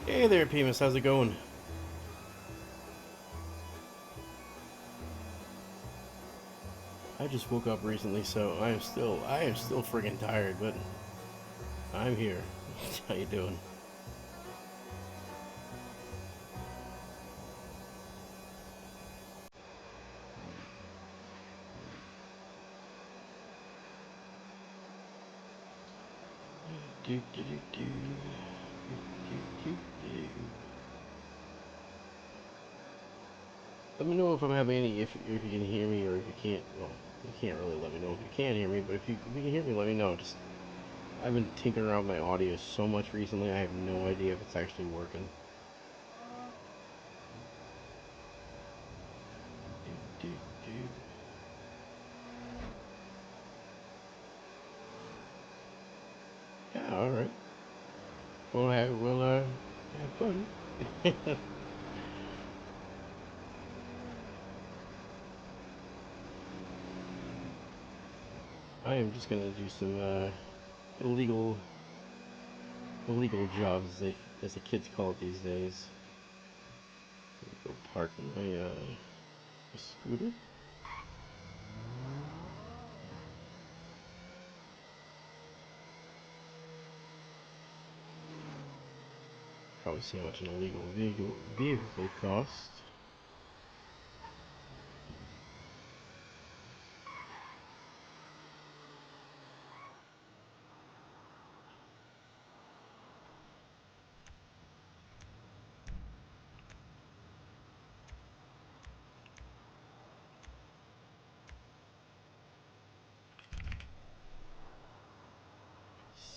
Hey there, Pemus. How's it going? I just woke up recently, so I am still friggin' tired, but I'm here. How you doing? Do, do, do, do. Do, do, do. Let me know if I'm having any, if you can hear me, or if you can't. Well, you can't really let me know if you can hear me, but if you can hear me, let me know. Just I've been tinkering around with my audio so much recently, I have no idea if it's actually working. Do, do, do. Yeah, all right. Have fun. I am just gonna do some illegal jobs, as the kids call it these days. Go park my scooter. Probably see how much an illegal vehicle costs.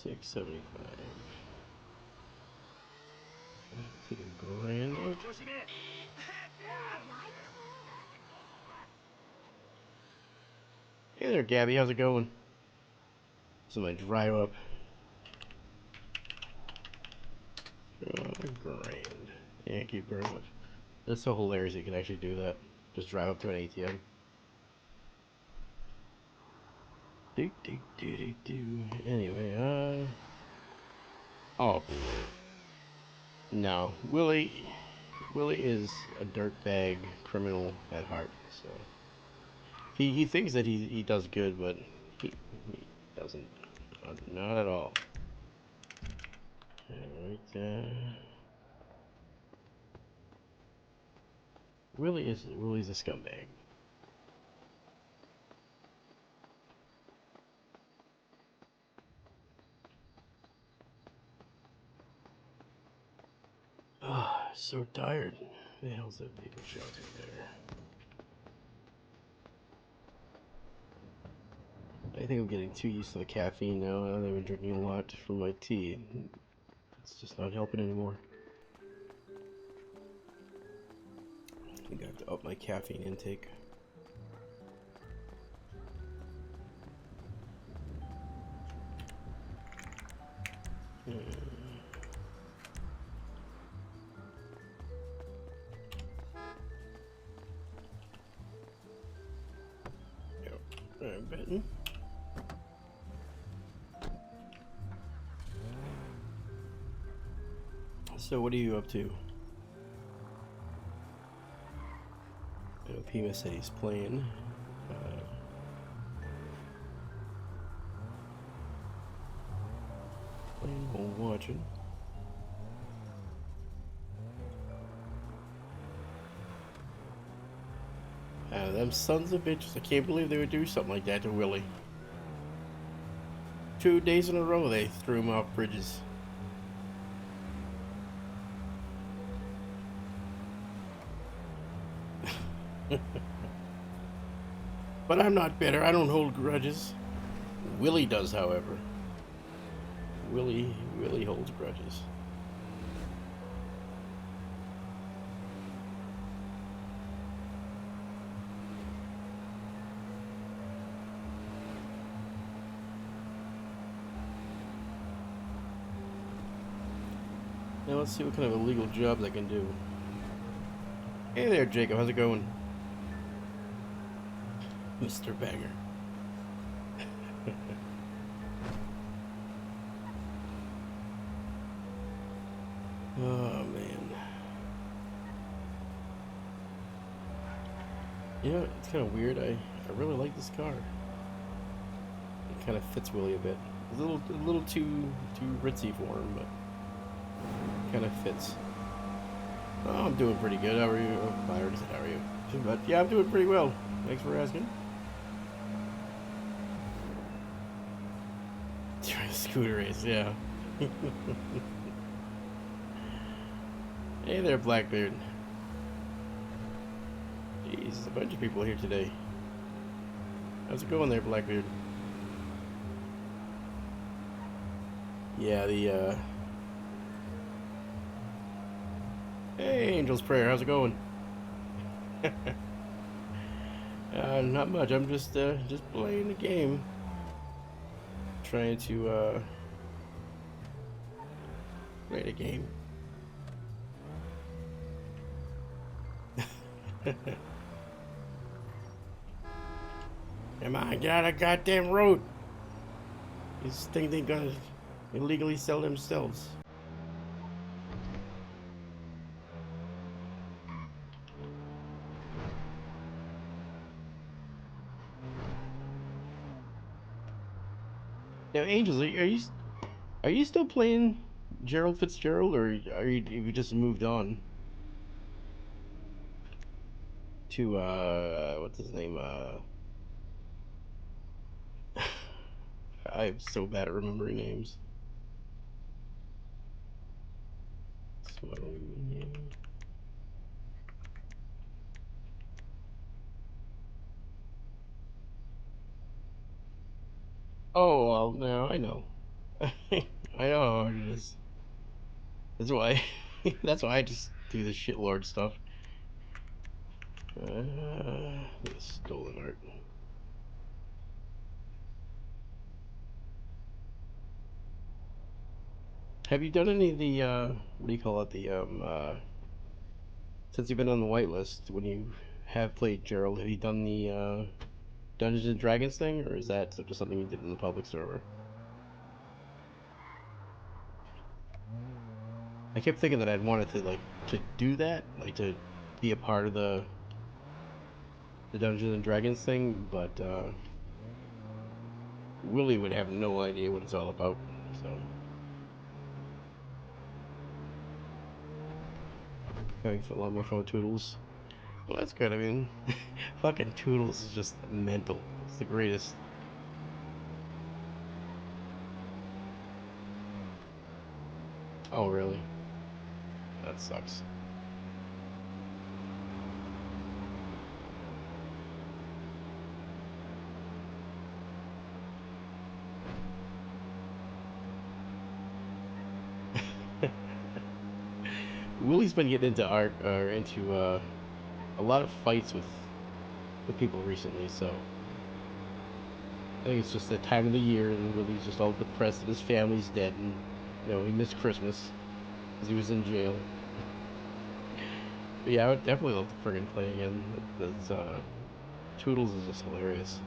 $675. Take a grand. Hey there, Gabby. How's it going? This is my drive up. Grand. Thank you very much. That's so hilarious you can actually do that. Just drive up to an ATM. Do do do do do. Anyway, oh, no, Willie is a dirtbag criminal at heart. So he thinks that he does good, but he doesn't. Not at all. Alright, Willie's a scumbag. Ah, so tired. The hell's that people shouting there? I think I'm getting too used to the caffeine now. I've been drinking a lot from my tea. It's just not helping anymore. I think I have to up my caffeine intake. Yep, I'm betting. So what are you up to? I know Pima said he's playing. Playing while watching. Them sons of bitches. I can't believe they would do something like that to Willie. 2 days in a row they threw him off bridges. But I'm not bitter. I don't hold grudges. Willie does, however. Willie holds grudges. Now let's see what kind of illegal jobs I can do. Hey there, Jacob. How's it going? Mr. Bagger. Oh man. You know, it's kind of weird. I really like this car. It kind of fits Willie a bit. It's a little too ritzy for him, but kind of fits. Oh, I'm doing pretty good. How are you? Oh, I already said how are you. But yeah, I'm doing pretty well. Thanks for asking. Trying to scooter race, yeah. Hey there, Blackbeard. Jeez, there's a bunch of people here today. How's it going there, Blackbeard? Yeah, Hey, Angel's Prayer, how's it going? Not much. I'm just playing the game. Trying to, play the game. Come on, get out of the goddamn road! These things ain't gonna illegally sell themselves. Now, Angels, are you still playing Gerald Fitzgerald, or have you just moved on to what's his name? I'm so bad at remembering names. Oh well, no, I know. I know how it is. That's why. That's why I just do this shitlord stuff. Stolen art. Have you done any of the what do you call it? Since you've been on the whitelist, when you have played Gerald, have you done the Dungeons and Dragons thing, or is that just something you did in the public server? I kept thinking that I'd wanted to to do that, like to be a part of the Dungeons and Dragons thing, but Willie would have no idea what it's all about. So, having a lot more fun with Toodles. Well, that's good. I mean, fucking Toodles is just mental. It's the greatest. Oh, really? That sucks. Willie's been getting into art, or into a lot of fights with people recently. So I think it's just the time of the year, and Willie's just all depressed that his family's dead, and he missed Christmas because he was in jail. But yeah, I would definitely love to friggin' play again. That's Toodles is just hilarious.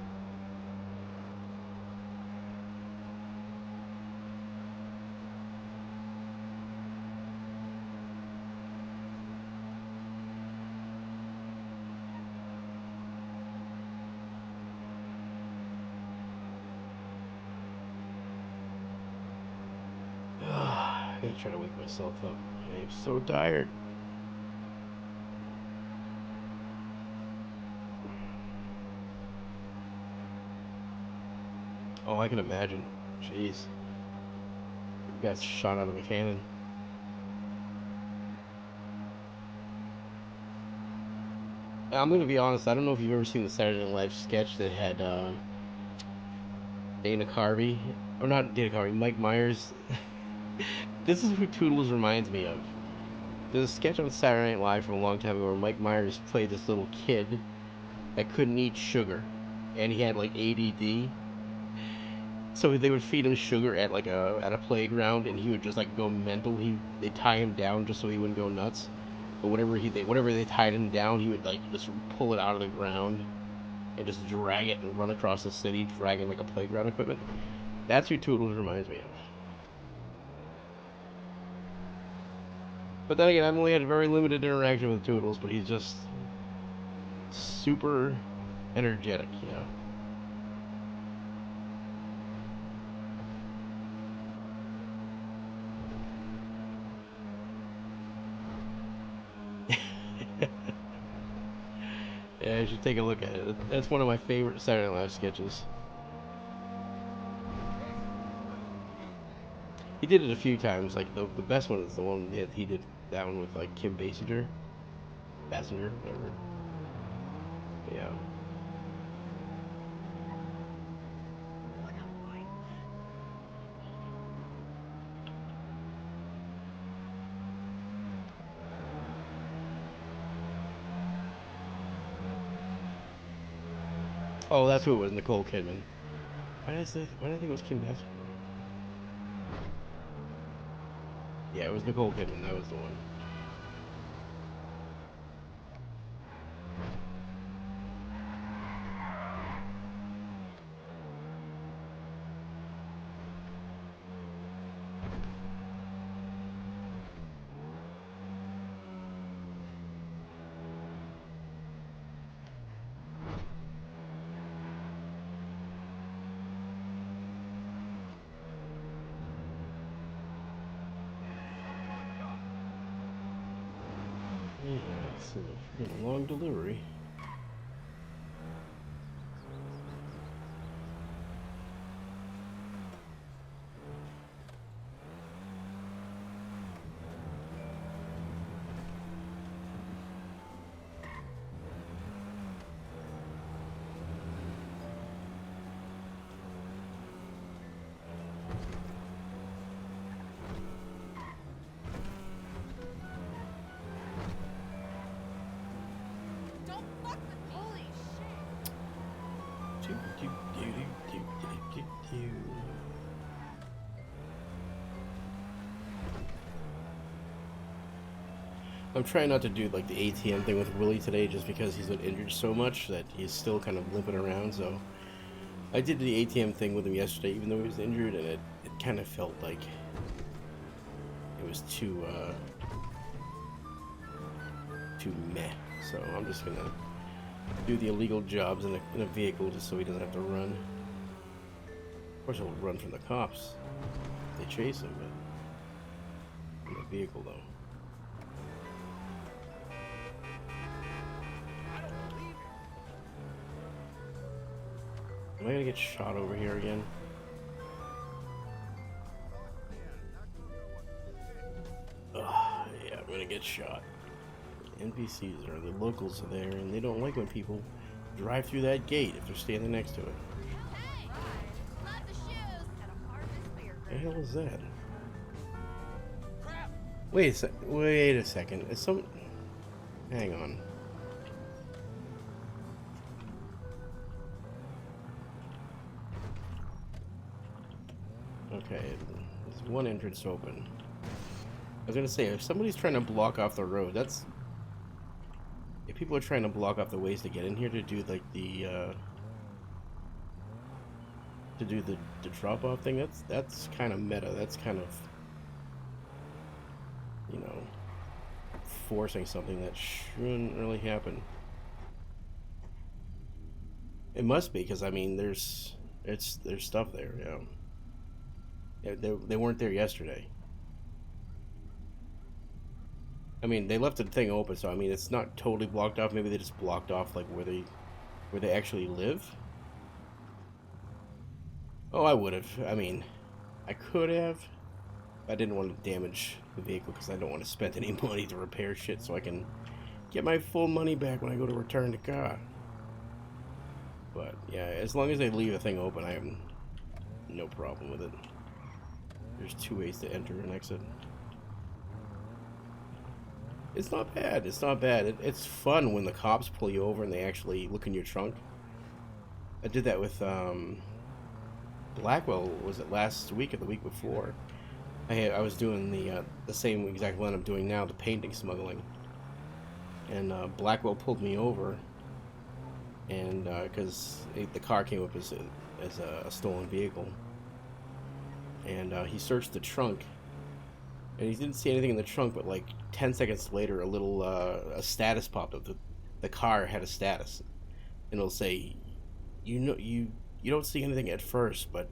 I gotta try to wake myself up. I'm so tired. Oh, I can imagine. Jeez, you got shot out of a cannon. I'm gonna be honest. I don't know if you've ever seen the Saturday Night Live sketch that had Dana Carvey, or not Dana Carvey, Mike Myers. This is who Toodles reminds me of. There's a sketch on Saturday Night Live from a long time ago where Mike Myers played this little kid that couldn't eat sugar, and he had like ADD. So they would feed him sugar at a playground, and he would just like go mental. They tie him down just so he wouldn't go nuts. But whatever they tied him down, he would like just pull it out of the ground and just drag it and run across the city, dragging like a playground equipment. That's who Toodles reminds me of. But then again, I've only had a very limited interaction with Toodles, but he's just super energetic, you know. Yeah, you should take a look at it. That's one of my favorite Saturday Night Live sketches. He did it a few times. Like the best one is the one that he did that one with like Kim Basinger, whatever. Yeah. Oh, that's who it was, Nicole Kidman. Why did I think it was Kim Basinger? Yeah, it was Nicole Kidman. That was the one. Yeah, it's a long delivery. I'm trying not to do like the ATM thing with Willie today, just because he's been injured so much that he's still kind of limping around. So I did the ATM thing with him yesterday, even though he was injured, and it kind of felt like it was too meh. So I'm just gonna do the illegal jobs in a vehicle just so he doesn't have to run. Of course, he'll run from the cops if they chase him, but in a vehicle though. Am I gonna get shot over here again? Ugh, yeah, I'm gonna get shot. NPCs are the locals are there, and they don't like when people drive through that gate if they're standing next to it. Hey, love the shoes at a Harvest Beer What the hell is that? Crap. Wait a second. Is some? Hang on. Okay, there's one entrance open. I was gonna say, if somebody's trying to block off the road, that's... If people are trying to block off the ways to get in here to do, like, the drop-off thing, that's kind of meta. That's kind of, you know, forcing something that shouldn't really happen. It must be, because, I mean, there's stuff there, yeah. They weren't there yesterday. I mean, they left the thing open, so I mean, it's not totally blocked off. Maybe they just blocked off like where they actually live. Oh, I would have. I mean, I could have. I didn't want to damage the vehicle because I don't want to spend any money to repair shit, so I can get my full money back when I go to return the car. But yeah, as long as they leave the thing open, I have no problem with it. There's two ways to enter and exit. It's not bad. It's not bad. It's fun when the cops pull you over and they actually look in your trunk. I did that with Blackwell. Was it last week or the week before? I was doing the same exact one I'm doing now, the painting smuggling. And Blackwell pulled me over, and because the car came up as a stolen vehicle. And he searched the trunk, and he didn't see anything in the trunk but like 10 seconds later, a little a status popped up. The car had a status, and it'll say, you don't see anything at first, but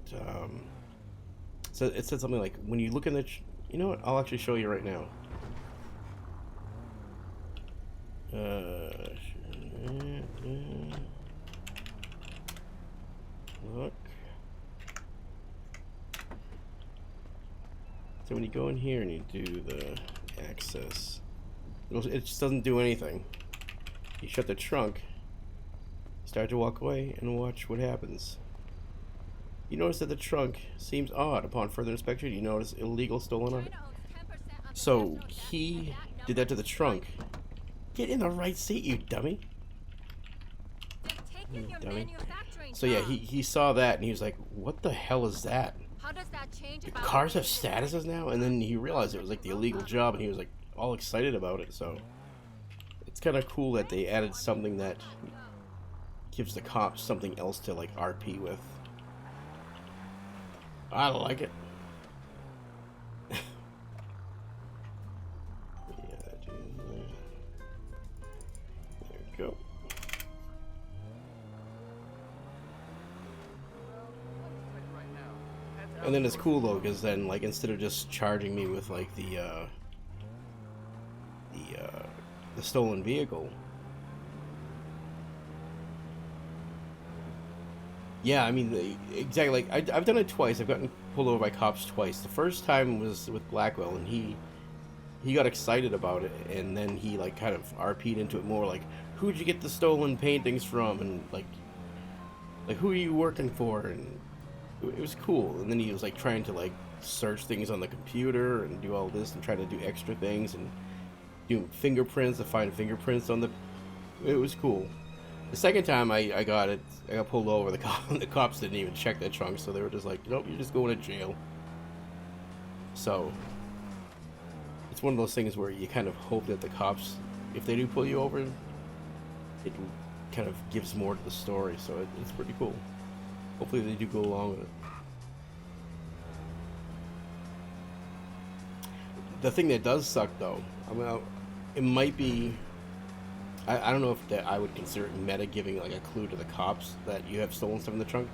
so it said something like, when you look in the, you know what? I'll actually show you right now. Look. So when you go in here and you do the access, it just doesn't do anything. You shut the trunk, start to walk away, and watch what happens. You notice that the trunk seems odd. Upon further inspection, you notice illegal stolen items. So he did that to the trunk. Get in the right seat, you dummy. Dummy. So yeah, he saw that and he was like, what the hell is that? How does that change? The cars have statuses now? And then he realized it was like the illegal job, and he was like all excited about it. So it's kind of cool that they added something that gives the cops something else to like RP with. I like it. Yeah, there we go. And then it's cool though, because then like instead of just charging me with like the stolen vehicle, yeah, I mean exactly. Like I've done it twice. I've gotten pulled over by cops twice. The first time was with Blackwell, and he got excited about it, and then he like kind of RP'd into it more, like, who'd you get the stolen paintings from, and like who are you working for, and it was cool. And then he was like trying to like search things on the computer and do all this and try to do extra things and do fingerprints to find fingerprints on the. It was cool. The second time I got pulled over. The cops didn't even check that trunk, so they were just like, nope, you're just going to jail. So it's one of those things where you kind of hope that the cops, if they do pull you over, it kind of gives more to the story. So it's pretty cool. Hopefully they do go along with it. The thing that does suck though, I mean, it might be, I don't know if that I would consider it meta, giving like a clue to the cops that you have stolen stuff in the trunk.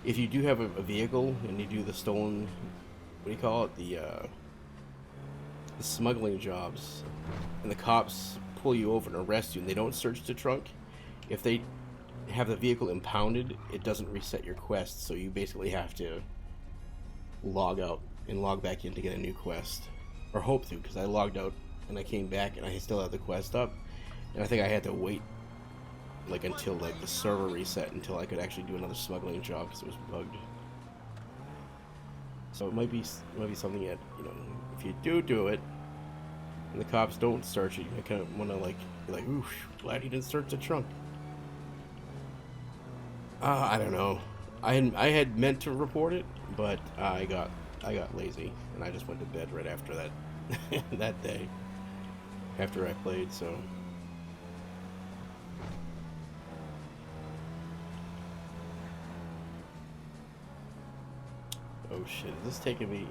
If you do have a vehicle and you do the stolen, what do you call it, the smuggling jobs, and the cops pull you over and arrest you and they don't search the trunk, if they have the vehicle impounded, it doesn't reset your quest, so you basically have to log out and log back in to get a new quest, or hope to, because I logged out and I came back and I still had the quest up, and I think I had to wait like until like the server reset until I could actually do another smuggling job because it was bugged. So it might be something that, you know, if you do it and the cops don't search it, you kind of want to like be like, ooh, glad he didn't search the trunk. I don't know. I had meant to report it, but I got lazy and I just went to bed right after that that day after I played. So oh shit, is this taking me?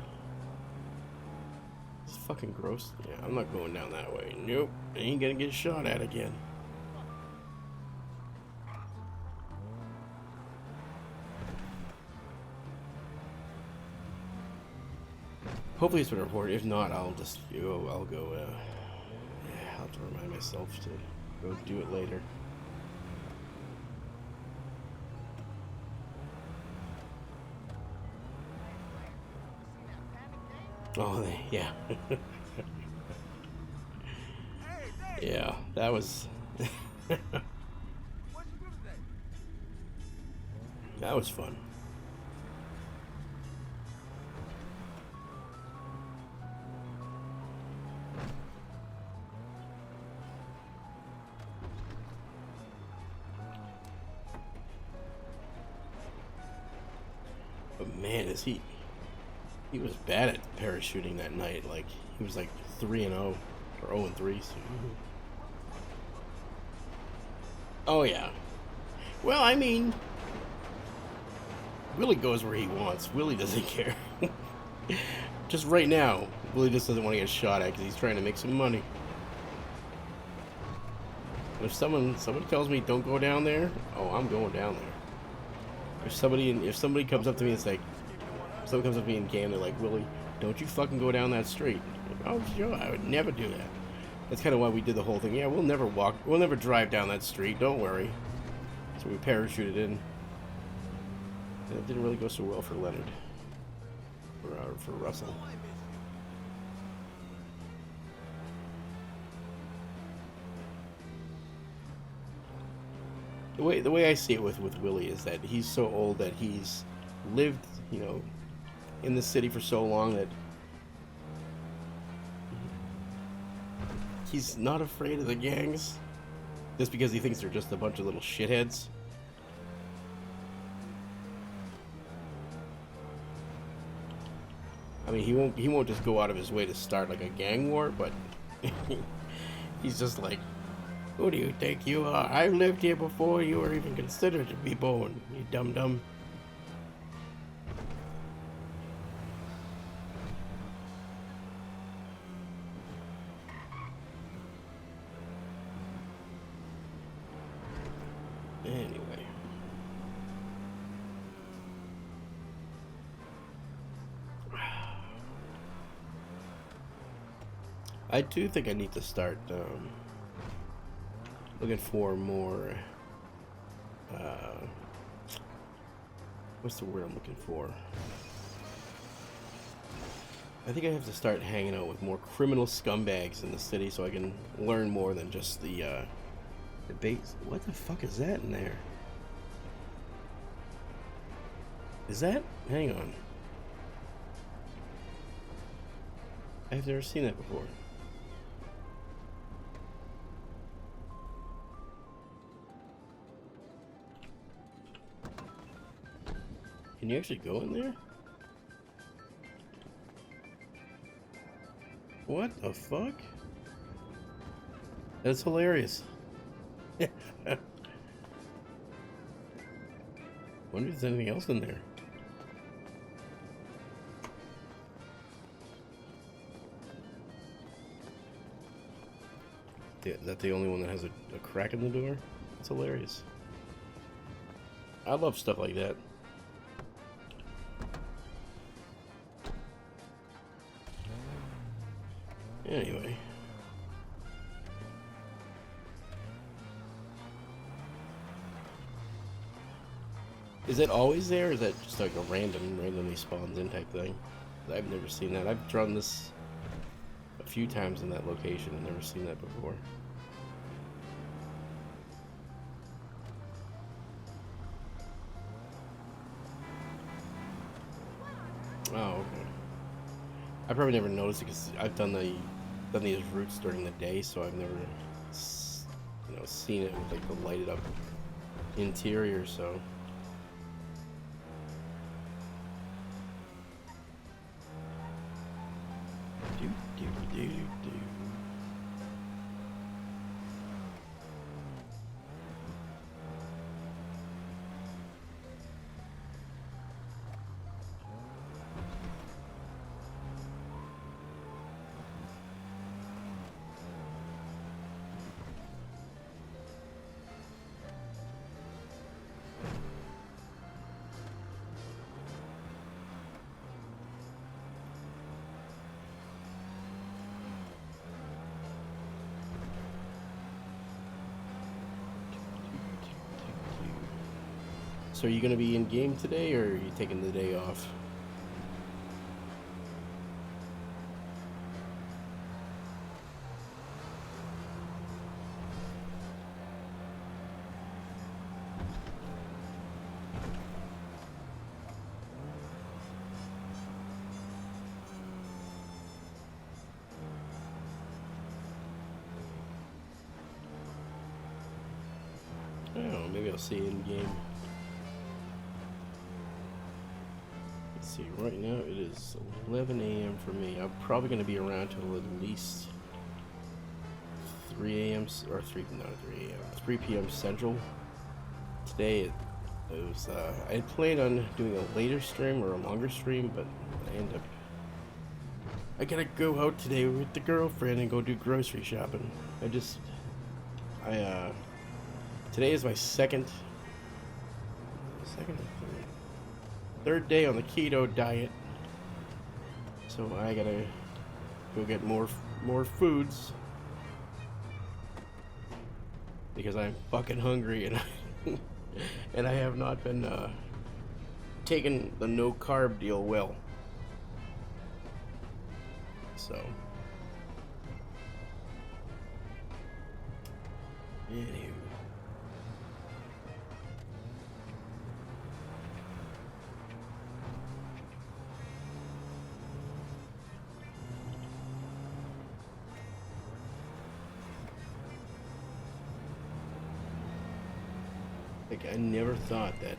It's fucking gross. Yeah, I'm not going down that way. Nope, I ain't gonna get shot at again. Hopefully it's been reported. If not, I'll just go. I'll go. Yeah, I'll have to remind myself to go do it later. Oh, yeah. Yeah, that was. That was fun. But man, he was bad at parachuting that night. Like, he was like 3-0 or 0-3. So. Oh yeah. Well, I mean, Willie goes where he wants. Willie doesn't care. Just right now, Willie just doesn't want to get shot at because he's trying to make some money. If someone tells me don't go down there, oh, I'm going down there. If somebody comes up to me and like, someone comes up to me in Canada like, Willie, don't you fucking go down that street. Oh, sure, I would never do that. That's kind of why we did the whole thing. Yeah, we'll never drive down that street. Don't worry. So we parachuted in. And it didn't really go so well for Leonard. For Russell. The way I see it with Willie is that he's so old that he's lived, in the city for so long that he's not afraid of the gangs just because he thinks they're just a bunch of little shitheads. I mean, he won't just go out of his way to start like a gang war, but he's just like, who do you think you are? I lived here before you were even considered to be born, you dum-dum. Anyway. I do think I need to start looking for more, what's the word I'm looking for? I think I have to start hanging out with more criminal scumbags in the city so I can learn more than just the base. What the fuck is that in there? Is that? Hang on. I've never seen that before. Can you actually go in there? What the fuck? That's hilarious. Wonder if there's anything else in there. Is that the only one that has a crack in the door? It's hilarious. I love stuff like that. Anyway. Is it always there, or is that just like a randomly spawns in type thing? I've never seen that. I've drawn this a few times in that location and never seen that before. Oh, okay. I probably never noticed it because I've done these routes during the day, so I've never, seen it with like the lighted up interior. So. So are you going to be in game today, or are you taking the day off? Oh, maybe I'll see you in game. See, right now it is 11 a.m. for me. I'm probably going to be around till at least 3 a.m. or 3 p.m. Central. Today it was I had planned on doing a later stream or a longer stream, but I gotta go out today with the girlfriend and go do grocery shopping. Today is my third day on the keto diet, so I gotta go get more foods because I'm fucking hungry, and and I have not been taking the no carb deal well. So anyway. Like, I never thought that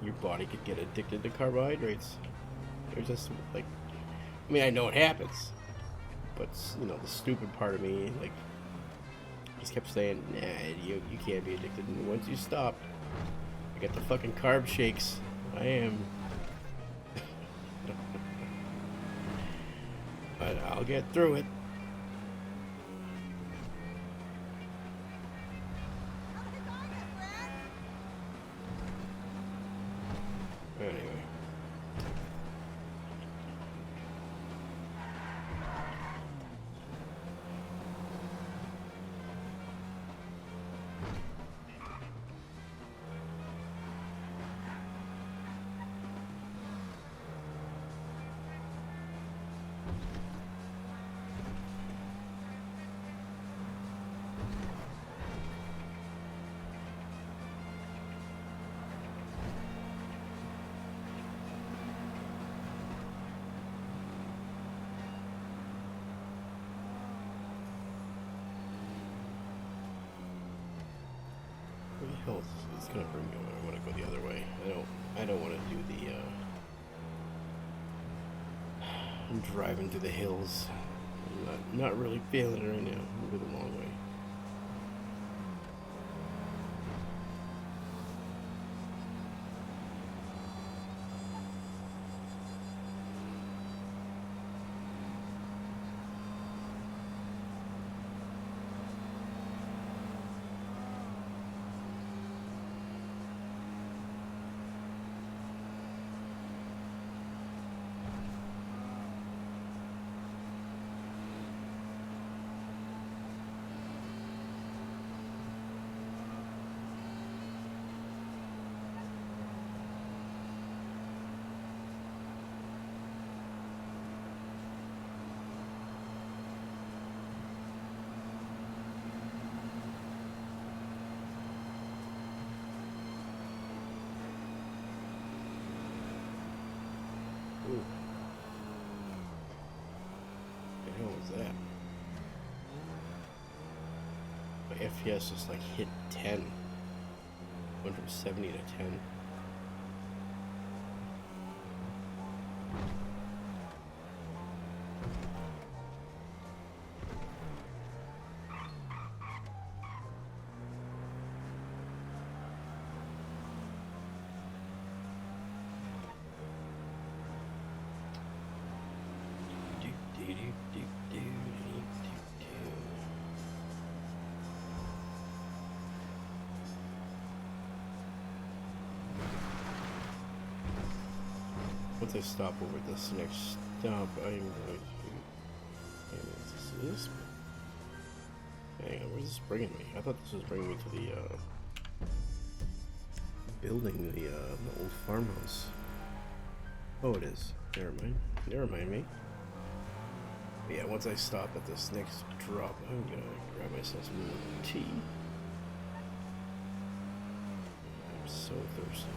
your body could get addicted to carbohydrates. It's just like, I mean, I know it happens, but you know, the stupid part of me, like, just kept saying, nah, you can't be addicted. And once you stop, I get the fucking carb shakes. I am. But I'll get through it. Anyway. Where the hell is gonna bring me? I want to go the other way. I don't want to do the I'm driving through the hills. I'm not really feeling it right now. I'm going the long way. Ooh. What the hell was that? My FPS just like hit 10. Went from 70 to 10. Once I stop over at this next stop, I'm going to... Is this... Hang on, where's this bringing me? I thought this was bringing me to the, building, the old farmhouse. Oh, it is. Never mind. Never mind me. But yeah, once I stop at this next drop, I'm gonna grab myself some more tea. I'm so thirsty.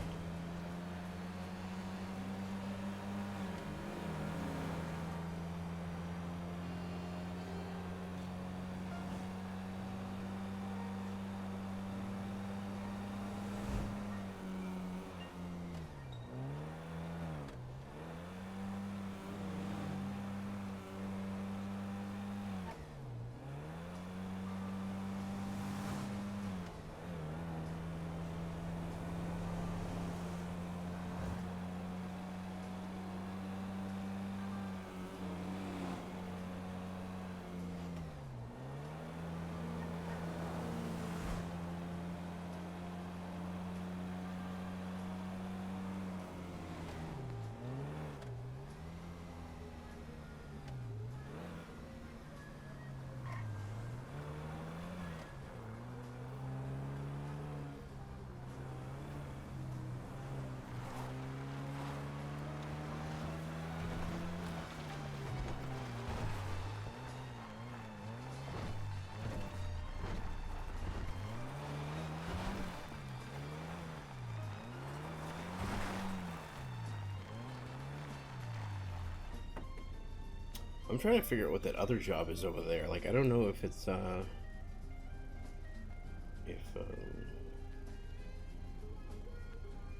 I'm trying to figure out what that other job is over there. Like, I don't know if it's, if,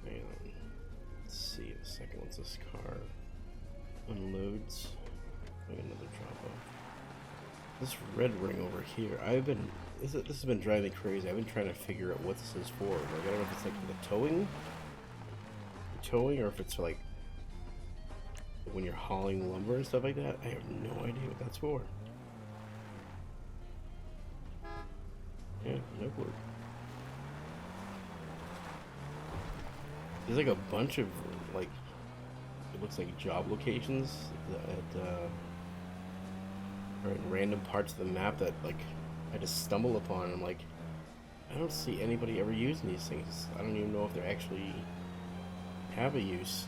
hang on. Let's see in a second once this car unloads. Maybe another drop off. This red ring over here, this has been driving me crazy. I've been trying to figure out what this is for. Like, I don't know if it's like for the towing, or if it's for like when you're hauling lumber and stuff like that. I have no idea what that's for. Yeah, no clue. There's like a bunch of like, it looks like job locations at or in random parts of the map that like I just stumble upon. And I'm like, I don't see anybody ever using these things. I don't even know if they actually have a use.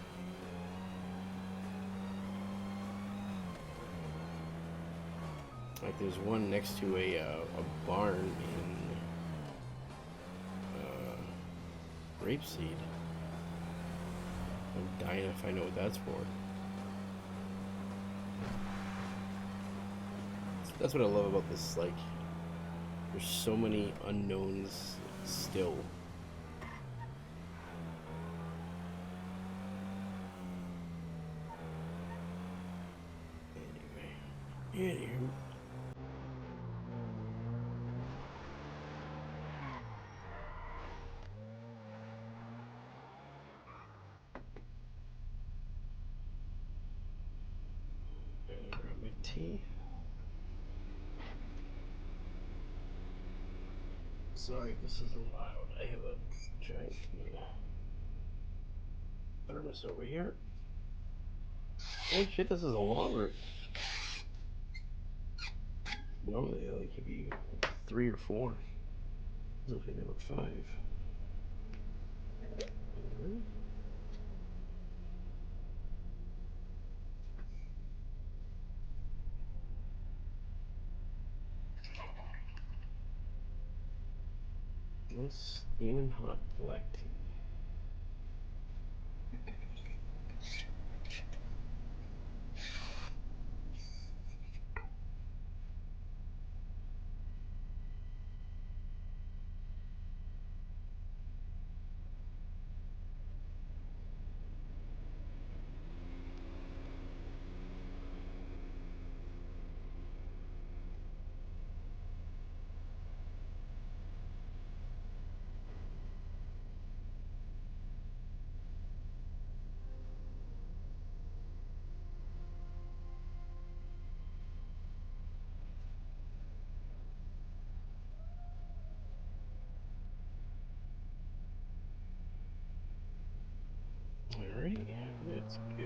Like there's one next to a barn in Rapeseed. I'm dying if I know what that's for. That's what I love about this, like, there's so many unknowns still. Anyway. Grab my tea. Sorry if this isn't loud. I have a giant thermos over here. Oh shit, this is a long route. Normally they only give you 3 or 4. This is number 5. Steaming hot black tea. Alright, let's go.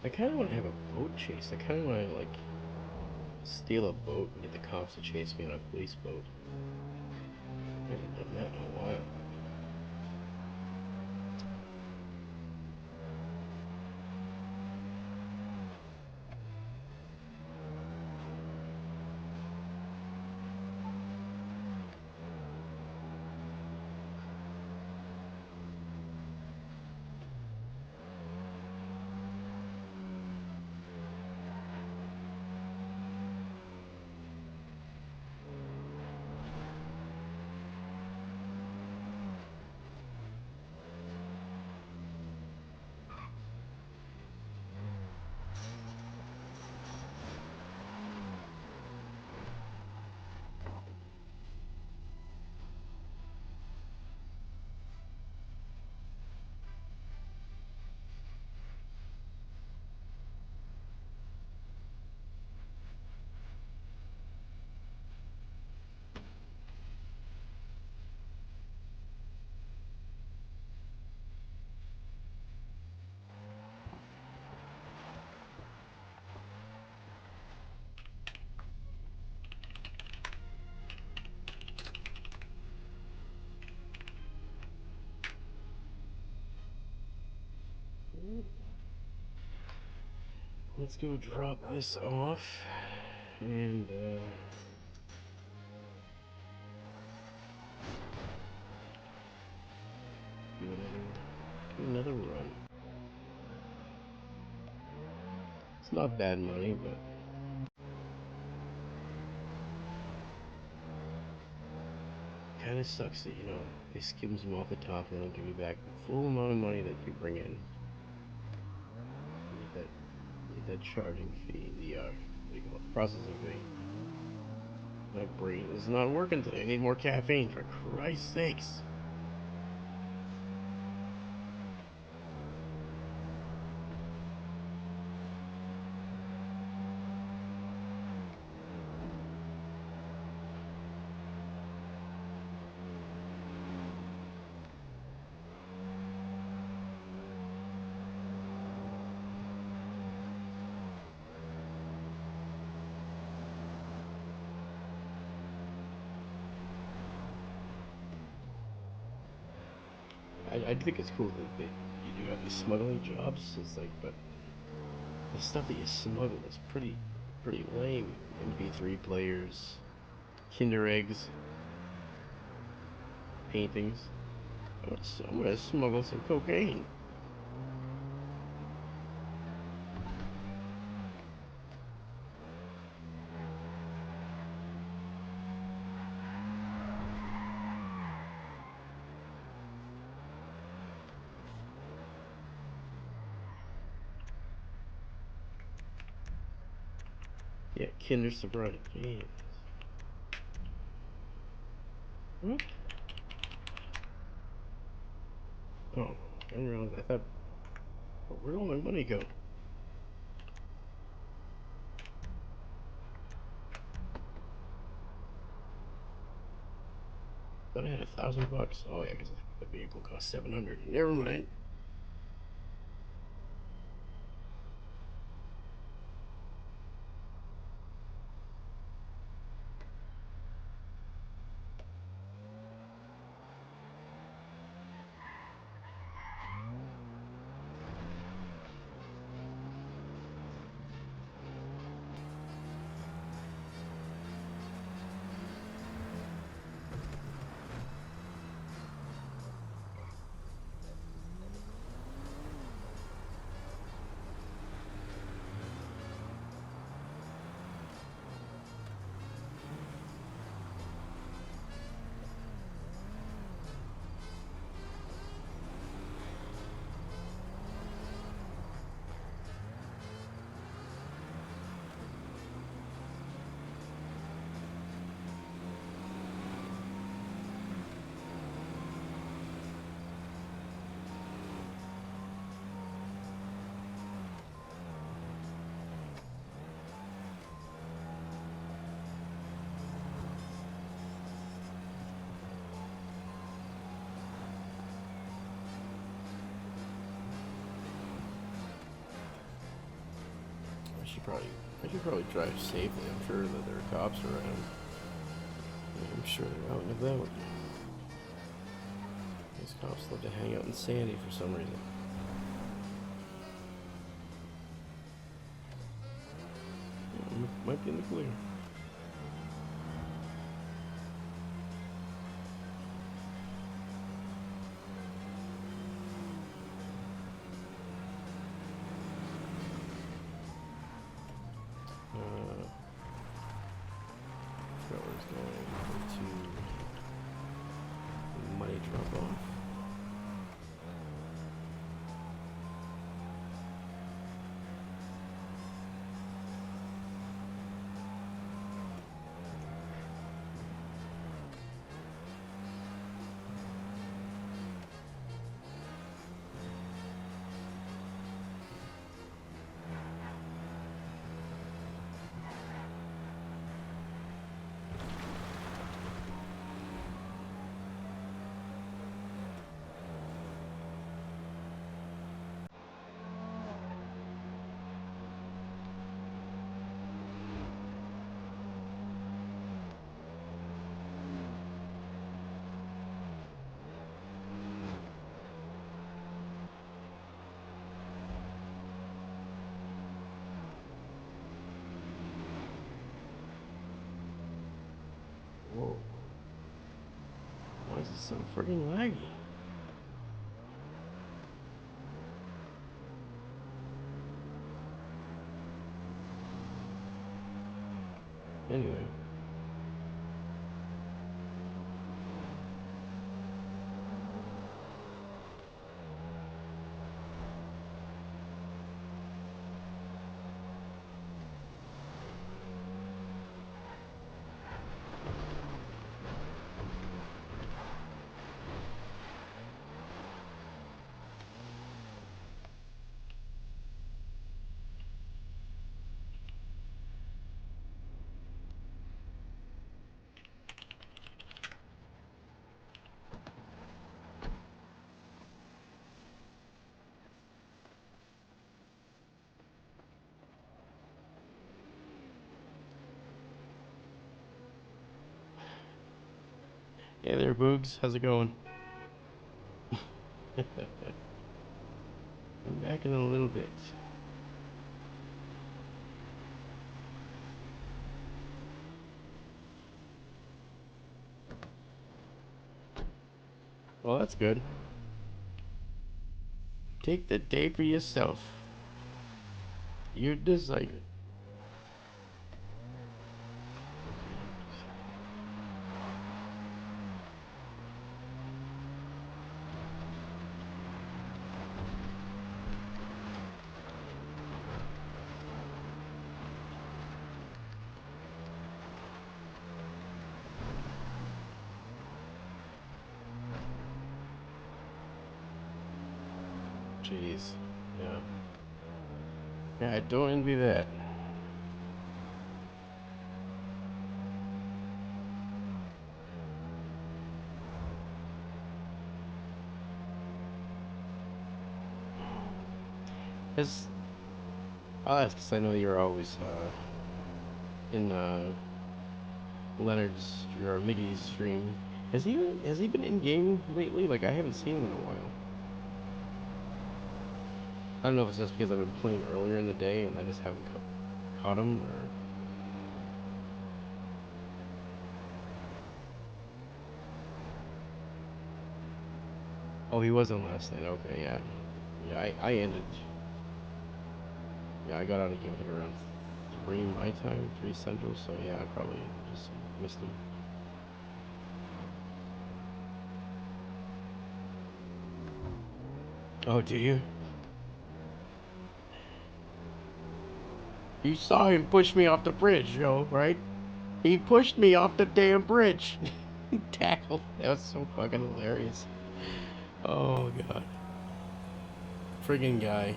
I kind of want to have a boat chase. I kind of want to, like, steal a boat and get the cops to chase me on a police boat. I haven't done that in a while. let's go drop this off and do another run. It's not bad money, but kind of sucks that, you know, they skim them off the top and they don't give you back the full amount of money that you bring in. Get that charging fee, the what do you call it, processing fee. My brain is not working today. I need more caffeine, for Christ's sakes. I think it's cool that you do have these smuggling jobs. It's like, but the stuff that you smuggle is pretty lame. MP3 players, Kinder eggs, paintings. I'm gonna smuggle some cocaine. Yeah, Kinder sobriety. Yeah. Hmm? Oh, I didn't realize. I thought, where'd all my money go? Thought I had $1,000. Oh yeah, because the vehicle cost 700. Never mind. I should probably drive safely. I'm sure that there are cops around. I'm sure they're out and about. These cops love to hang out in Sandy for some reason. Might be in the clear. Forgot where it's going. To money drop off. Whoa. Why is it so freaking laggy? Anyway. Hey there, Boogs. How's it going? I'm back in a little bit. Well, that's good. Take the day for yourself. You deserve it. Jeez. Yeah. Yeah, I don't envy that. Has I'll ask because I know you're always in Leonard's or Miggy's stream. Has he been in game lately? Like I haven't seen him in a while. I don't know if it's just because I've been playing earlier in the day and I just haven't caught him, or oh, he was on last night. Okay, yeah, yeah. I ended. Yeah, I got out of game I think around 3 my time, 3 central. So yeah, I probably just missed him. Oh, do you? You saw him push me off the bridge, yo, right? He pushed me off the damn bridge. He tackled. That was so fucking hilarious. Oh god. Friggin' guy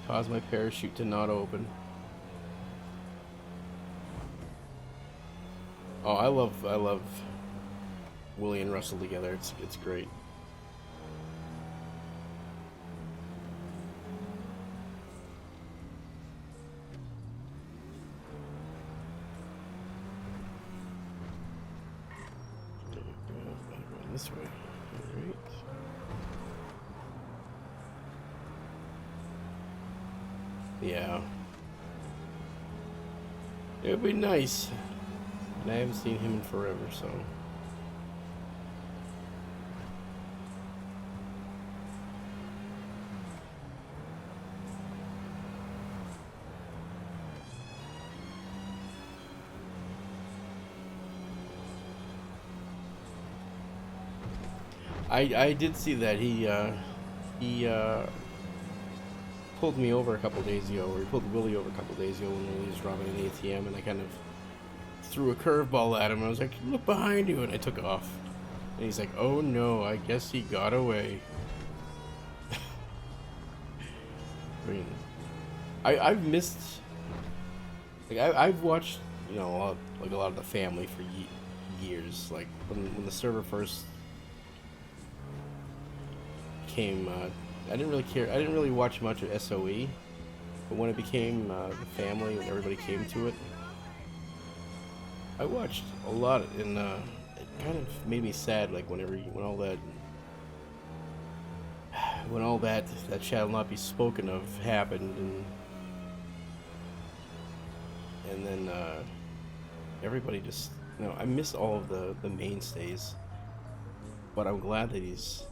caused my parachute to not open. Oh, I love Willie and Russell together. It's great. This way. Alright. Yeah. It would be nice. And I haven't seen him in forever, so. I did see that he pulled me over a couple days ago, or he pulled Willie over a couple days ago when Willie was robbing an ATM, and I kind of threw a curveball at him. I was like, "Look behind you," and I took off. And he's like, "Oh no, I guess he got away." I mean, I've missed, like I've watched, you know, a lot of the family for years. Like when the server first came, I didn't really care. I didn't really watch much of SOE, but when it became the family and everybody came to it, I watched a lot, and it kind of made me sad. Like when all that shall not be spoken of happened, and then everybody just No, I miss all of the mainstays, but I'm glad that he's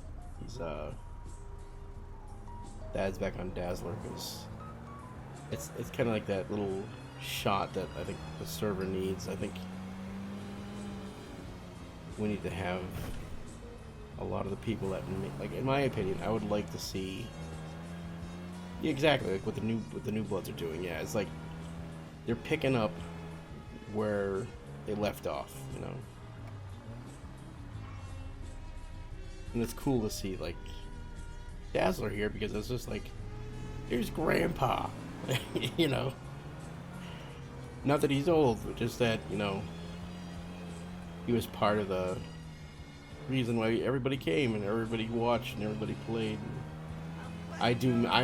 Dad's back on Dazzler, because it's kind of like that little shot that I think the server needs. I think we need to have a lot of the people that, like, in my opinion, I would like to see. Yeah, exactly, like what the new Bloods are doing. Yeah, it's like they're picking up where they left off, you know. And it's cool to see, like, Dazzler here, because it's just like, here's Grandpa, you know. Not that he's old, but just that, you know, he was part of the reason why everybody came and everybody watched and everybody played. I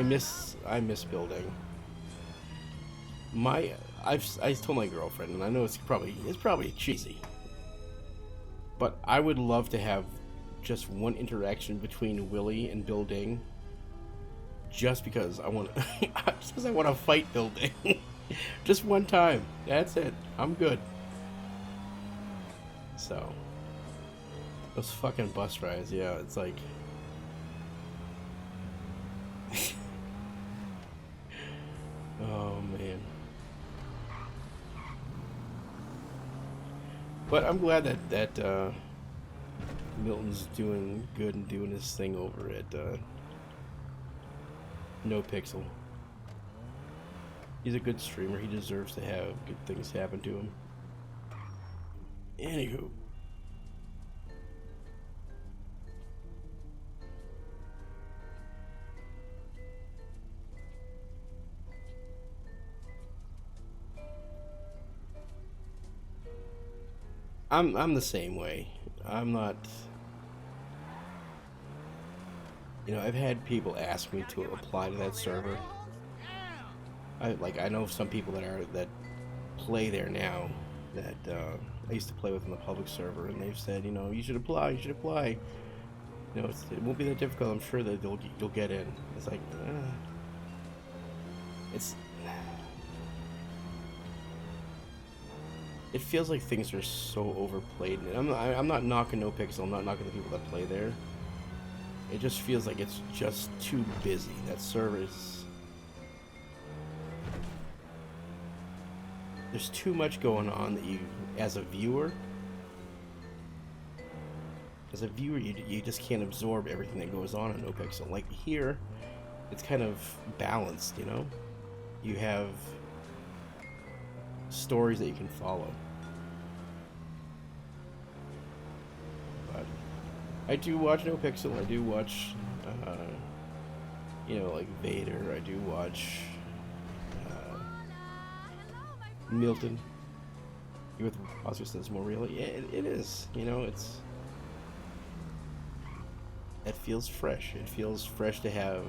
miss building. I told my girlfriend, and I know it's probably cheesy, but I would love to have just one interaction between Willie and Building, just because I want to fight Building. Just one time. That's it. I'm good. So those fucking bus rides, yeah, it's like oh man. But I'm glad that Milton's doing good and doing his thing over at No Pixel. He's a good streamer. He deserves to have good things happen to him. Anywho. I'm the same way. I'm not, you know, I've had people ask me to apply to that server. I know some people that play there now that I used to play with on the public server, and they've said, you know, you should apply. You know, it won't be that difficult. I'm sure that you'll get in. It's like, it feels like things are so overplayed. And I'm not knocking No Pixel. I'm not knocking the people that play there. It just feels like it's just too busy. That server is. There's too much going on that you, as a viewer, you just can't absorb everything that goes on in No Pixel. Like here, it's kind of balanced, you know? You have stories that you can follow. But I do watch No Pixel. I do watch, you know, like Vader. I do watch Milton. You with Oscar says more really. Yeah, it is. You know, it feels fresh. It feels fresh to have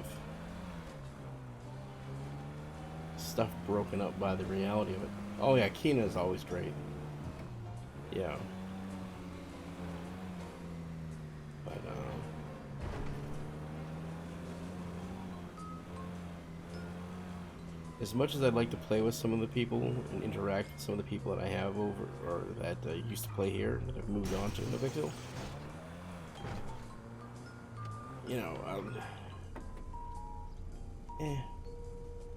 stuff broken up by the reality of it. Oh yeah, Kina is always great. Yeah. But as much as I'd like to play with some of the people and interact with some of the people that I have over, or that used to play here, that have moved on to No Big Deal, you know,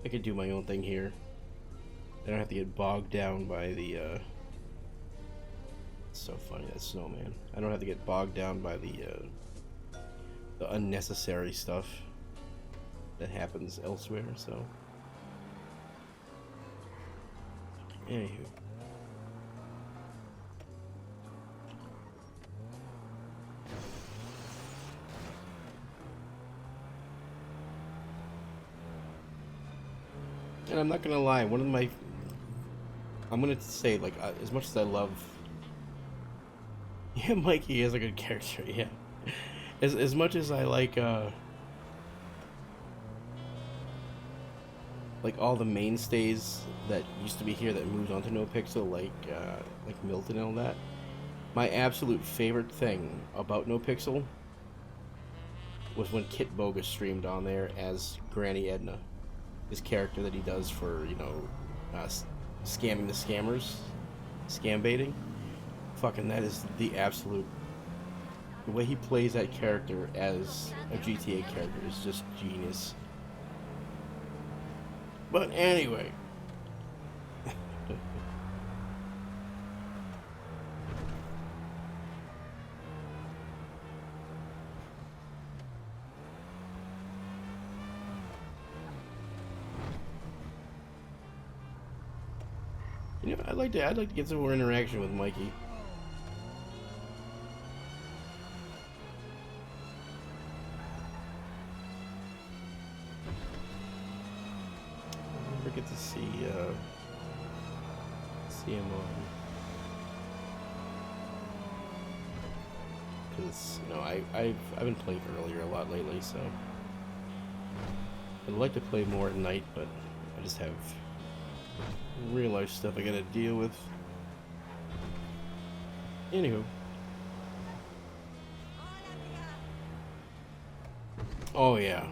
I could do my own thing here. I don't have to get bogged down by the, it's so funny, that snowman. I don't have to get bogged down by the unnecessary stuff that happens elsewhere, so. Anywho. And I'm not gonna lie, one of my, I'm gonna say, like, as much as I love, yeah, Mikey is a good character, yeah. As much as I like all the mainstays that used to be here that moved on to No Pixel, like Milton and all that, my absolute favorite thing about No Pixel was when Kit Bogus streamed on there as Granny Edna, his character that he does for, you know, scamming the scammers, scam baiting. fucking, that is the absolute. The way he plays that character as a GTA character is just genius. But anyway. You know, I'd like to get some more interaction with Mikey. I'll never get to see him on, because you know I've been playing earlier a lot lately, so I'd like to play more at night, but I just have real life stuff I gotta deal with. Anywho. Oh yeah.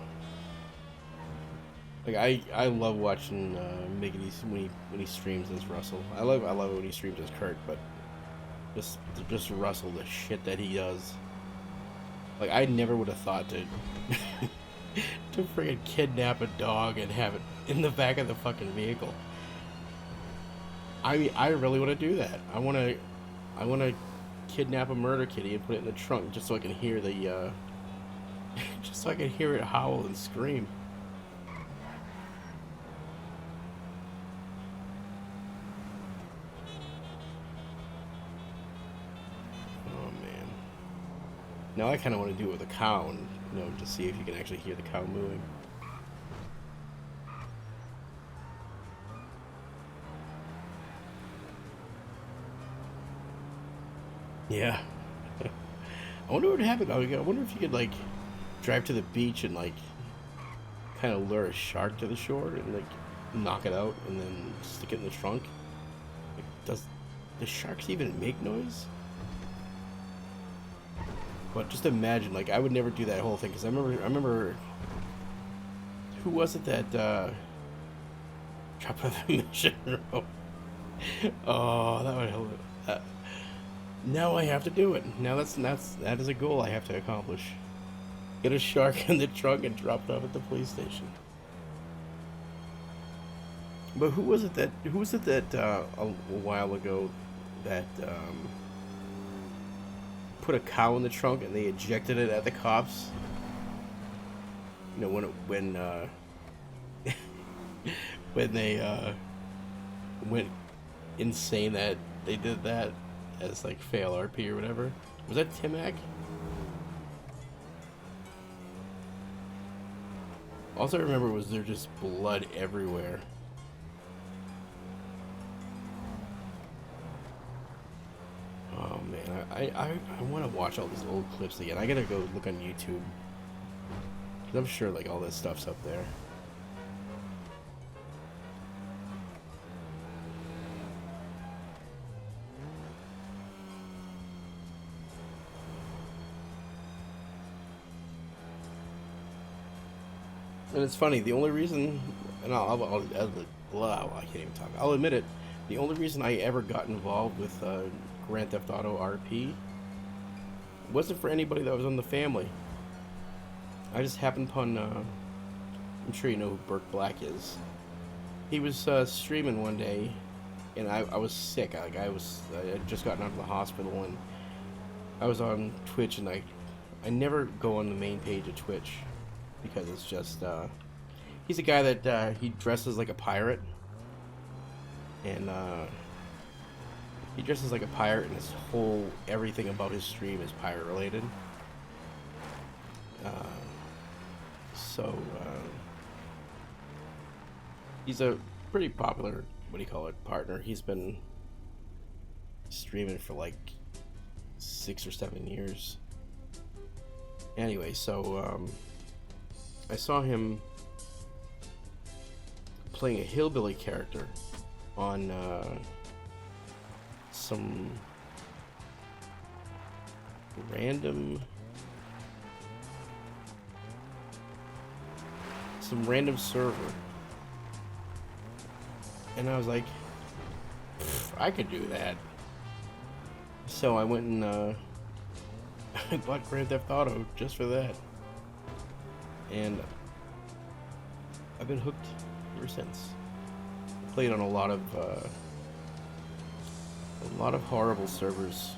Like I love watching Mickey when he streams as Russell. I love it when he streams as Kurt, but just Russell, the shit that he does. Like I never would have thought to to friggin' kidnap a dog and have it in the back of the fucking vehicle. I mean, I really want to do that. I want to kidnap a murder kitty and put it in the trunk just so I can hear the just so I can hear it howl and scream. Oh man. Now I kind of want to do it with a cow, and you know, to see if you can actually hear the cow mooing. Yeah. I wonder what would happen. I wonder if you could like drive to the beach and like kind of lure a shark to the shore and like knock it out and then stick it in the trunk. Like, does the sharks even make noise? But just imagine, like I would never do that whole thing, because I remember who was it that dropped off the mission rope? Oh, that would help. Now I have to do it. Now that is a goal I have to accomplish. Get a shark in the trunk and drop it off at the police station. But who was it that a while ago that put a cow in the trunk and they ejected it at the cops? You know, when when they went insane that they did that as like fail RP or whatever. Was that Timac? All I remember was there just blood everywhere. Oh man, I want to watch all these old clips again. I gotta go look on YouTube, 'cause I'm sure like all this stuff's up there. And it's funny, the only reason, and I can't even talk. I'll admit it, the only reason I ever got involved with Grand Theft Auto RP wasn't for anybody that was in the family. I just happened upon, I'm sure you know who Burt Black is. He was streaming one day, and I was sick. I had just gotten out of the hospital, and I was on Twitch, and I never go on the main page of Twitch, because it's just, he's a guy that, he dresses like a pirate, and, he dresses like a pirate, and everything about his stream is pirate related. He's a pretty popular, partner. He's been streaming for like 6 or 7 years. Anyway, so, I saw him playing a hillbilly character on some random server, and I was like, I could do that. So I went and I bought Grand Theft Auto just for that, and I've been hooked ever since. Played on a lot of horrible servers,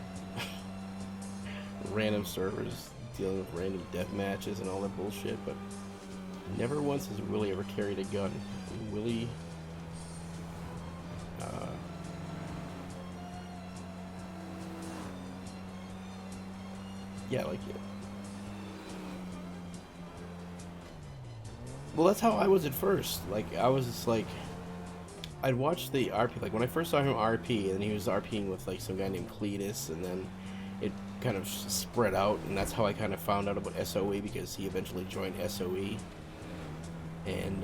random servers dealing with random death matches and all that bullshit, but never once has Willie ever carried a gun. Willie, yeah, like it. Well, that's how I was at first. Like, I was just like, I'd watch the RP, like when I first saw him RP, and he was RPing with like some guy named Cletus, and then it kind of spread out, and that's how I kind of found out about SOE, because he eventually joined SOE, and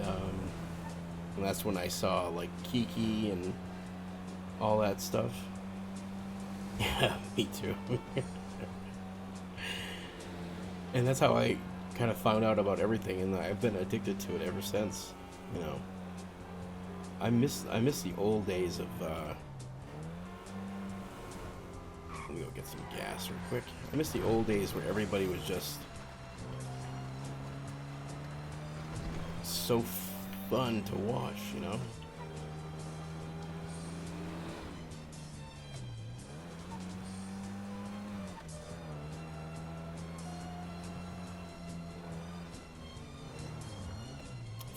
that's when I saw like Kiki and all that stuff. Yeah, me too. And that's how I kind of found out about everything, and I've been addicted to it ever since. You know, I miss the old days of. Let me go get some gas real quick. I miss the old days where everybody was just so fun to watch. You know.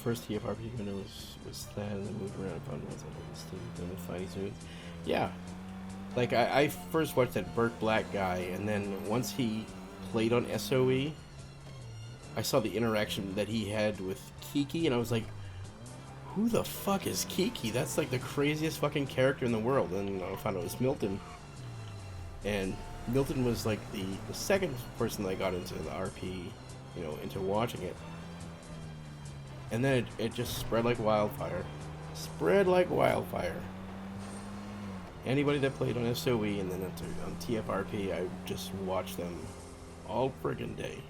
First TFRP winner was that, and then moved around and found ones on the team, then the fighting smooth. Yeah, like I first watched that Burt Black guy, and then once he played on SOE, I saw the interaction that he had with Kiki, and I was like, who the fuck is Kiki? That's like the craziest fucking character in the world. And I found out it was Milton, and Milton was like the second person that I got into the RP, you know, into watching it. And then it just spread like wildfire. Spread like wildfire. Anybody that played on SOE and then on TFRP, I just watched them all friggin' day.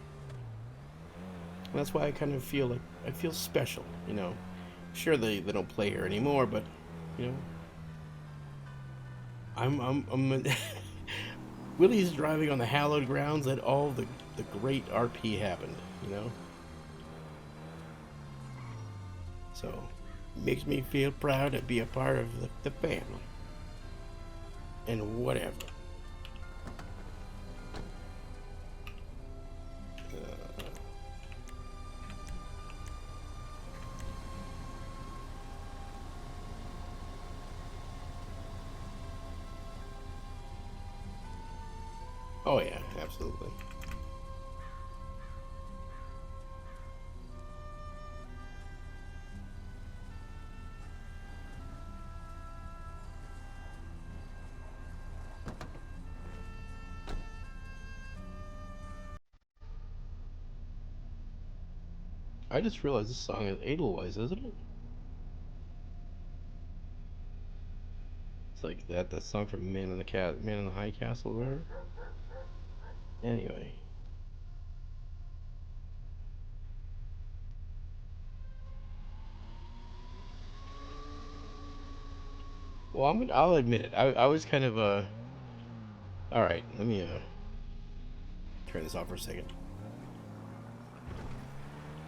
And that's why I kind of feel like, I feel special, you know. Sure, they don't play here anymore, but, you know. I'm Willie's driving on the hallowed grounds that all the great RP happened, you know. So, makes me feel proud to be a part of the family. And whatever. Oh yeah, absolutely. I just realized this song is Edelweiss, isn't it? It's like that song from Man in the High Castle, or whatever. Anyway, well, I'll admit it. I was kind of All right, let me turn this off for a second.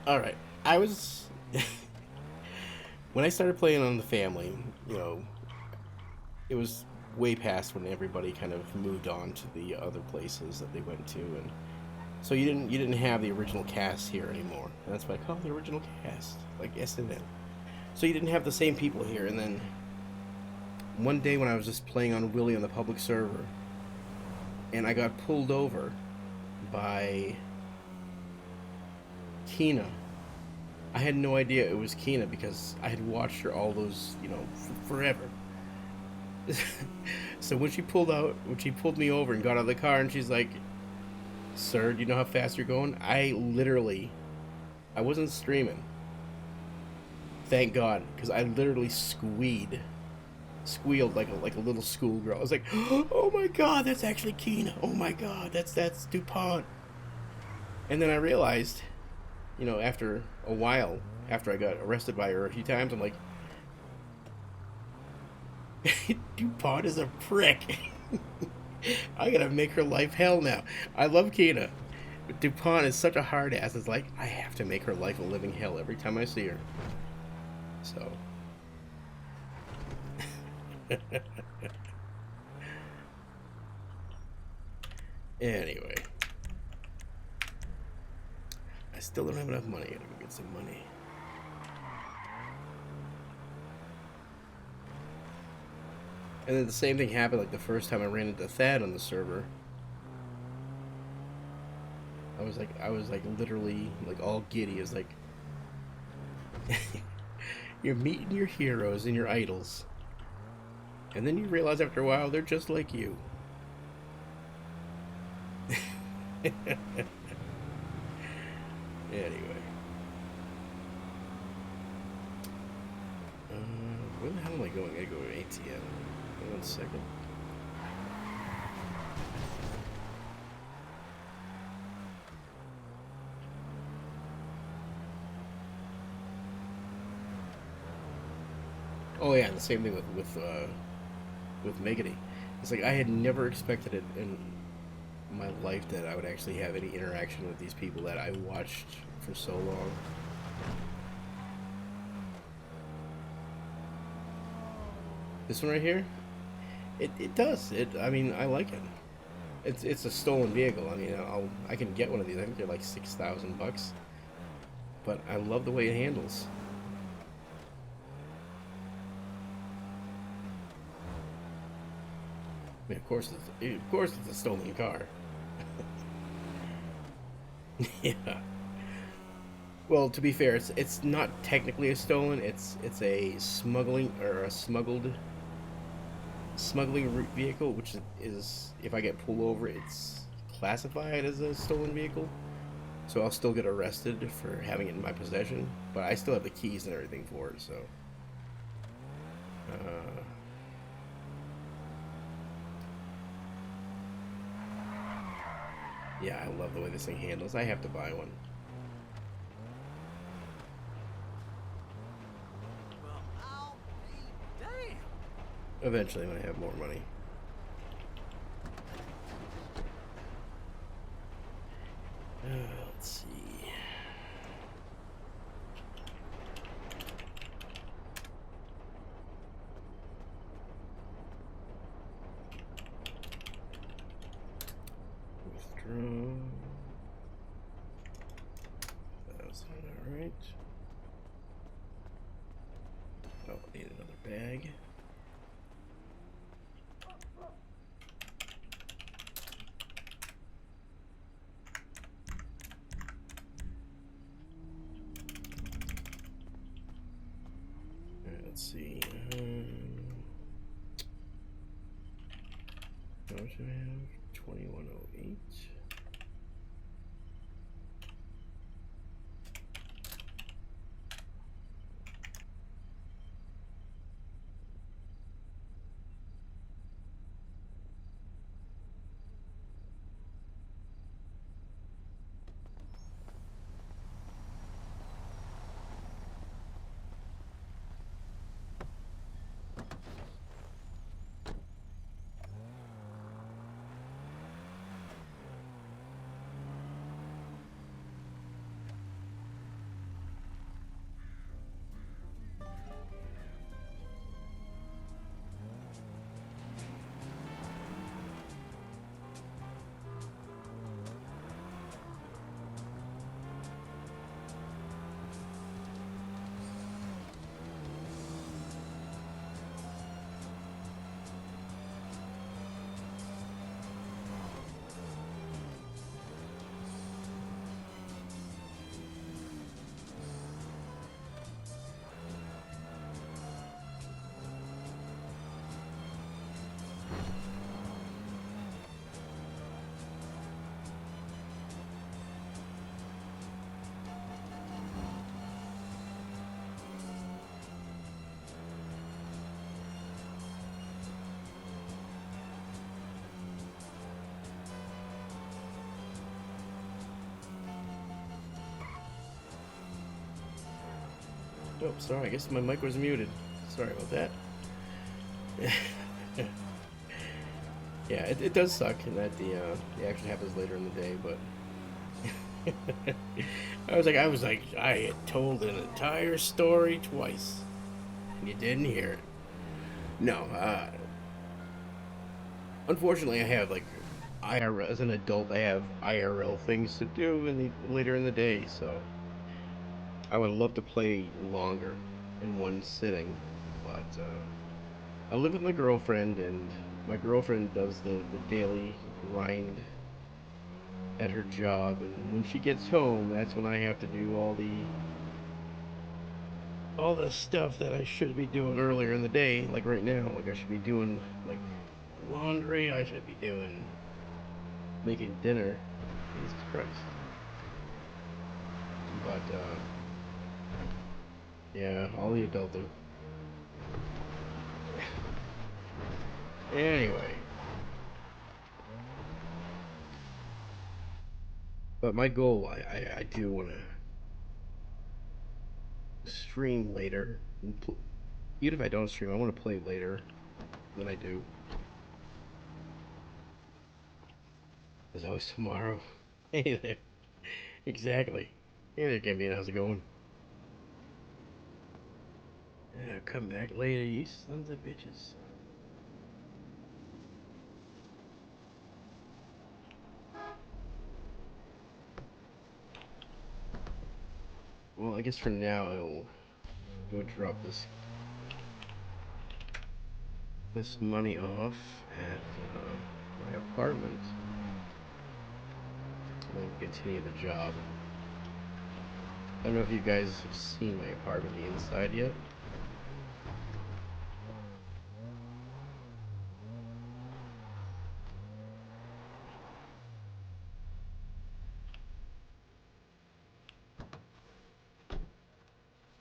All right, I was when I started playing on the family, you know, it was way past when everybody kind of moved on to the other places that they went to, and so you didn't have the original cast here anymore. And that's why I call it the original cast, like SNL. So you didn't have the same people here, and then one day when I was just playing on Willie on the public server, and I got pulled over by Kina. I had no idea it was Kina because I had watched her all those, you know, forever. So when she pulled me over and got out of the car, and she's like, "Sir, do you know how fast you're going?" I wasn't streaming. Thank God, because I literally squealed like a little schoolgirl. I was like, "Oh my God, that's actually Kina! Oh my God, that's DuPont!" And then I realized, you know, after a while, after I got arrested by her a few times, I'm like, DuPont is a prick. I gotta make her life hell now. I love Kina. But DuPont is such a hard ass. It's like, I have to make her life a living hell every time I see her. So. Anyway. I still don't have enough money. I gotta go get some money. And then the same thing happened like the first time I ran into Thad on the server. I was like literally like all giddy. It was like you're meeting your heroes and your idols. And then you realize after a while they're just like you. Anyway. Where the hell am I going? I gotta go to ATM. Hold on 1 second. Oh yeah, and the same thing with Megany. It's like I had never expected it in my life that I would actually have any interaction with these people that I watched for so long. This one right here, it does. I mean, I like it. It's a stolen vehicle. I mean, I can get one of these. I think they're like $6,000, but I love the way it handles. I mean, of course it's a stolen car. Yeah. Well, to be fair, it's not technically a stolen. It's a smuggling or a smuggling vehicle, which is if I get pulled over, it's classified as a stolen vehicle. So I'll still get arrested for having it in my possession, but I still have the keys and everything for it. So. Yeah, I love the way this thing handles. I have to buy one. Well, I'll be damned. Eventually, when I have more money. Let's see. Withdraw. 1,000, alright. Oh, I need another bag. Alright, let's see. How much do I have? 2108. Oh, sorry, I guess my mic was muted. Sorry about that. Yeah, it does suck in that the action happens later in the day, but I was like, I had told an entire story twice. You didn't hear it. No, unfortunately, I have like IRL as an adult. I have IRL things to do later in the day, so I would love to play longer in one sitting, but I live with my girlfriend, and my girlfriend does the daily grind at her job, and when she gets home, that's when I have to do all the stuff that I should be doing earlier in the day, like right now. Like I should be doing like laundry. I should be doing making dinner. Jesus Christ! But yeah, all the adulting. Anyway, but my goal, I do want to stream later. Even if I don't stream, I want to play later than I do. There's always tomorrow. Hey there. Exactly. Hey there, Gambian. How's it going? Come back later, you sons of bitches. Well, I guess for now I'll go drop this money off at my apartment and then continue the job. I don't know if you guys have seen my apartment, the inside yet.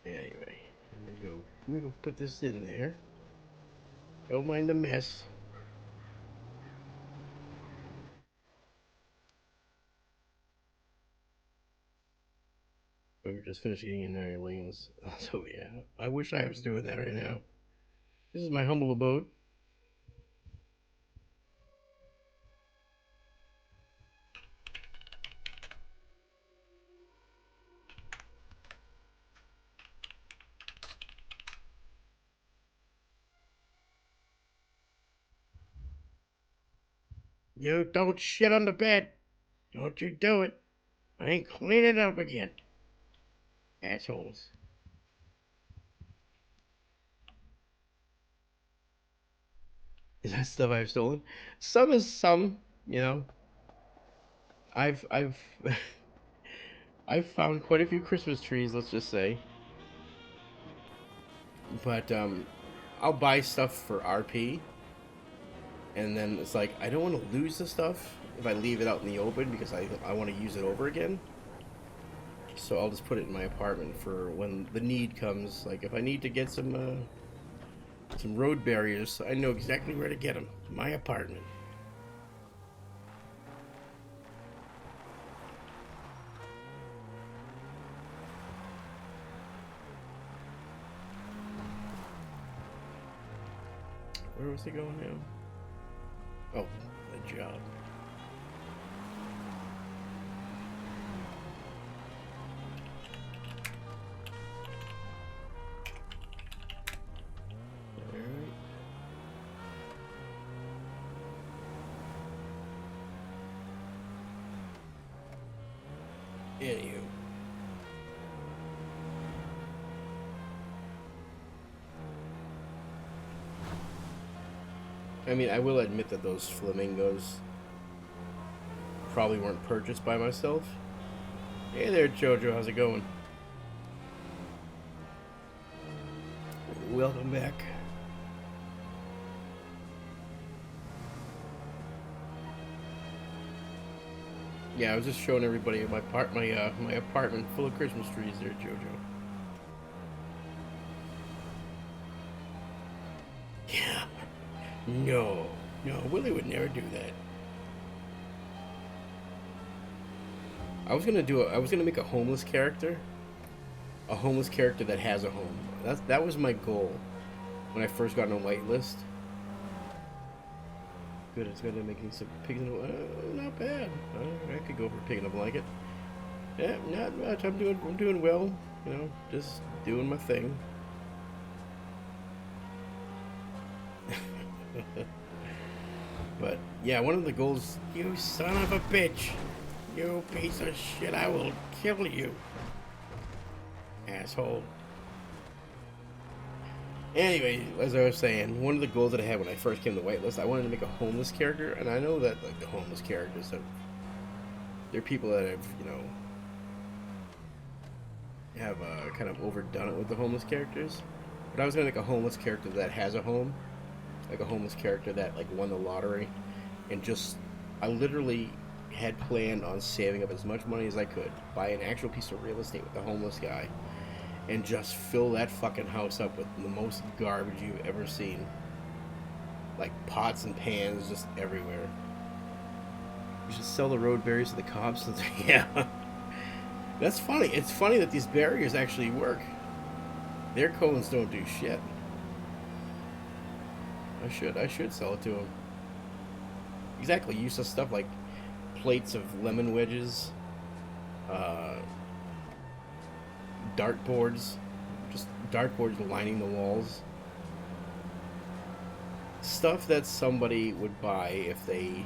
Anyway, I'm gonna go put this in there. Don't mind the mess. We just finished eating in Orleans. So yeah, I wish I was doing that right now. This is my humble abode. You don't shit on the bed. Don't you do it. I ain't cleaning it up again. Assholes. Is that stuff I've stolen? Some is some, you know. I've I've found quite a few Christmas trees, let's just say. But I'll buy stuff for RP, and then it's like I don't want to lose the stuff if I leave it out in the open because I want to use it over again. So I'll just put it in my apartment for when the need comes. Like if I need to get some road barriers, I know exactly where to get them. My apartment. Where was he going now? Oh, the job. Alright. Anywho. I mean, I will admit that those flamingos probably weren't purchased by myself. Hey there, Jojo. How's it going? Welcome back. Yeah, I was just showing everybody my apartment full of Christmas trees there, Jojo. Yeah. No, Willie would never do that. I was gonna make a homeless character that has a home. That was my goal when I first got on a whitelist. good. It's good at making some pigs in a not bad. I could go for a pig in a blanket. Yeah, not much. I'm doing well. You know, just doing my thing. But yeah, one of the goals. You son of a bitch! You piece of shit! I will kill you, asshole. Anyway, as I was saying, one of the goals that I had when I first came to Whitelist, I wanted to make a homeless character, and I know that like the homeless characters they're people that have kind of overdone it with the homeless characters. But I was gonna make a homeless character that has a home, like a homeless character that like won the lottery, and just I literally had planned on saving up as much money as I could, buy an actual piece of real estate with the homeless guy, and just fill that fucking house up with the most garbage you've ever seen. Like pots and pans just everywhere. You should sell the road barriers to the cops. Yeah. That's funny. It's funny that these barriers actually work. Their cones don't do shit. I should sell it to them. Exactly. Useless stuff like plates of lemon wedges, dartboards, just dartboards lining the walls. Stuff that somebody would buy if they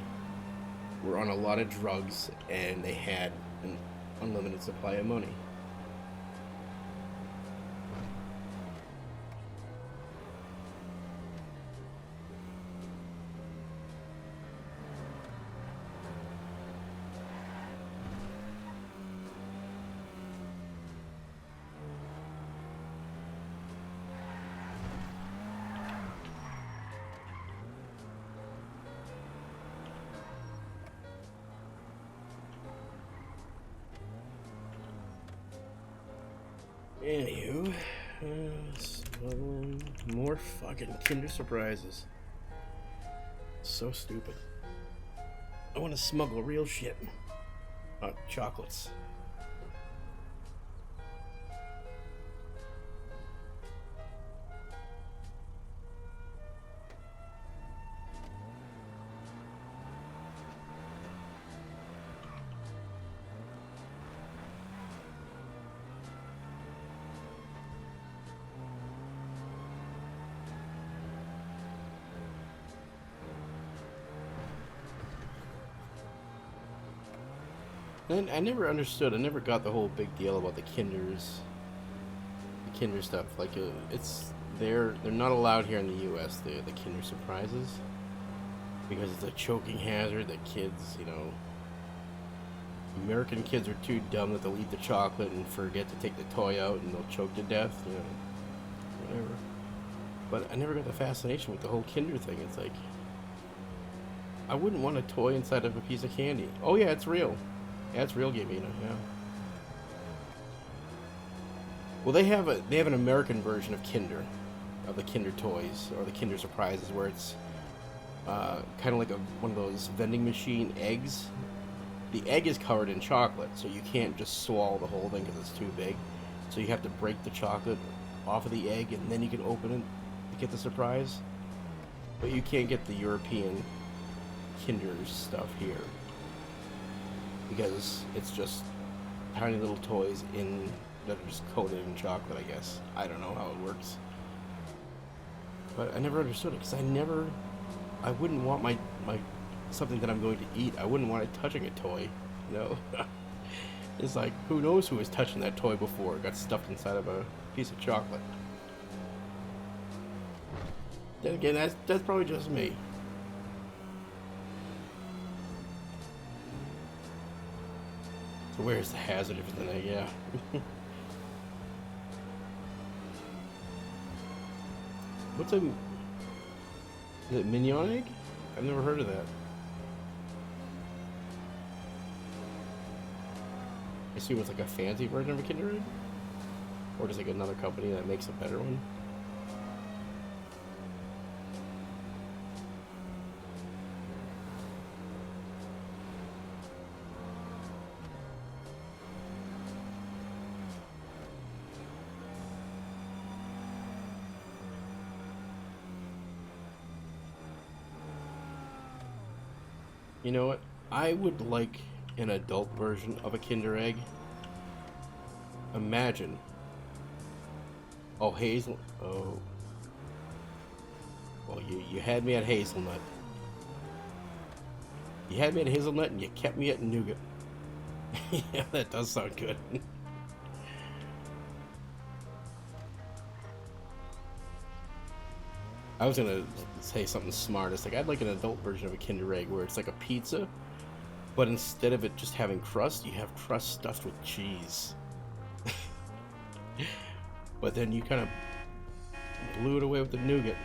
were on a lot of drugs and they had an unlimited supply of money. Anywho, smuggling more fucking Kinder Surprises. So stupid. I want to smuggle real shit. Chocolates. And I never understood. I never got the whole big deal about the Kinder stuff. Like they're not allowed here in the U.S. The Kinder Surprises because it's a choking hazard. That kids, American kids are too dumb that they'll eat the chocolate and forget to take the toy out and they'll choke to death. Whatever. But I never got the fascination with the whole Kinder thing. It's like I wouldn't want a toy inside of a piece of candy. Oh yeah, it's real. Yeah, it's real Gambino, yeah. Well, they have an American version of Kinder, of the Kinder toys or the Kinder Surprises, where it's kind of like one of those vending machine eggs. The egg is covered in chocolate, so you can't just swallow the whole thing because it's too big. So you have to break the chocolate off of the egg, and then you can open it to get the surprise. But you can't get the European Kinder stuff here, because it's just tiny little toys that are just coated in chocolate, I guess. I don't know how it works. But I never understood it, because I wouldn't want my something that I'm going to eat, I wouldn't want it touching a toy, It's like, who knows who was touching that toy before it got stuffed inside of a piece of chocolate. Then again, that's probably just me. So where's the hazard if it's an egg? Yeah. Is it mignon egg? I've never heard of that. I assume it's like a fancy version of a Kinder Egg? Or just like another company that makes a better one? You know what? I would like an adult version of a Kinder Egg. Imagine. Oh, hazel. Oh. Well, you had me at hazelnut. You had me at hazelnut and you kept me at nougat. Yeah, that does sound good. I was gonna say something smart. It's like I'd like an adult version of a Kinder Egg where it's like a pizza, but instead of it just having crust, you have crust stuffed with cheese. But then you kind of blew it away with the nougat.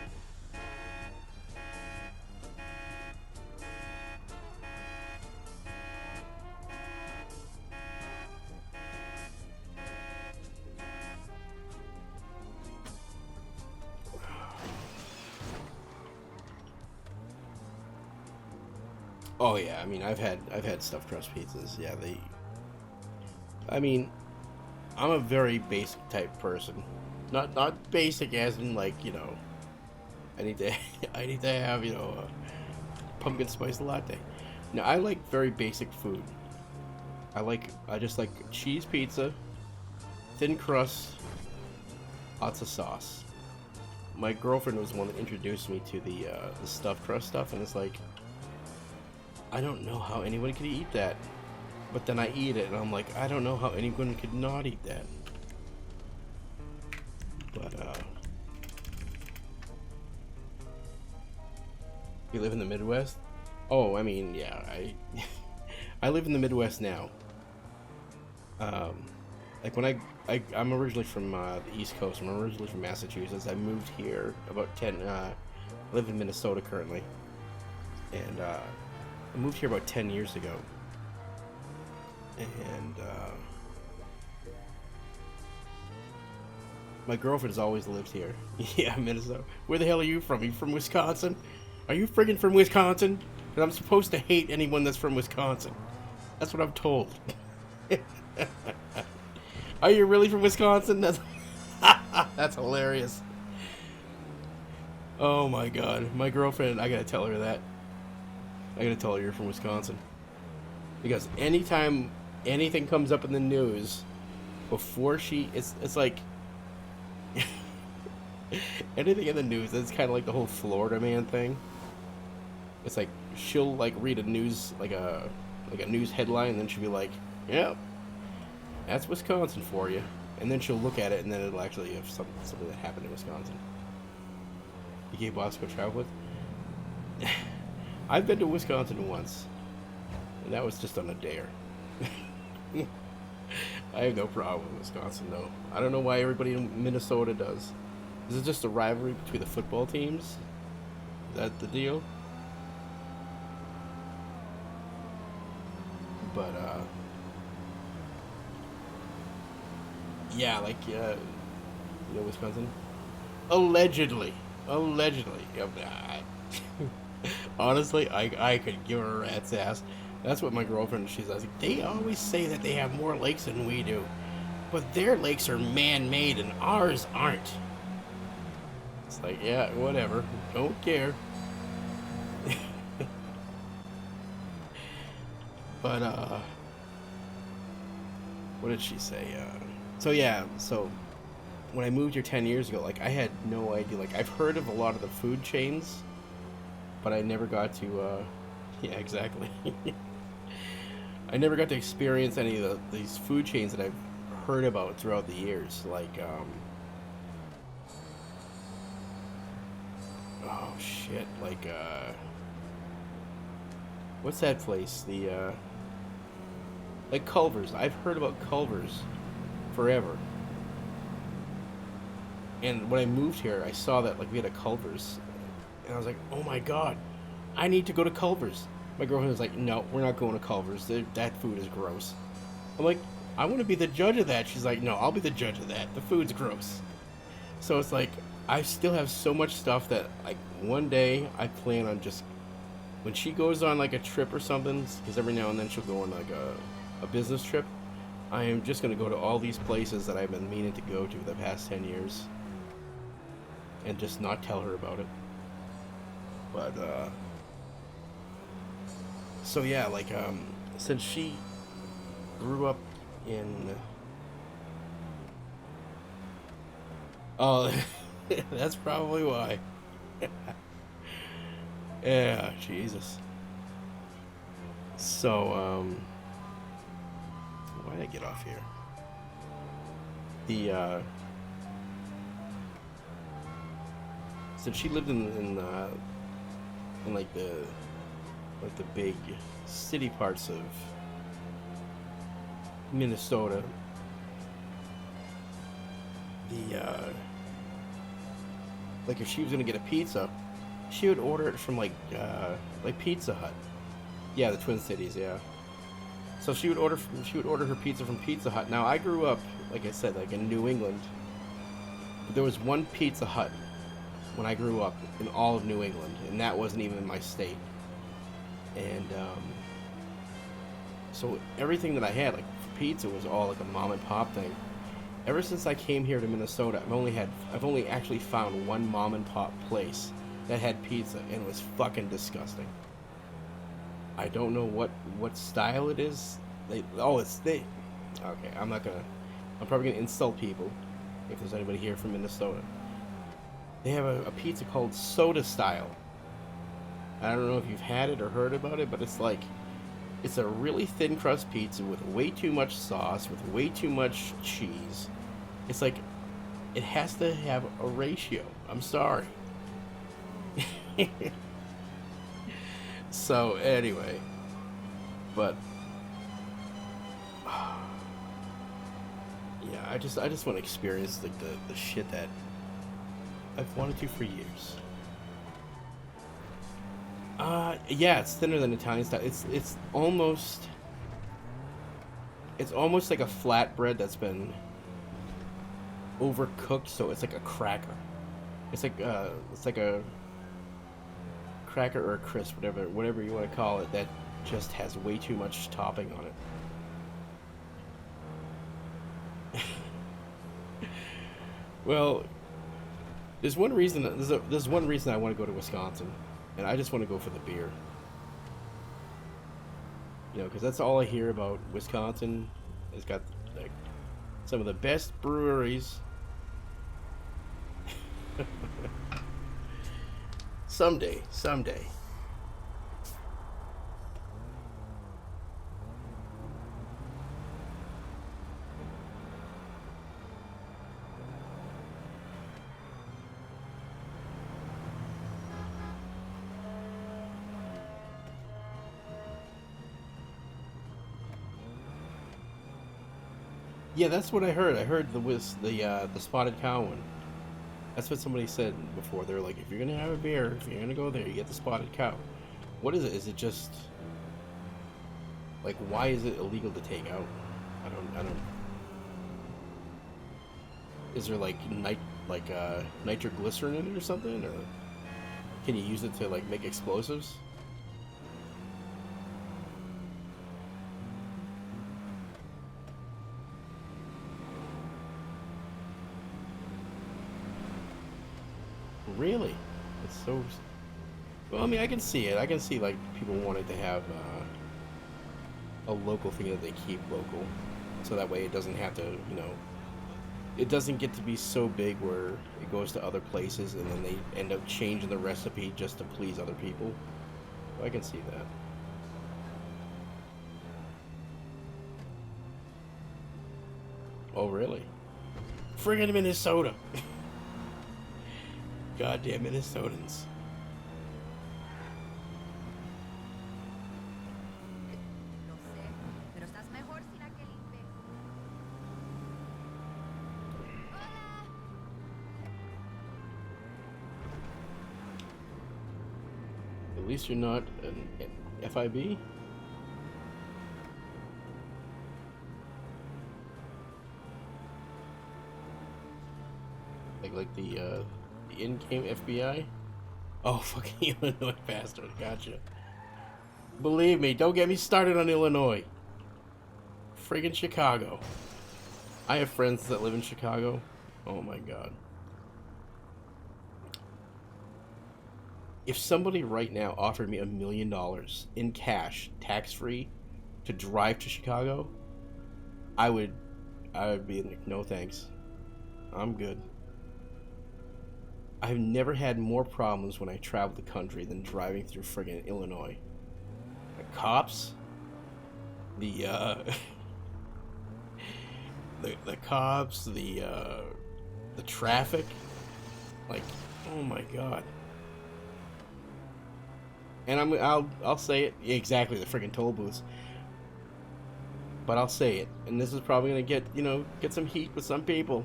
Oh yeah, I mean I've had stuffed crust pizzas. Yeah, I mean, I'm a very basic type person. Not basic as in like, you know, I need to I need to have, you know, a pumpkin spice latte. No, I like very basic food. I just like cheese pizza, thin crust, lots of sauce. My girlfriend was the one that introduced me to the stuffed crust stuff, and it's like, I don't know how anyone could eat that. But then I eat it, and I'm like, I don't know how anyone could not eat that. But, you live in the Midwest? Oh, I mean, yeah, I live in the Midwest now. Like when I'm originally from the East Coast. I'm originally from Massachusetts. I moved here about I live in Minnesota currently. And, I moved here about 10 years ago. And my girlfriend's always lived here. Yeah, Minnesota. Where the hell are you from? Are you from Wisconsin? Are you friggin' from Wisconsin? Because I'm supposed to hate anyone that's from Wisconsin. That's what I'm told. Are you really from Wisconsin? That's hilarious. Oh my god. My girlfriend, I gotta tell her that. I gotta tell her you're from Wisconsin. Because anytime anything comes up in the news, before it's like anything in the news, it's kind of like the whole Florida man thing. It's like she'll like read a news like a news headline, and then she'll be like, "Yep, that's Wisconsin for you." And then she'll look at it, and then it'll actually have something that happened in Wisconsin. You gave Bosco travel with? I've been to Wisconsin once, and that was just on a dare. I have no problem with Wisconsin, though. I don't know why everybody in Minnesota does. Is it just a rivalry between the football teams? Is that the deal? But, yeah, like, you know Wisconsin? Allegedly. Honestly, I could give her a rat's ass. That's what my girlfriend, she's like, they always say that they have more lakes than we do. But their lakes are man-made and ours aren't. It's like, yeah, whatever. Don't care. But, what did she say? So yeah, so when I moved here 10 years ago, like, I had no idea. Like, I've heard of a lot of the food chains, but I never got to, yeah, exactly. I never got to experience any of these food chains that I've heard about throughout the years. Like, oh shit, like, what's that place? Like Culver's. I've heard about Culver's forever. And when I moved here, I saw that, like, we had a Culver's. And I was like, oh my god, I need to go to Culver's. My girlfriend was like, no, we're not going to Culver's. That food is gross. I'm like, I want to be the judge of that. She's like, no, I'll be the judge of that. The food's gross. So it's like, I still have so much stuff that, like, one day I plan on just, when she goes on, like, a trip or something, because every now and then she'll go on, like, a business trip, I am just going to go to all these places that I've been meaning to go to the past 10 years. And just not tell her about it. But, So yeah, like since she grew up in oh that's probably why. Yeah, Jesus. So why did I get off here? The since she lived in like the big city parts of Minnesota, the like if she was gonna get a pizza, she would order it from like Pizza Hut. Yeah, the Twin Cities. Yeah. So she would order her pizza from Pizza Hut. Now I grew up, like I said, like in New England. But there was one Pizza Hut when I grew up in all of New England, and that wasn't even in my state. And so everything that I had, like for pizza, was all like a mom and pop thing. Ever since I came here to Minnesota, I've only actually found one mom and pop place that had pizza, and it was fucking disgusting. I don't know what style it is. Okay, I'm probably gonna insult people if there's anybody here from Minnesota. They have a pizza called soda style. I don't know if you've had it or heard about it, but it's a really thin crust pizza with way too much sauce, with way too much cheese. It's like it has to have a ratio. I'm sorry. So anyway, but yeah, I just want to experience like the shit that I've wanted to for years. Yeah, it's thinner than Italian style. It's almost like a flatbread that's been overcooked, so it's like a cracker. It's like a cracker or a crisp, whatever you want to call it, that just has way too much topping on it. Well, there's one reason I want to go to Wisconsin, and I just want to go for the beer. You know, because that's all I hear about Wisconsin. It's got like some of the best breweries. Someday. Yeah, that's what I heard. I heard the spotted cow one. That's what somebody said before. They're like, if you're gonna have a beer, if you're gonna go there, you get the spotted cow. What is it? Is it just like, why is it illegal to take out? I don't. Is there like nitroglycerin in it or something, or can you use it to like make explosives? Really? It's so. Well, I mean, I can see it. I can see like people wanted to have a local thing that they keep local, so that way it doesn't have to, it doesn't get to be so big where it goes to other places and then they end up changing the recipe just to please other people. So I can see that. Oh, really? Friggin' Minnesota! Goddamn Minnesotans. Lo sé, pero estás mejor sin aquel imbécil. Hola. At least you're not an FIB? Like the in-game FBI? Oh, fucking Illinois bastard. Gotcha. Believe me, don't get me started on Illinois. Friggin' Chicago. I have friends that live in Chicago. Oh my god. If somebody right now offered me $1 million in cash, tax free, to drive to Chicago, I would be like, no thanks. I'm good. I've never had more problems when I travel the country than driving through friggin' Illinois. The cops, the the cops, the traffic, like, oh my god. And I'll say it exactly, the friggin' toll booths. But I'll say it, and this is probably gonna get some heat with some people.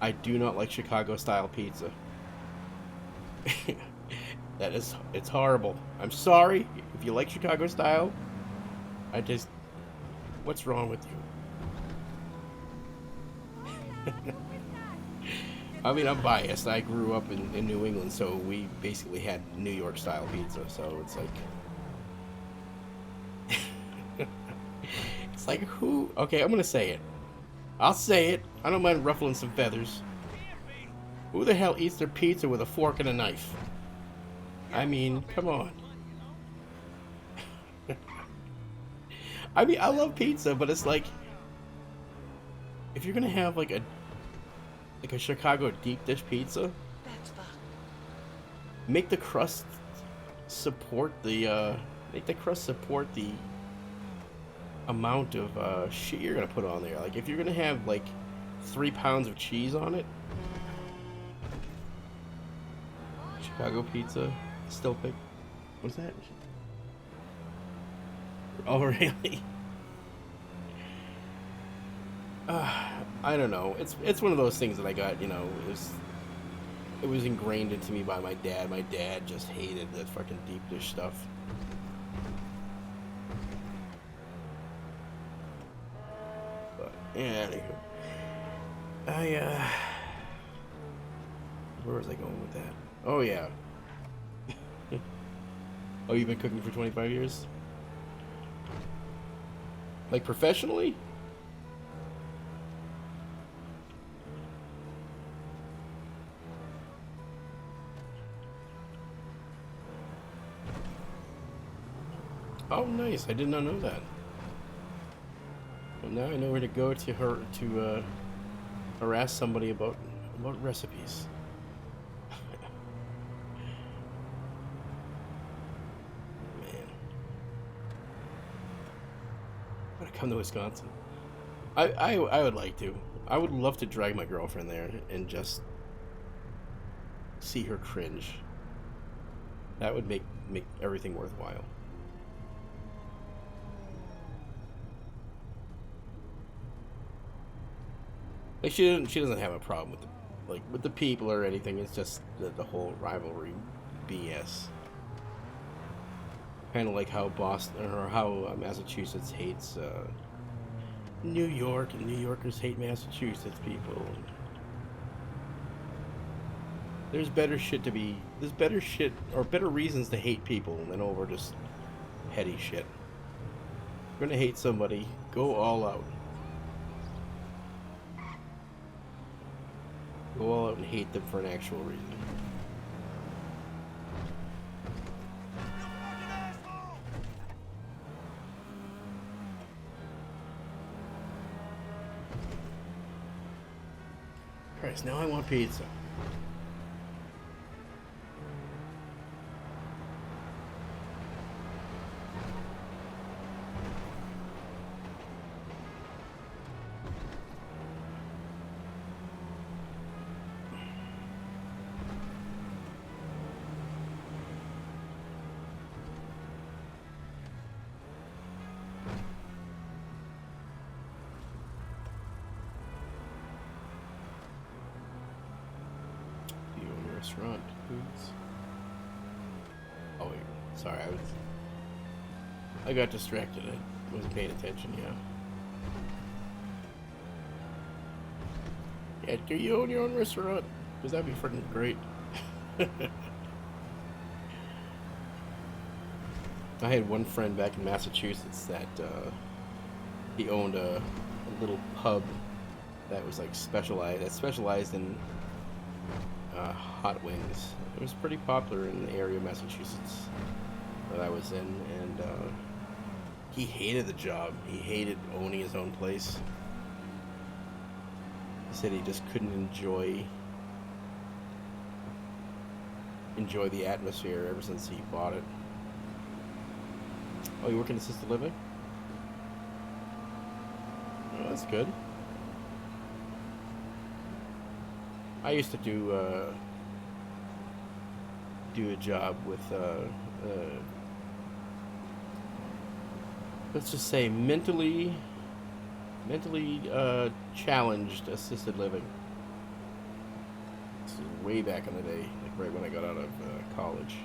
I do not like Chicago style pizza. It's horrible. I'm sorry if you like Chicago style. What's wrong with you? I mean, I'm biased. I grew up in New England, so we basically had New York style pizza. So it's like, it's like who? Okay, I'm gonna say it. I'll say it. I don't mind ruffling some feathers. Who the hell eats their pizza with a fork and a knife? I mean, come on. I mean, I love pizza, but it's like, if you're gonna have like a Chicago deep dish pizza, make the crust support the amount of shit you're gonna put on there. Like, if you're gonna have like 3 pounds of cheese on it, Chicago pizza still pick. What's that? Oh, really? I don't know. It's one of those things that I got. It was ingrained into me by my dad. My dad just hated that fucking deep dish stuff. But yeah, anywho, where was I going with that? Oh yeah. Oh, you've been cooking for 25 years? Like professionally? Oh, nice. I did not know that. Well, now I know where to go to harass somebody about recipes. Man. I'm gonna come to Wisconsin. I would like to. I would love to drag my girlfriend there and just see her cringe. That would make everything worthwhile. Like, she doesn't have a problem with the people or anything. It's just the whole rivalry BS. Kind of like how Boston or how Massachusetts hates New York, and New Yorkers hate Massachusetts people. There's better shit or better reasons to hate people than over just petty shit. If you're gonna hate somebody, go all out. Go all out and hate them for an actual reason. Christ, now I want pizza. Restaurant foods. Oh wait, sorry, I got distracted. I wasn't paying attention. Yeah, do you own your own restaurant? Because that'd be freaking great. I had one friend back in Massachusetts that he owned a little pub that was like specialized in hot wings. It was pretty popular in the area of Massachusetts that I was in, and he hated the job. He hated owning his own place. He said he just couldn't enjoy the atmosphere ever since he bought it. Oh, you work in assisted living? Oh, that's good. I used to do a job with let's just say mentally challenged assisted living. This is way back in the day, like right when I got out of college.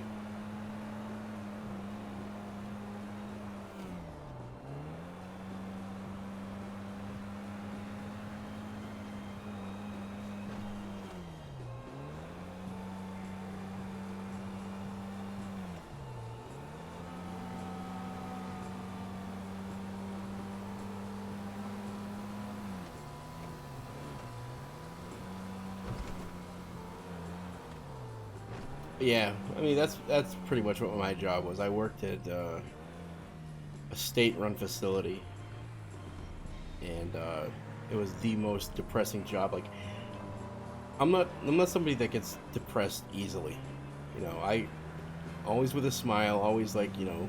Yeah, I mean that's pretty much what my job was. I worked at a state-run facility, and it was the most depressing job. Like, I'm not somebody that gets depressed easily. You know, I always with a smile, always like, you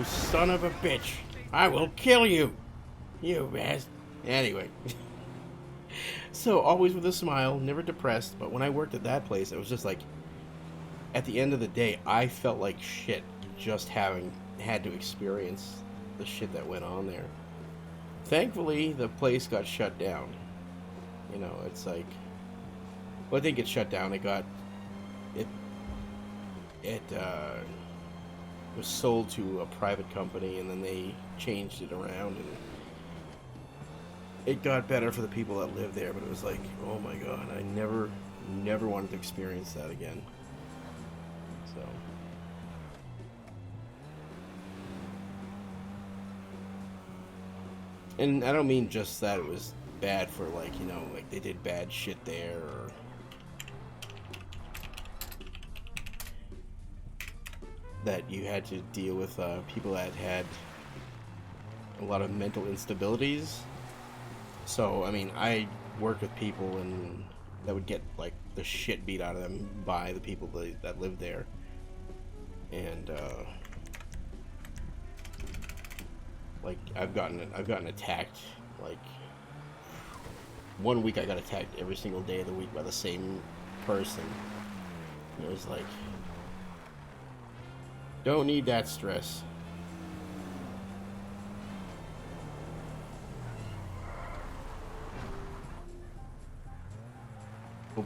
son of a bitch, I will kill you, you bastard. Anyway. So, always with a smile, never depressed, but when I worked at that place, it was just like, at the end of the day, I felt like shit just having had to experience the shit that went on there. Thankfully, the place got shut down. You know, it's like, well, I think it shut down. It was sold to a private company, and then they changed it around, and it got better for the people that lived there, but it was like, oh my god, I never wanted to experience that again. So, and I don't mean just that it was bad for, like, like they did bad shit there, or that you had to deal with people that had a lot of mental instabilities. So, I mean, I worked with people that would get, like, the shit beat out of them by the people that lived there. And, like, I've gotten attacked, like, one week I got attacked every single day of the week by the same person. And it was like, don't need that stress.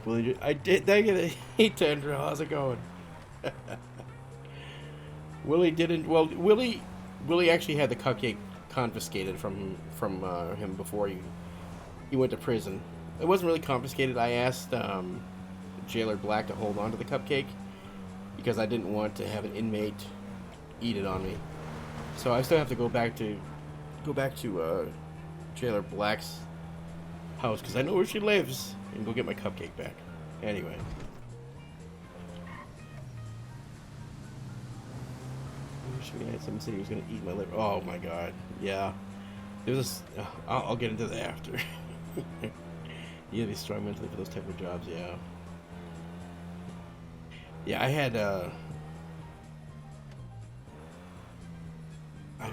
Willie, I did. Thank you. Hey, Tendra, how's it going? Willie didn't. Well, Willie actually had the cupcake confiscated from him before he went to prison. It wasn't really confiscated. I asked Jailer Black to hold on to the cupcake because I didn't want to have an inmate eat it on me. So I still have to go back to Jailer Black's house because I know where she lives, and go get my cupcake back. Anyway. Someone said he was going to eat my liver. Oh my god. Yeah. There was this, I'll get into that after. You gotta be strong mentally for those type of jobs, yeah. Yeah, I had, I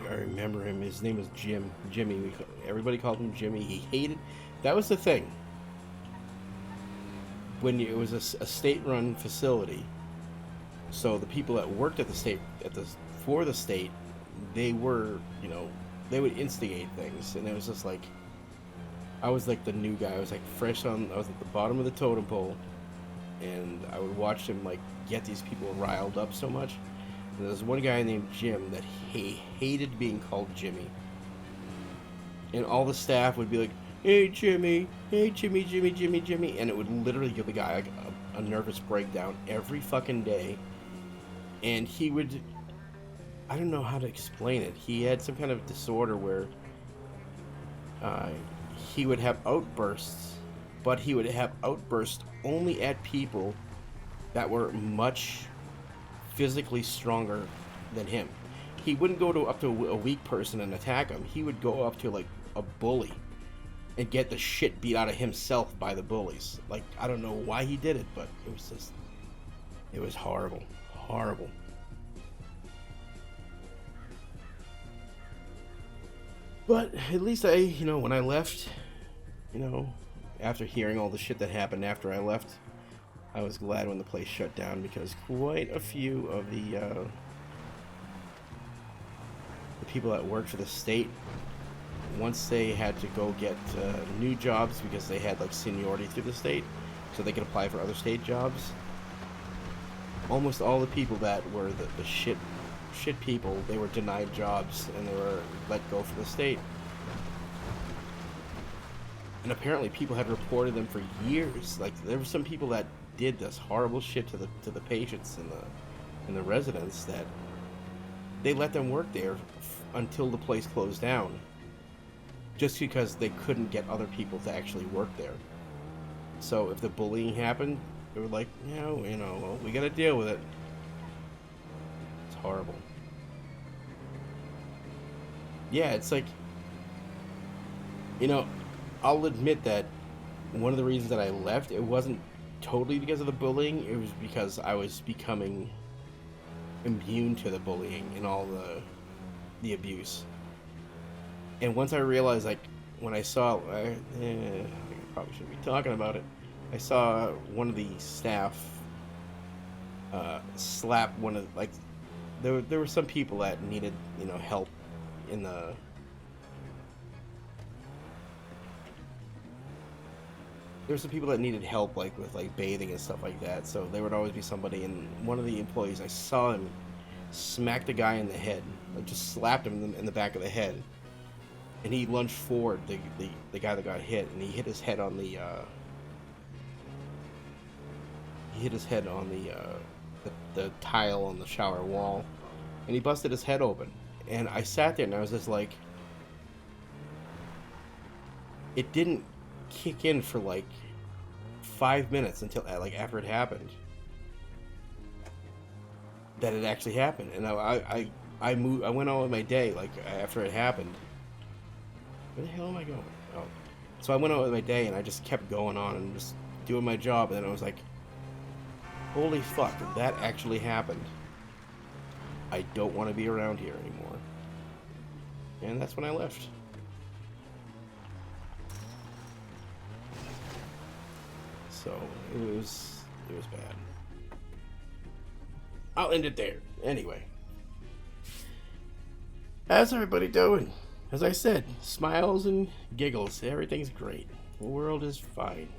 remember him. His name was Jimmy. Everybody called him Jimmy. He hated... That was the thing. When it was a state-run facility, so the people that worked at the state, for the state, they were, they would instigate things, and it was just like, I was like the new guy. I was like I was at the bottom of the totem pole, and I would watch him like get these people riled up so much. And there was one guy named Jim that he hated being called Jimmy, and all the staff would be like, "Hey Jimmy, hey Jimmy, Jimmy," and it would literally give the guy like a nervous breakdown every fucking day. And he would, I don't know how to explain it. He had some kind of disorder where he would have outbursts but he would have outbursts only at people that were much physically stronger than him. He wouldn't go to up to a weak person and attack him. He would go up to like a bully and get the shit beat out of himself by the bullies. Like, I don't know why he did it, but it was just, it was horrible. Horrible. But at least I, you know, when I left, you know, after hearing all the shit that happened after I left, I was glad when the place shut down, because quite a few of the people that worked for the state, once they had to go get new jobs because they had like seniority through the state, so they could apply for other state jobs, almost all the people that were the shit people, they were denied jobs and they were let go from the state. And apparently people had reported them for years. Like, there were some people that did this horrible shit to the patients and the residents, that they let them work there until the place closed down, just because they couldn't get other people to actually work there. So if the bullying happened, they were like, well, we gotta deal with it. It's horrible. Yeah, it's like, I'll admit that one of the reasons that I left, it wasn't totally because of the bullying, it was because I was becoming immune to the bullying and all the abuse. And once I realized, like, when I saw, I probably shouldn't be talking about it, I saw one of the staff slap one of, like, there were some people that needed, help in the... There were some people that needed help, like, with, like, bathing and stuff like that, so there would always be somebody, and one of the employees, I saw him smack the guy in the head, like, just slapped him in the back of the head, and he lunged forward, the guy that got hit, and he hit his head on the, the tile on the shower wall, and he busted his head open, and I sat there, and I was just like, it didn't kick in for like 5 minutes until, like, after it happened, that it actually happened. And I went on with my day, like, after it happened. Where the hell am I going? Oh, so I went on with my day, and I just kept going on and just doing my job, and then I was like, holy fuck, that actually happened. I don't want to be around here anymore. And that's when I left. So it was bad. I'll end it there. Anyway, how's everybody doing? As I said, smiles and giggles. Everything's great. The world is fine.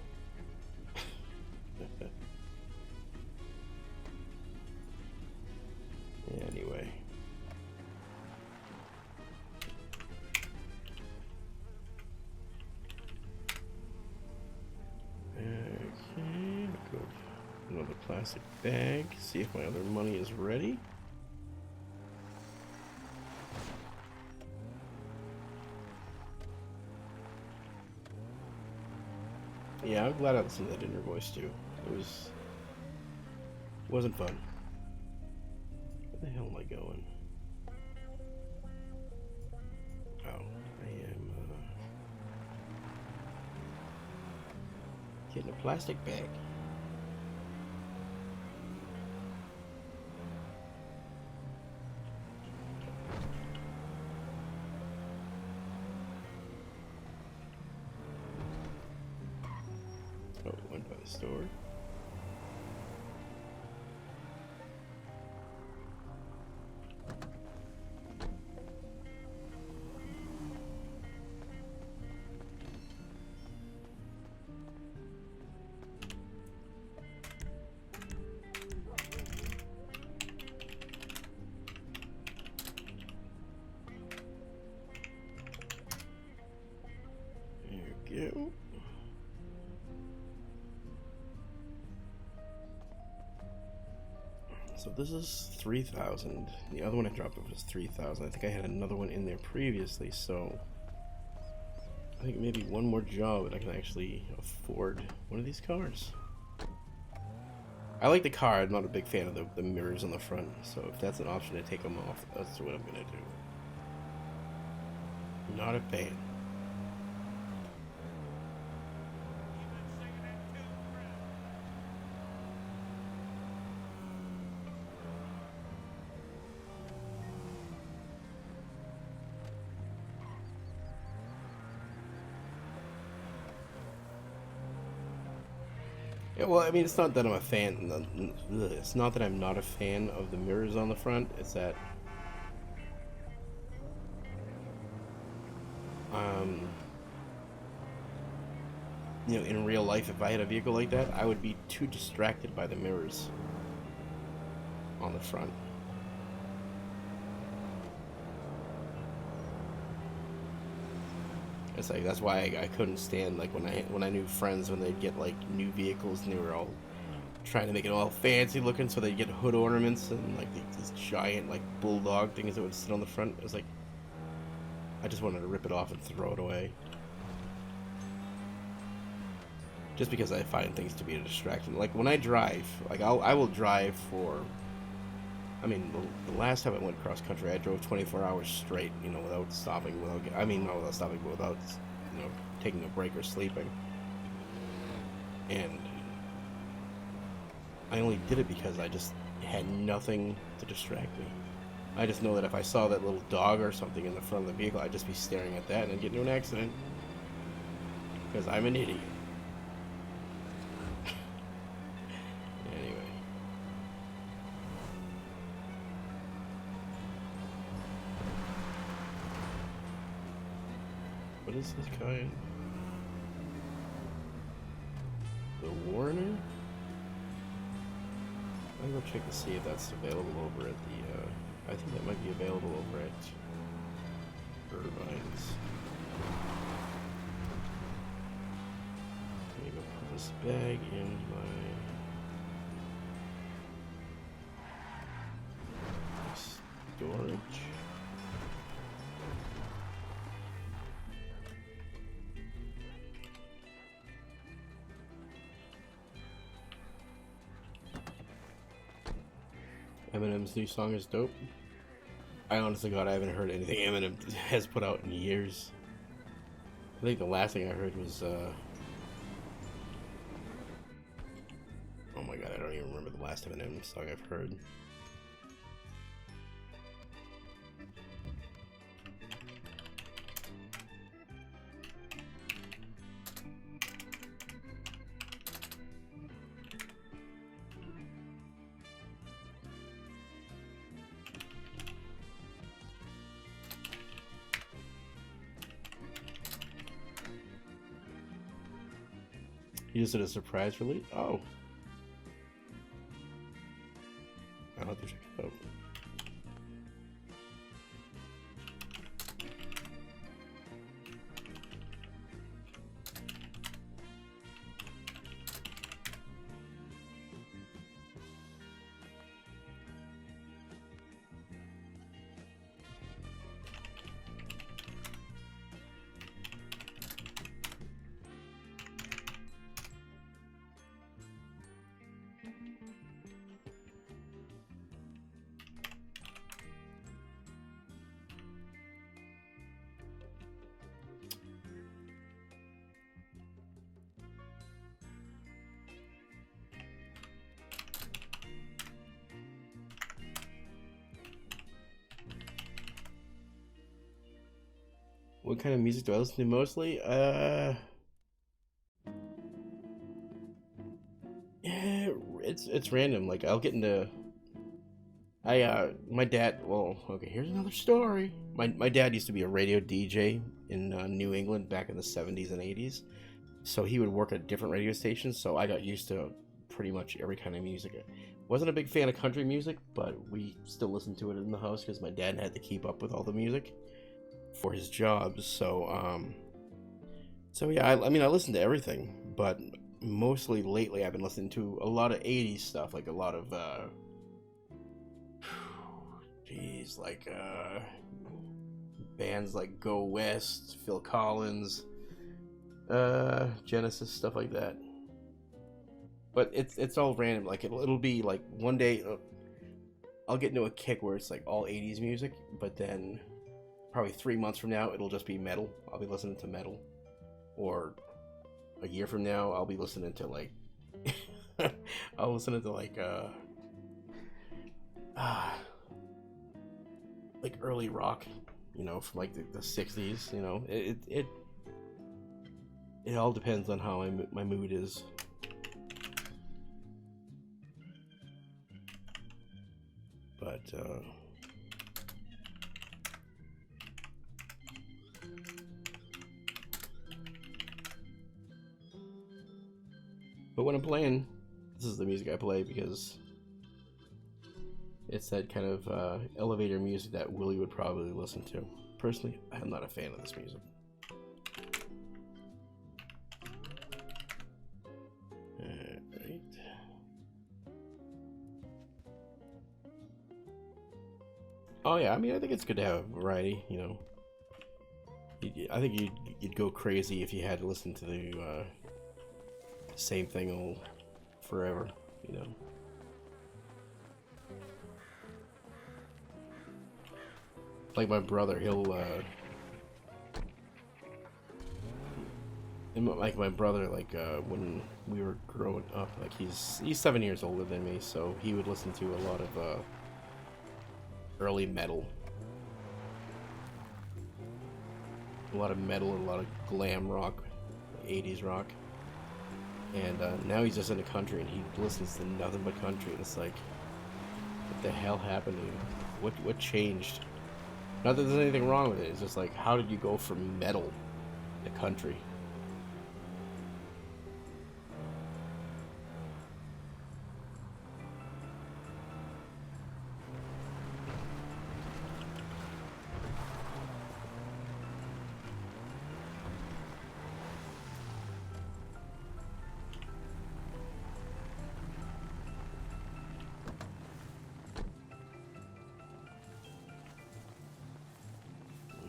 Anyway. Okay, go another plastic bag, see if my other money is ready. Yeah, I'm glad I listened to that inner voice too. It wasn't fun. Where the hell am I going? Oh, I am getting a plastic bag. Oh, went by the store. There we go. So this is 3,000. The other one I dropped off was 3,000. I think I had another one in there previously, so I think maybe one more job and I can actually afford one of these cars. I like the car. I'm not a big fan of the mirrors on the front, so if that's an option to take them off, that's what I'm gonna do. Not a fan. Yeah, well, I mean, it's not that I'm a fan. It's not that I'm not a fan of the mirrors on the front. It's that, um, you know, in real life, if I had a vehicle like that, I would be too distracted by the mirrors on the front. It's like that's why I couldn't stand like when I knew friends when they'd get like new vehicles and they were all trying to make it all fancy looking, so they'd get hood ornaments and like these giant like bulldog things that would sit on the front. It was like I just wanted to rip it off and throw it away. Just because I find things to be a distraction. Like when I drive, like I will drive for. I mean, the last time I went cross country, I drove 24 hours straight, you know, without stopping. Not without stopping, but without, you know, taking a break or sleeping. And I only did it because I just had nothing to distract me. I just know that if I saw that little dog or something in the front of the vehicle, I'd just be staring at that and I'd get into an accident. Because I'm an idiot. Anyway. What is this kind? The Warner? I'm gonna check to see if that's available over at the, I think that might be available over at Irvine's. Let me go put this bag in my storage. Eminem's new song is dope. I honestly God, I haven't heard anything Eminem has put out in years. I think the last thing I heard was oh my god, I don't even remember the last Eminem song I've heard. You just did a surprise release? Oh. I'll have to check it out. What kind of music do I listen to mostly? Yeah, it's random. Like I'll get into my dad. Well, okay, here's another story. My dad used to be a radio DJ in New England back in the 70s and 80s. So he would work at different radio stations. So I got used to pretty much every kind of music. Wasn't a big fan of country music, but we still listened to it in the house because my dad had to keep up with all the music for his job. So yeah, I mean I listen to everything, but mostly lately I've been listening to a lot of 80s stuff, like a lot of bands like Go West, Phil Collins, Genesis, stuff like that. But it's all random. Like it'll be like one day I'll get into a kick where it's like all 80s music, but then probably 3 months from now it'll just be metal. I'll be listening to metal. Or a year from now I'll be listening to like I'll listen to like early rock, you know, from like the 60s, you know. It all depends on how my mood is. But when I'm playing, this is the music I play because it's that kind of elevator music that Willie would probably listen to. Personally, I'm not a fan of this music. Alright. Oh yeah, I mean, I think it's good to have variety, you know. I think you'd go crazy if you had to listen to the same thing all forever, you know. Like my brother, he'll like my brother, like when we were growing up, like he's 7 years older than me, so he would listen to a lot of early metal. A lot of metal and a lot of glam rock, 80s rock. And now he's just in the country and he listens to nothing but country, and it's like, what the hell happened to you? What changed? Not that there's anything wrong with it, it's just like, how did you go from metal to country?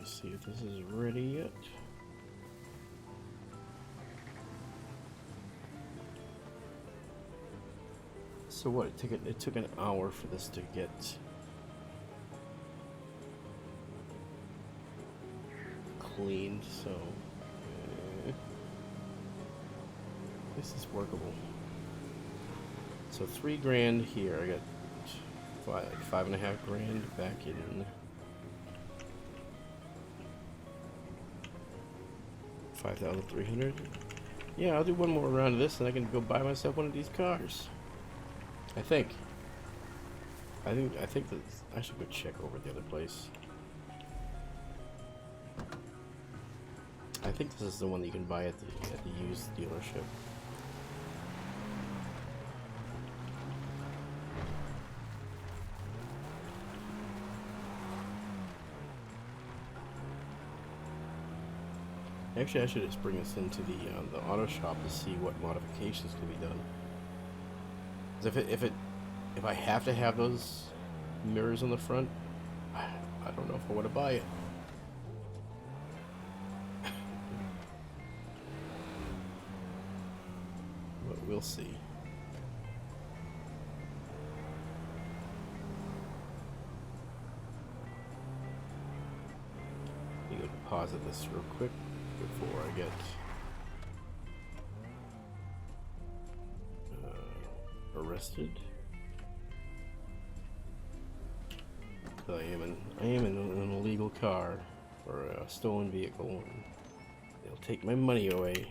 See if this is ready yet. So what? It took an hour for this to get cleaned. So this is workable. So $3,000 here. I got $5.5 grand back in. 5,300. Yeah, I'll do one more round of this and I can go buy myself one of these cars. I think that I should go check over the other place. I think this is the one that you can buy at the used dealership. Actually, I should just bring this into the auto shop to see what modifications can be done. 'Cause if I have to have those mirrors on the front, I don't know if I want to buy it. But we'll see. I'm gonna deposit this real quick before I get arrested. I am in an illegal car or a stolen vehicle, and they'll take my money away.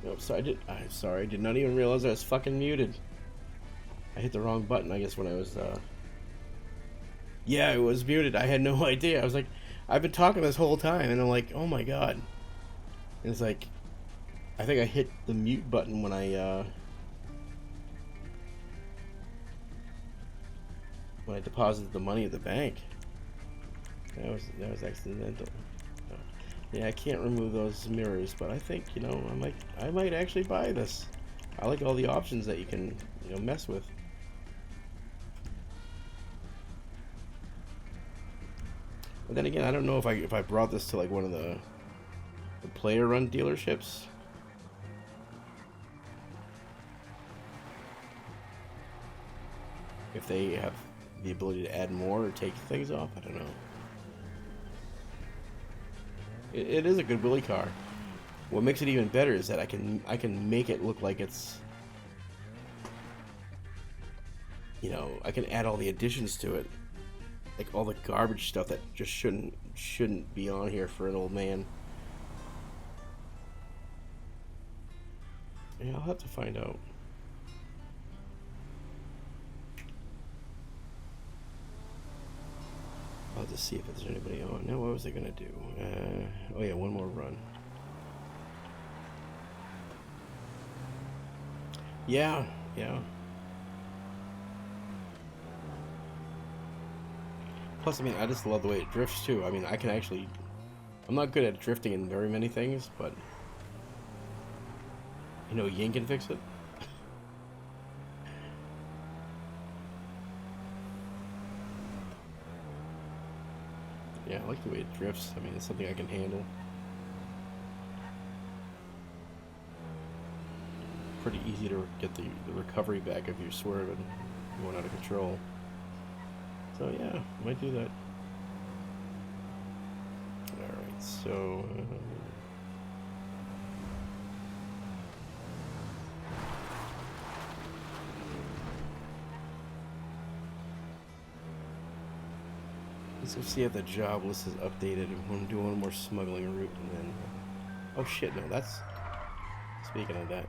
Oh, so I'm sorry. I did not even realize I was fucking muted. I hit the wrong button, I guess, when I was, Yeah, it was muted. I had no idea. I was like, I've been talking this whole time, and I'm like, oh my god. And it's like, I think I hit the mute button when I deposited the money at the bank. That was accidental. Oh. Yeah, I can't remove those mirrors, but I think, I might actually buy this. I like all the options that you can, mess with. But then again, I don't know if I brought this to like one of the player-run dealerships. If they have the ability to add more or take things off, I don't know. It is a good Willie car. What makes it even better is that I can make it look like it's, I can add all the additions to it, like all the garbage stuff that just shouldn't be on here for an old man. Yeah, I'll have to find out. I'll just see if there's anybody on. Now, what was I gonna do? Oh yeah, one more run. Yeah. Plus, I mean, I just love the way it drifts too. I mean, I'm not good at drifting in very many things, but Yin can fix it. Yeah, I like the way it drifts. I mean, it's something I can handle. Pretty easy to get the recovery back if you're swerving, going out of control. So yeah, might do that. Alright, so... let's go see if the job list is updated. I'm going to do one more smuggling route and then... oh shit, no, that's... speaking of that,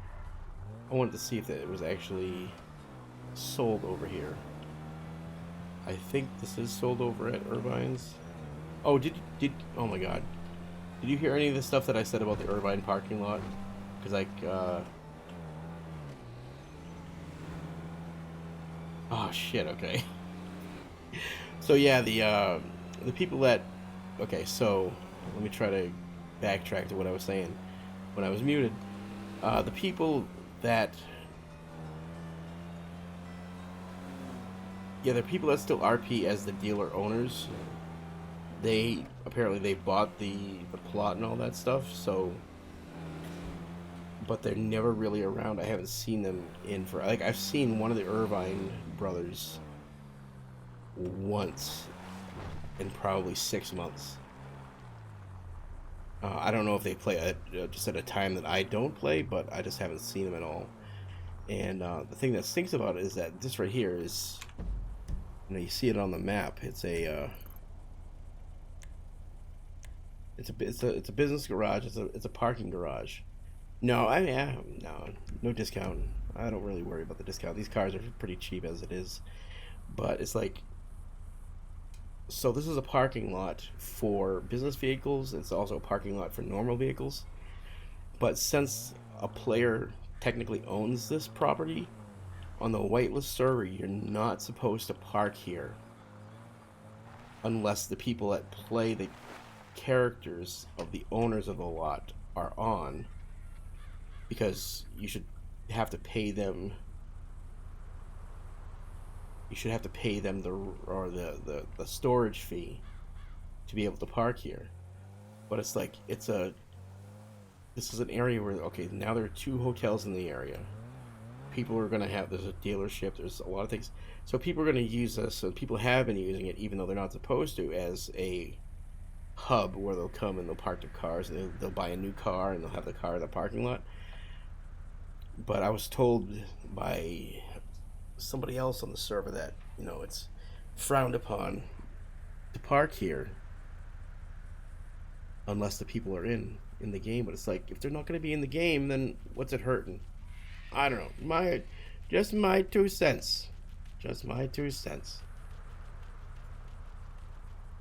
I wanted to see if it was actually sold over here. I think this is sold over at Irvine's. Oh, oh my god. Did you hear any of the stuff that I said about the Irvine parking lot? Because, like, oh, shit, okay. So, yeah, the people that... okay, so, let me try to backtrack to what I was saying when I was muted. The people that... yeah, the people that still RP as the dealer owners, they bought the plot and all that stuff, so, but they're never really around. I haven't seen them in for, like, I've seen one of the Irvine brothers once in probably 6 months. I don't know if they play just at a time that I don't play, but I just haven't seen them at all. And the thing that stinks about it is that this right here is, you see it on the map. It's a it's a business garage. It's a parking garage. No, no discount. I don't really worry about the discount. These cars are pretty cheap as it is. But it's like, so this is a parking lot for business vehicles. It's also a parking lot for normal vehicles. But since a player technically owns this property, on the whitelist server, you're not supposed to park here unless the people that play the characters of the owners of the lot are on, because you should have to pay them the storage fee to be able to park here. But it's like, this is an area where, okay, now there are 2 hotels in the area. People are going to have, there's a dealership, there's a lot of things. So people are going to use this, and people have been using it, even though they're not supposed to, as a hub where they'll come and they'll park their cars, and they'll buy a new car, and they'll have the car in the parking lot. But I was told by somebody else on the server that, it's frowned upon to park here unless the people are in. in the game, but it's like if they're not going to be in the game, then what's it hurting? I don't know. Just my 2 cents. Just my 2 cents.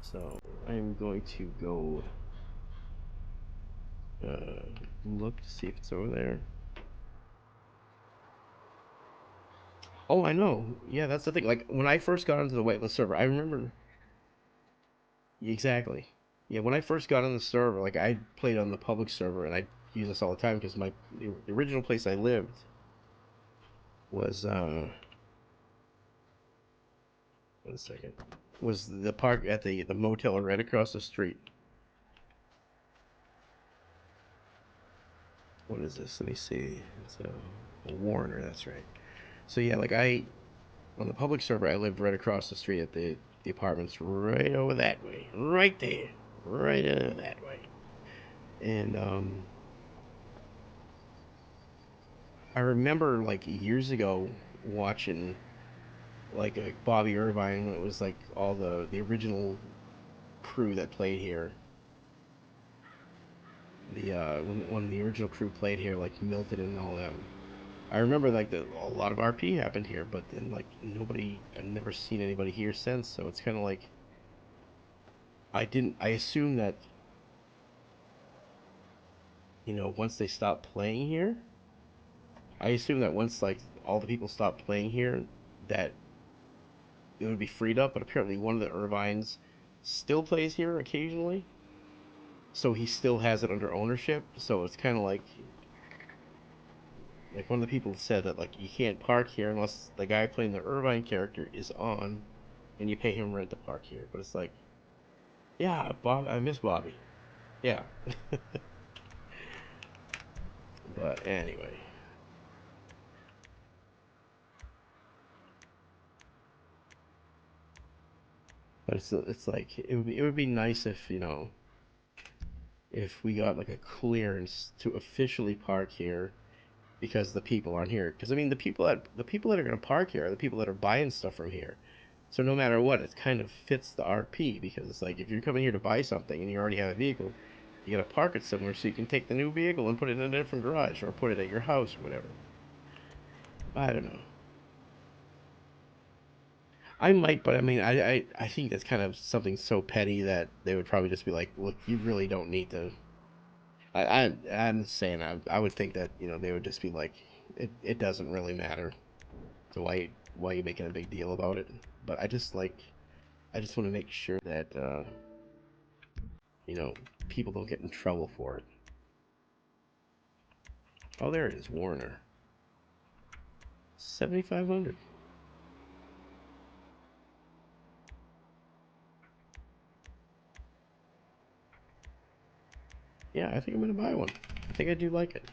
So I'm going to go look to see if it's over there. Oh, I know. Yeah, that's the thing. Like when I first got onto the whitelist server, I remember exactly. Yeah, when I first got on the server, like I played on the public server, and I use this all the time because the original place I lived was one second, was the park at the motel right across the street. What is this? Let me see. It's a Warner. That's right. So yeah, like I on the public server, I lived right across the street at the apartments right over that way, right there, right that way. And I remember like years ago watching like Bobby Irvine when it was like all the original crew that played here. The when the original crew played here, like Milton and all them. I remember like a lot of RP happened here, but then like nobody, I've never seen anybody here since. So it's kind of like I assume that once they stop playing here, I assume that once like all the people stop playing here, that it would be freed up. But apparently one of the Irvines still plays here occasionally, so he still has it under ownership. So it's kind of like one of the people said that like you can't park here unless the guy playing the Irvine character is on, and you pay him rent to park here. But it's like, yeah, Bob, I miss Bobby. Yeah, but anyway, but it's like it would be nice if if we got like a clearance to officially park here because the people aren't here. Because I mean, the people that are going to park here are the people that are buying stuff from here. So no matter what, it kind of fits the RP because it's like if you're coming here to buy something and you already have a vehicle, you got to park it somewhere so you can take the new vehicle and put it in a different garage or put it at your house or whatever. I don't know. I might, but I mean, I think that's kind of something so petty that they would probably just be like, look, you really don't need to. I'm saying I would think that they would just be like, it doesn't really matter. So why are you making a big deal about it? But I just want to make sure that you know people don't get in trouble for it. Oh, there it is, Warner, 7,500. Yeah, I think I'm gonna buy one. I think I do like it.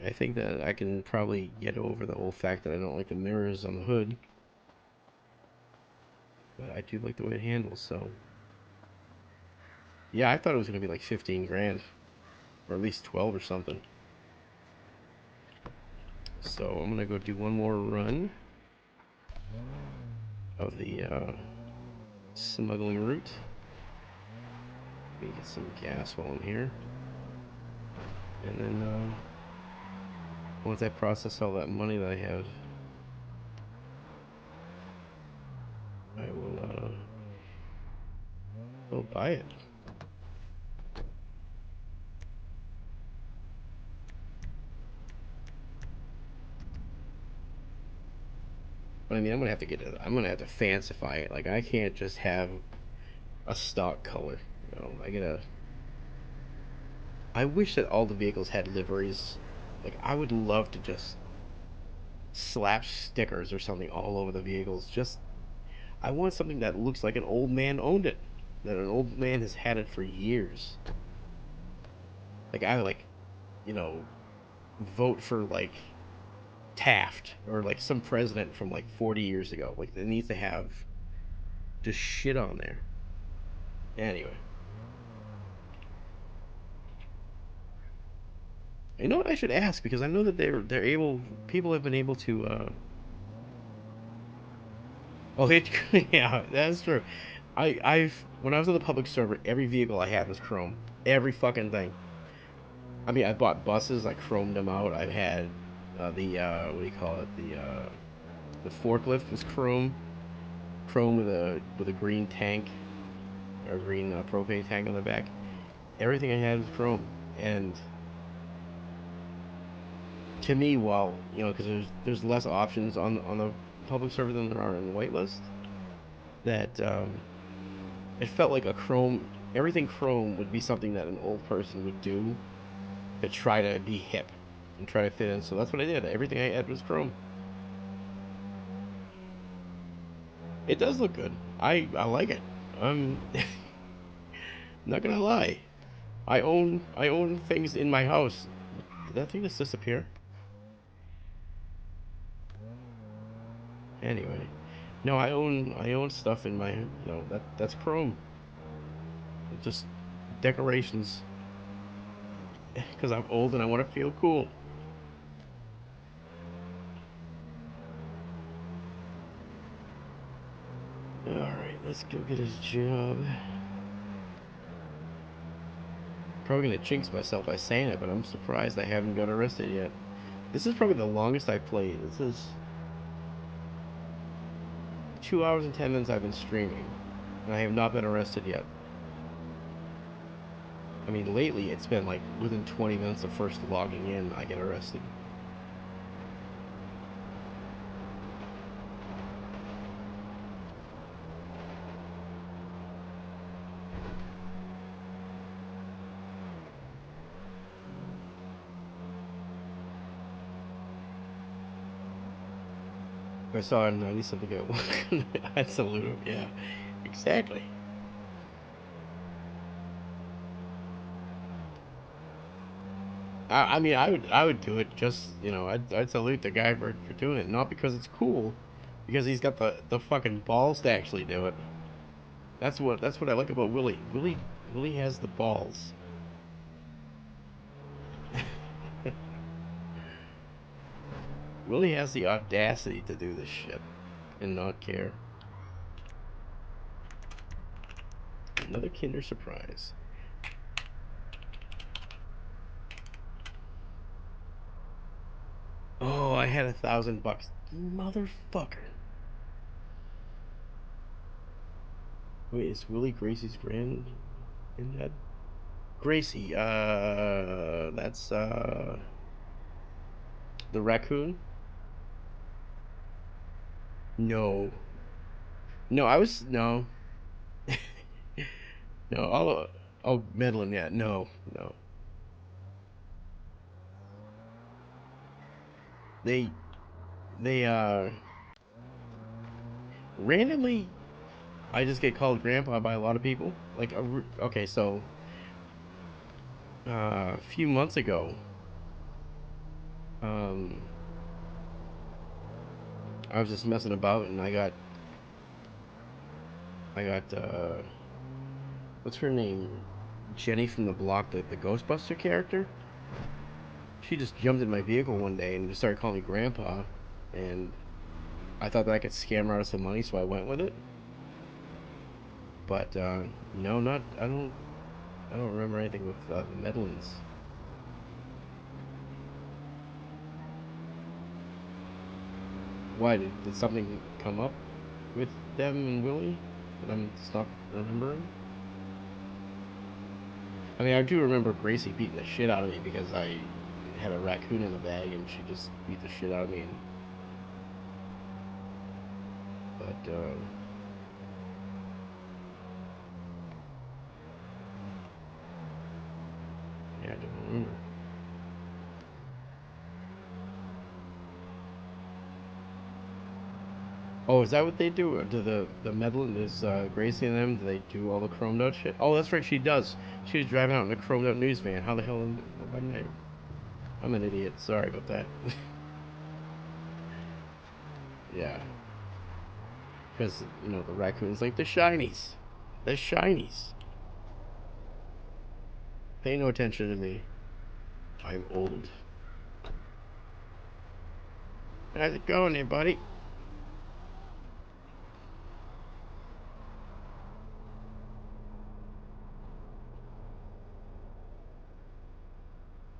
I think that I can probably get over the whole fact that I don't like the mirrors on the hood, but I do like the way it handles. So yeah, I thought it was gonna be like 15 grand or at least 12 or something. So I'm gonna go do one more run of the smuggling route. Let me get some gas while I'm here, and then once I process all that money that I have, I will buy it. But I mean, I'm gonna have to fancify it. Like I can't just have a stock color. I gotta. I wish that all the vehicles had liveries. Like I would love to just slap stickers or something all over the vehicles. Just I want something that looks like an old man owned it. That an old man has had it for years. Like I would you know, vote for like Taft or like some president from like 40 years ago. Like it needs to have just shit on there. Anyway, you know what I should ask because I know that they're able. People have been able to. Oh, yeah, that's true. I've when I was on the public server, every vehicle I had was chrome. Every fucking thing. I mean, I bought buses. I chromed them out. I've had the what do you call it? The forklift was chrome with a green tank or green propane tank on the back. Everything I had was chrome, and to me, while because there's less options on the public server than there are on the whitelist, that it felt like a chrome. Everything chrome would be something that an old person would do to try to be hip and try to fit in. So that's what I did. Everything I had was chrome. It does look good. I like it. I'm not gonna lie. I own things in my house. Did that thing just disappear? Anyway, no, I own stuff in my that's chrome. It's just decorations because I'm old and I want to feel cool. All right, let's go get his job. Probably gonna jinx myself by saying it, but I'm surprised I haven't got arrested yet. This is probably the longest I've played. This is 2 hours and 10 minutes I've been streaming, and I have not been arrested yet. I mean, lately it's been like within 20 minutes of first logging in, I get arrested. If I saw a 90 something at work, I'd salute him. Yeah, exactly. I mean, I would do it just I'd salute the guy for doing it, not because it's cool, because he's got the fucking balls to actually do it. That's what I like about Willie. Willie has the balls. Willie has the audacity to do this shit and not care. Another Kinder Surprise. Oh, I had $1,000. Motherfucker. Wait, is Willie Gracie's grand in that? Gracie, that's the raccoon. No, no, I was no, no. Oh, Medlin, yeah, no, no. They they randomly, I just get called grandpa by a lot of people. Like, okay, so a few months ago, um, I was just messing about and I got what's her name? Jenny from the block, the Ghostbuster character. She just jumped in my vehicle one day and just started calling me grandpa, and I thought that I could scam her out of some money, so I went with it. But no, not I don't remember anything with the Medlins. Why did something come up with them and Willie that I'm just not remembering? I mean, I do remember Gracie beating the shit out of me because I had a raccoon in the bag and she just beat the shit out of me. But yeah, I don't remember. Oh, is that what they do? Do the Medlin is Gracie and them? Do they do all the chromed out shit? Oh, that's right, she does. She was driving out in a chromed out news van. How the hell? Why didn't I'm an idiot. Sorry about that. Yeah, because the raccoon's like the shinies, the shinies. Pay no attention to me. I'm old. How's it going there, buddy?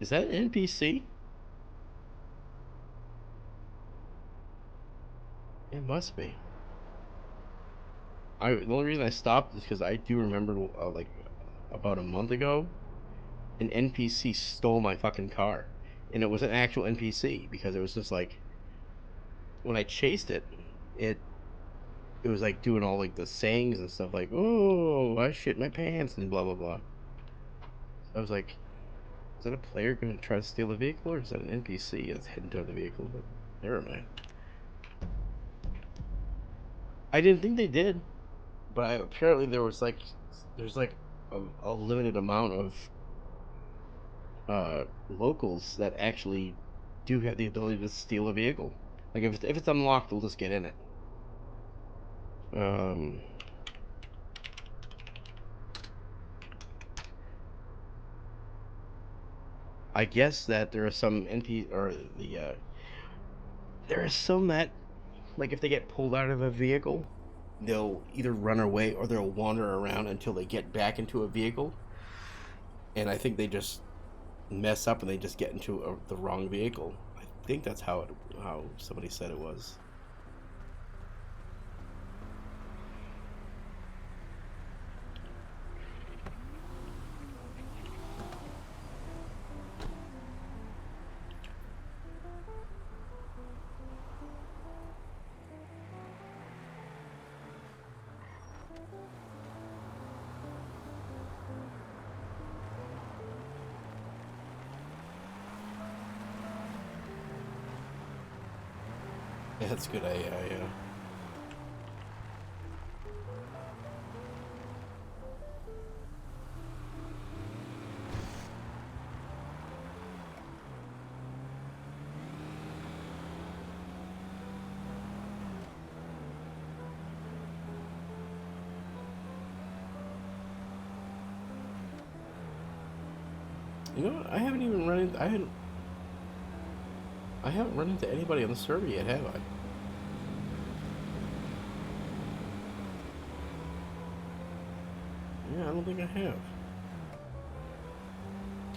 Is that an NPC? It must be. The only reason I stopped is because I do remember like about a month ago, an NPC stole my fucking car, and it was an actual NPC because it was just like when I chased it, it it was like doing all like the sayings and stuff like, "Oh, I shit my pants" and blah blah blah. So I was like, is that a player going to try to steal a vehicle, or is that an NPC that's heading toward the vehicle? But never mind. I didn't think they did, but apparently there's like a limited amount of locals that actually do have the ability to steal a vehicle. Like if it's unlocked, they'll just get in it. Um, I guess that there are some NP or there are some that like if they get pulled out of a vehicle, they'll either run away or they'll wander around until they get back into a vehicle. And I think they just mess up and they just get into the wrong vehicle. I think that's how somebody said it was. Yeah, that's a good AI, yeah. You know what? I haven't run into anybody on the server yet, have I? Yeah, I don't think I have.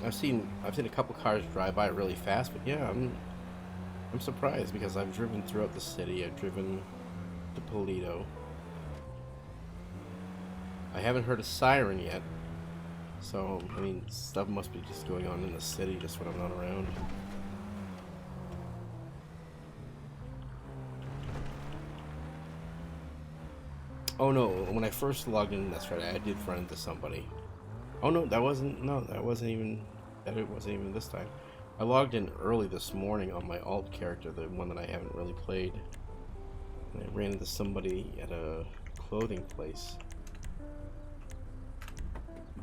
I've seen a couple cars drive by really fast, but yeah, I'm surprised because I've driven throughout the city. I've driven to Polito. I haven't heard a siren yet, so I mean, stuff must be just going on in the city just when I'm not around. Oh no, when I first logged in, that's right, I did run into somebody. Oh no, that wasn't even this time. I logged in early this morning on my alt character, the one that I haven't really played. And I ran into somebody at a clothing place.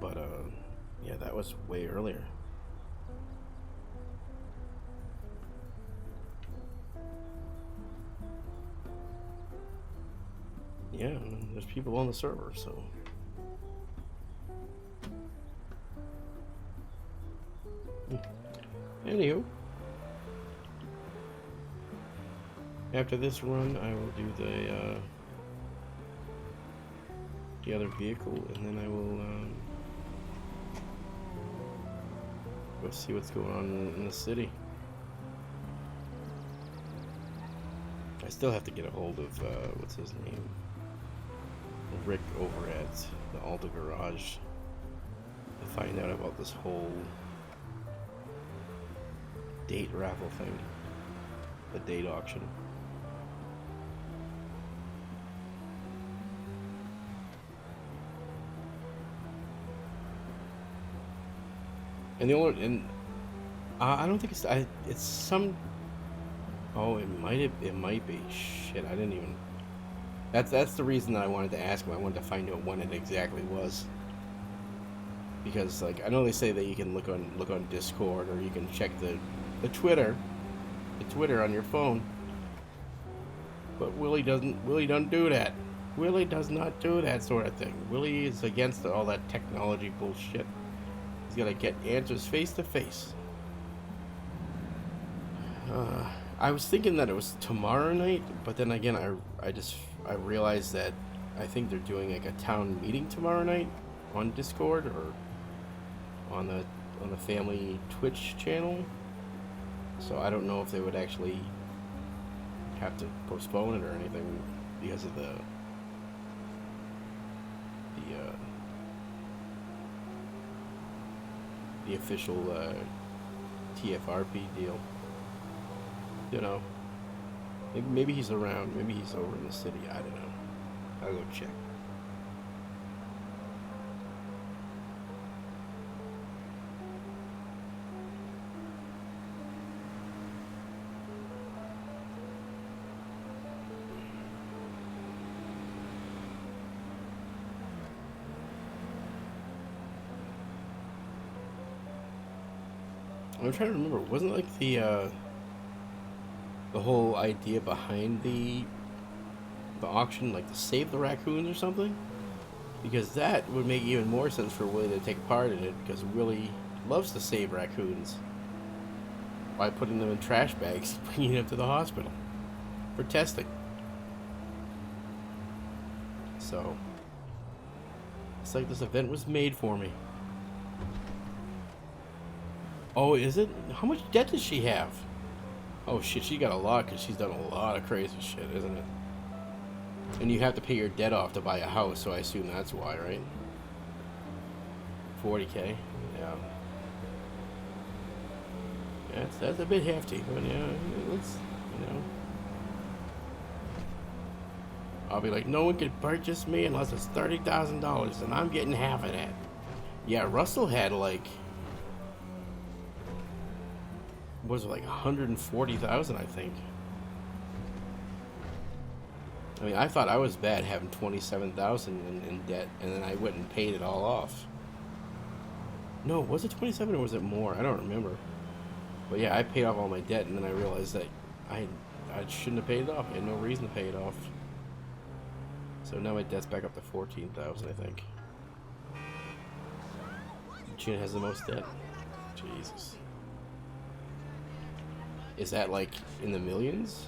But yeah, that was way earlier. Yeah, there's people on the server, so. Anywho, after this run, I will do the other vehicle, and then I will go see what's going on in the city. I still have to get a hold of what's his name, Rick over at the Alta Garage to find out about this whole date raffle thing, the date auction. And the only I don't think it's some. Oh, it might be. Shit, I didn't even. That's the reason I wanted to ask him. I wanted to find out when it exactly was. Because like I know they say that you can look on Discord or you can check the Twitter on your phone. But Willie don't do that. Willie does not do that sort of thing. Willie is against all that technology bullshit. He's gotta get answers face to face. I was thinking that it was tomorrow night, but then again, I realized that I think they're doing like a town meeting tomorrow night on Discord or on the on the family Twitch channel, so I don't know if they would actually have to postpone it or anything because of the official TFRP deal. You know, maybe he's around. Maybe he's over in the city. I don't know. I'll go check. I'm trying to remember. Wasn't like the whole idea behind the auction like to save the raccoons or something? Because that would make even more sense for Willie to take part in it, because Willie loves to save raccoons by putting them in trash bags and bringing them to the hospital for testing. So it's like this event was made for me. Oh, is it? How much debt does she have? Oh shit, she got a lot because she's done a lot of crazy shit, isn't it? And you have to pay your debt off to buy a house, so I assume that's why, right? 40K? Yeah. Yeah, that's a bit hefty, but yeah, let's, you know. I'll be like, no one can purchase me unless it's $30,000, and I'm getting half of that. Yeah, Russell had like, was it like 140,000, I think. I mean, I thought I was bad having 27,000 in debt, and then I went and paid it all off. No, was it 27 or was it more? I don't remember. But yeah, I paid off all my debt, and then I realized that I shouldn't have paid it off. I had no reason to pay it off. So now my debt's back up to 14,000, I think. Gina has the most debt. Jesus. Is that like in the millions?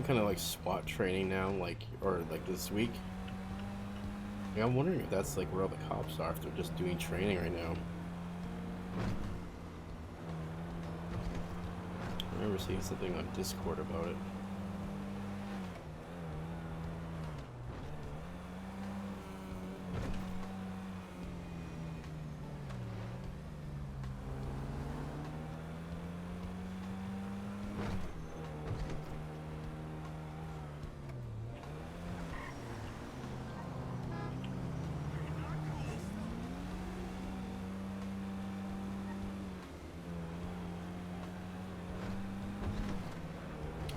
kind of like SWAT training now, like or like this week. Yeah, I'm wondering if that's like where all the cops are, if they're just doing training right now. I remember seeing something on Discord about it.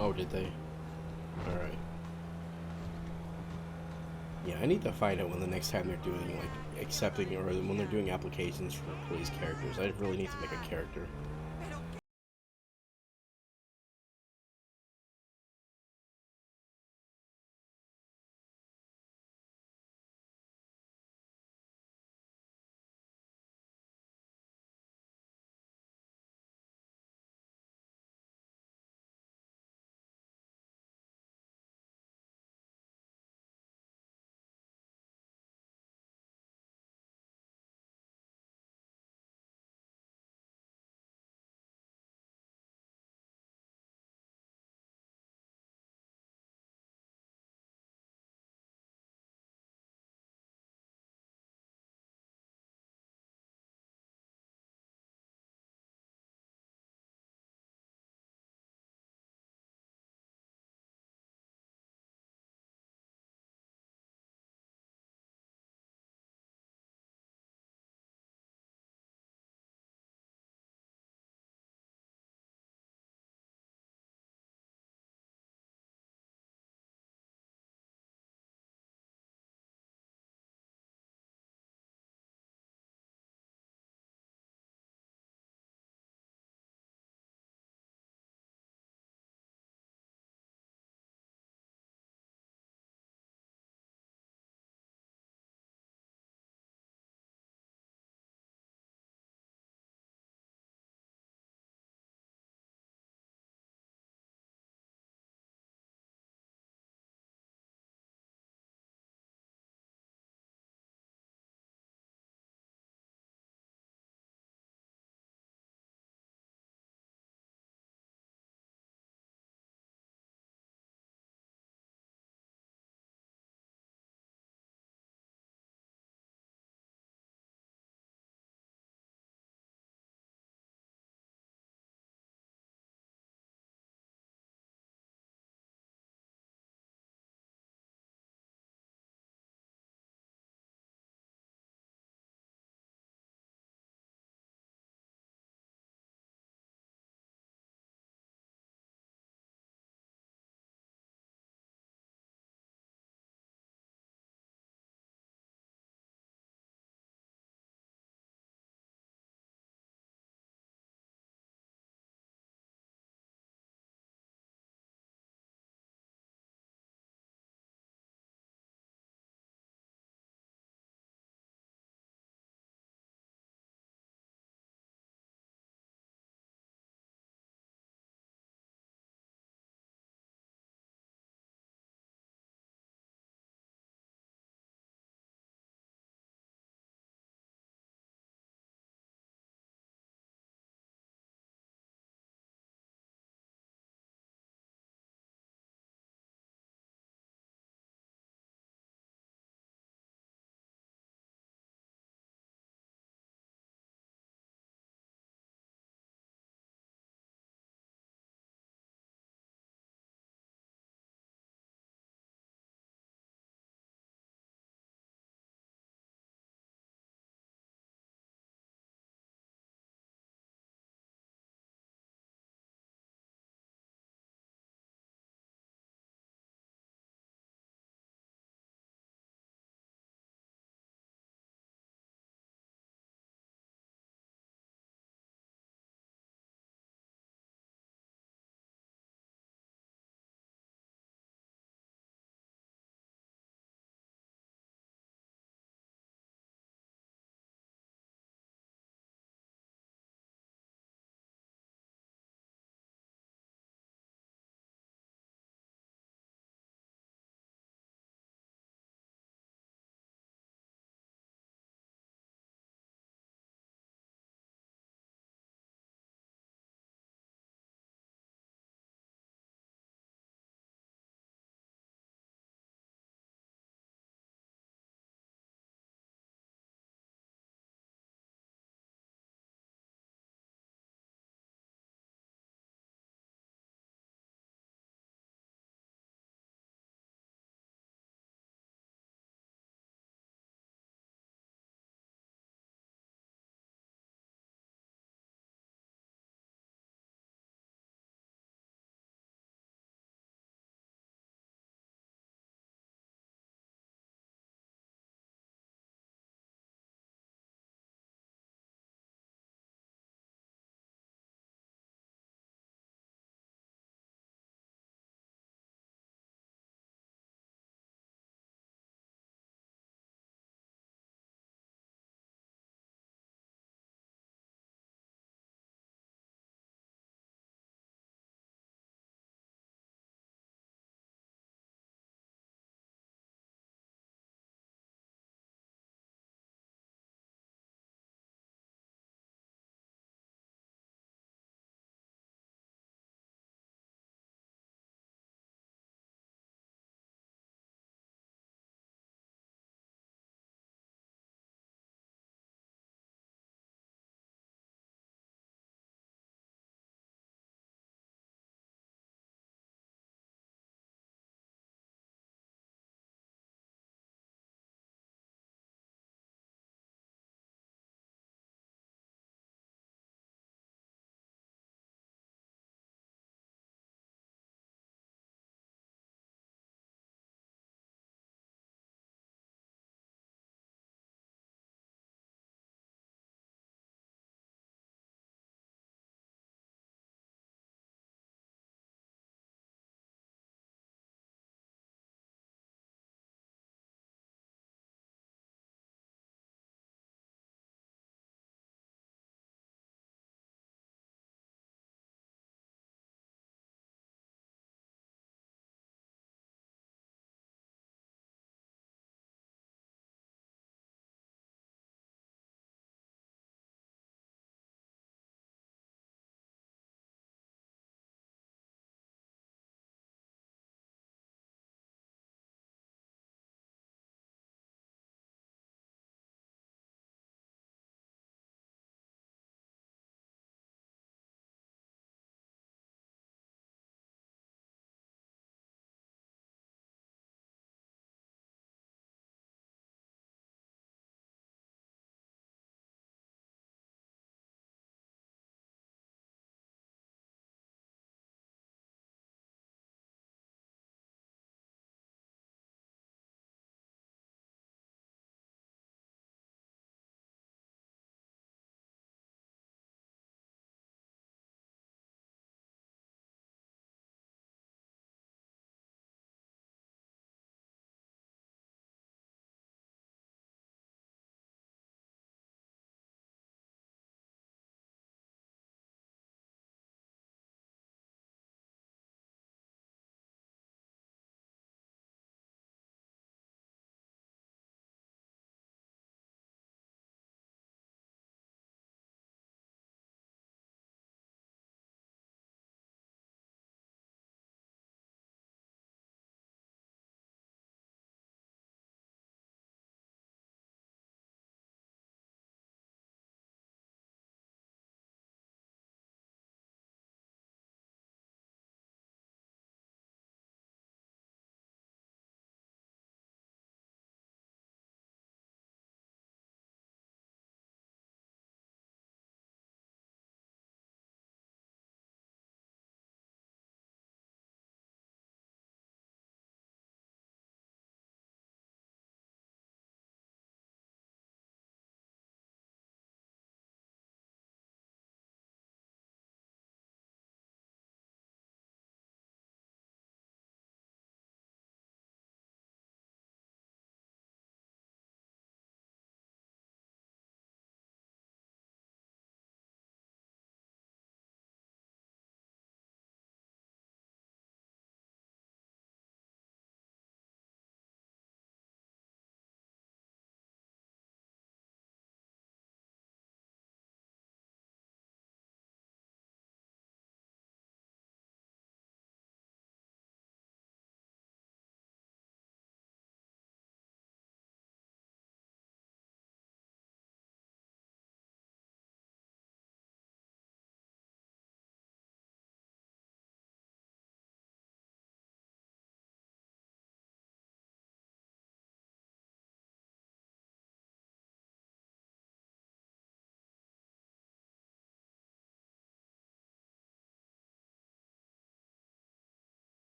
Oh, did they? Alright. Yeah, I need to find out when the next time they're doing, like, accepting, or when they're doing applications for police characters. I really need to make a character.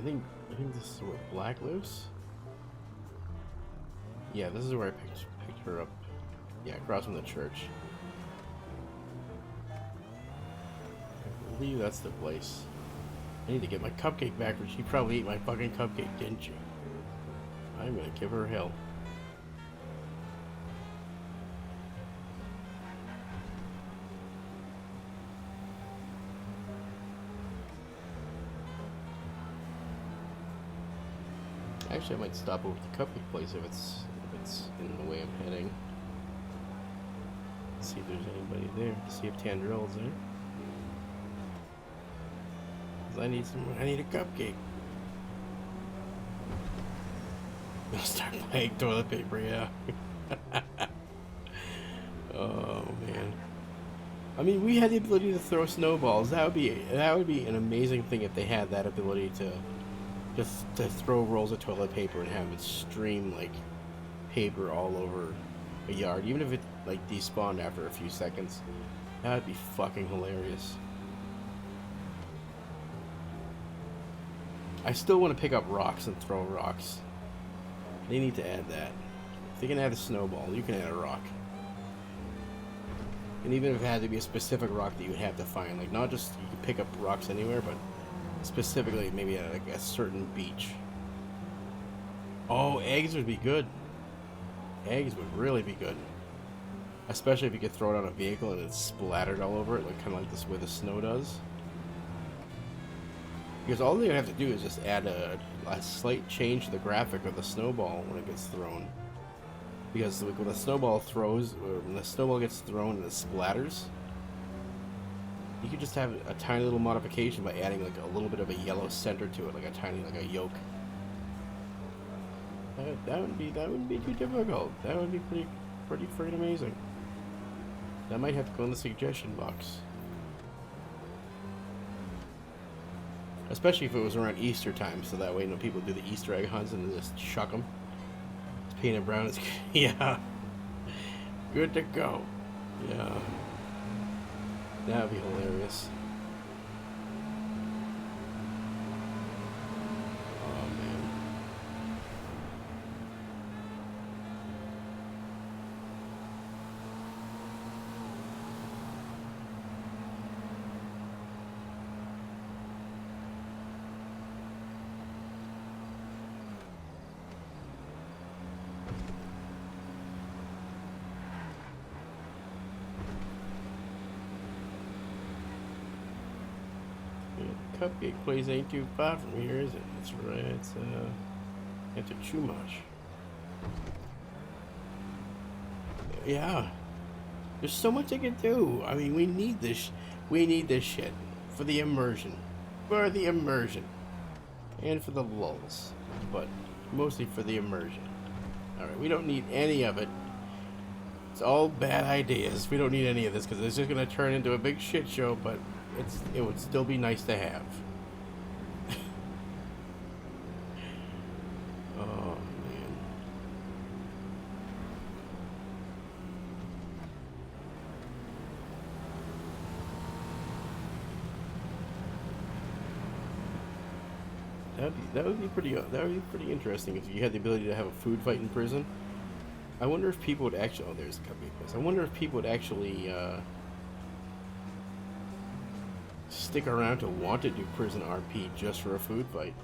I think this is where Black lives. Yeah, this is where I picked her up. Yeah, across from the church. I believe that's the place. I need to get my cupcake back, but she probably ate my fucking cupcake, didn't you? I'm gonna give her hell. Actually, I might stop over at the cupcake place if it's in the way I'm heading. See if there's anybody there. See if Tandrell's there. 'Cause I need a cupcake. I'll start buying toilet paper, yeah. Oh man. I mean, we had the ability to throw snowballs. That would be an amazing thing if they had that ability to just to throw rolls of toilet paper and have it stream like paper all over a yard, even if it like despawned after a few seconds. That would be fucking hilarious. I still want to pick up rocks and throw rocks. They need to add that. If they can add a snowball, you can add a rock. And even if it had to be a specific rock that you have to find, like not just you can pick up rocks anywhere, but specifically maybe at like a certain beach. Oh, eggs would be good. Eggs would really be good. Especially if you could throw it on a vehicle and it's splattered all over it, like kind of like this way the snow does. Because all they have to do is just add a slight change to the graphic of the snowball when it gets thrown. Because like, when the snowball gets thrown and it splatters, you could just have a tiny little modification by adding like a little bit of a yellow center to it, like a tiny, like a yolk. That wouldn't be too difficult. That would be pretty freaking amazing. That might have to go in the suggestion box. Especially if it was around Easter time, so that way, you know, people do the Easter egg hunts and just chuck them. It's painted brown. It's yeah, good to go. Yeah, that'd be hilarious. Oh man. Cupcake place ain't too far from here, is it? That's right. It's after Chumash. Yeah, there's so much I can do. I mean, we need this. We need this shit for the immersion, and for the lulls, but mostly for the immersion. All right, we don't need any of it. It's all bad ideas. We don't need any of this because it's just gonna turn into a big shit show. But it would still be nice to have. Oh man. That would be pretty interesting if you had the ability to have a food fight in prison. I wonder if people would actually. Oh, there's the cupcake place. I wonder if people would actually stick around to want to do prison RP just for a food fight.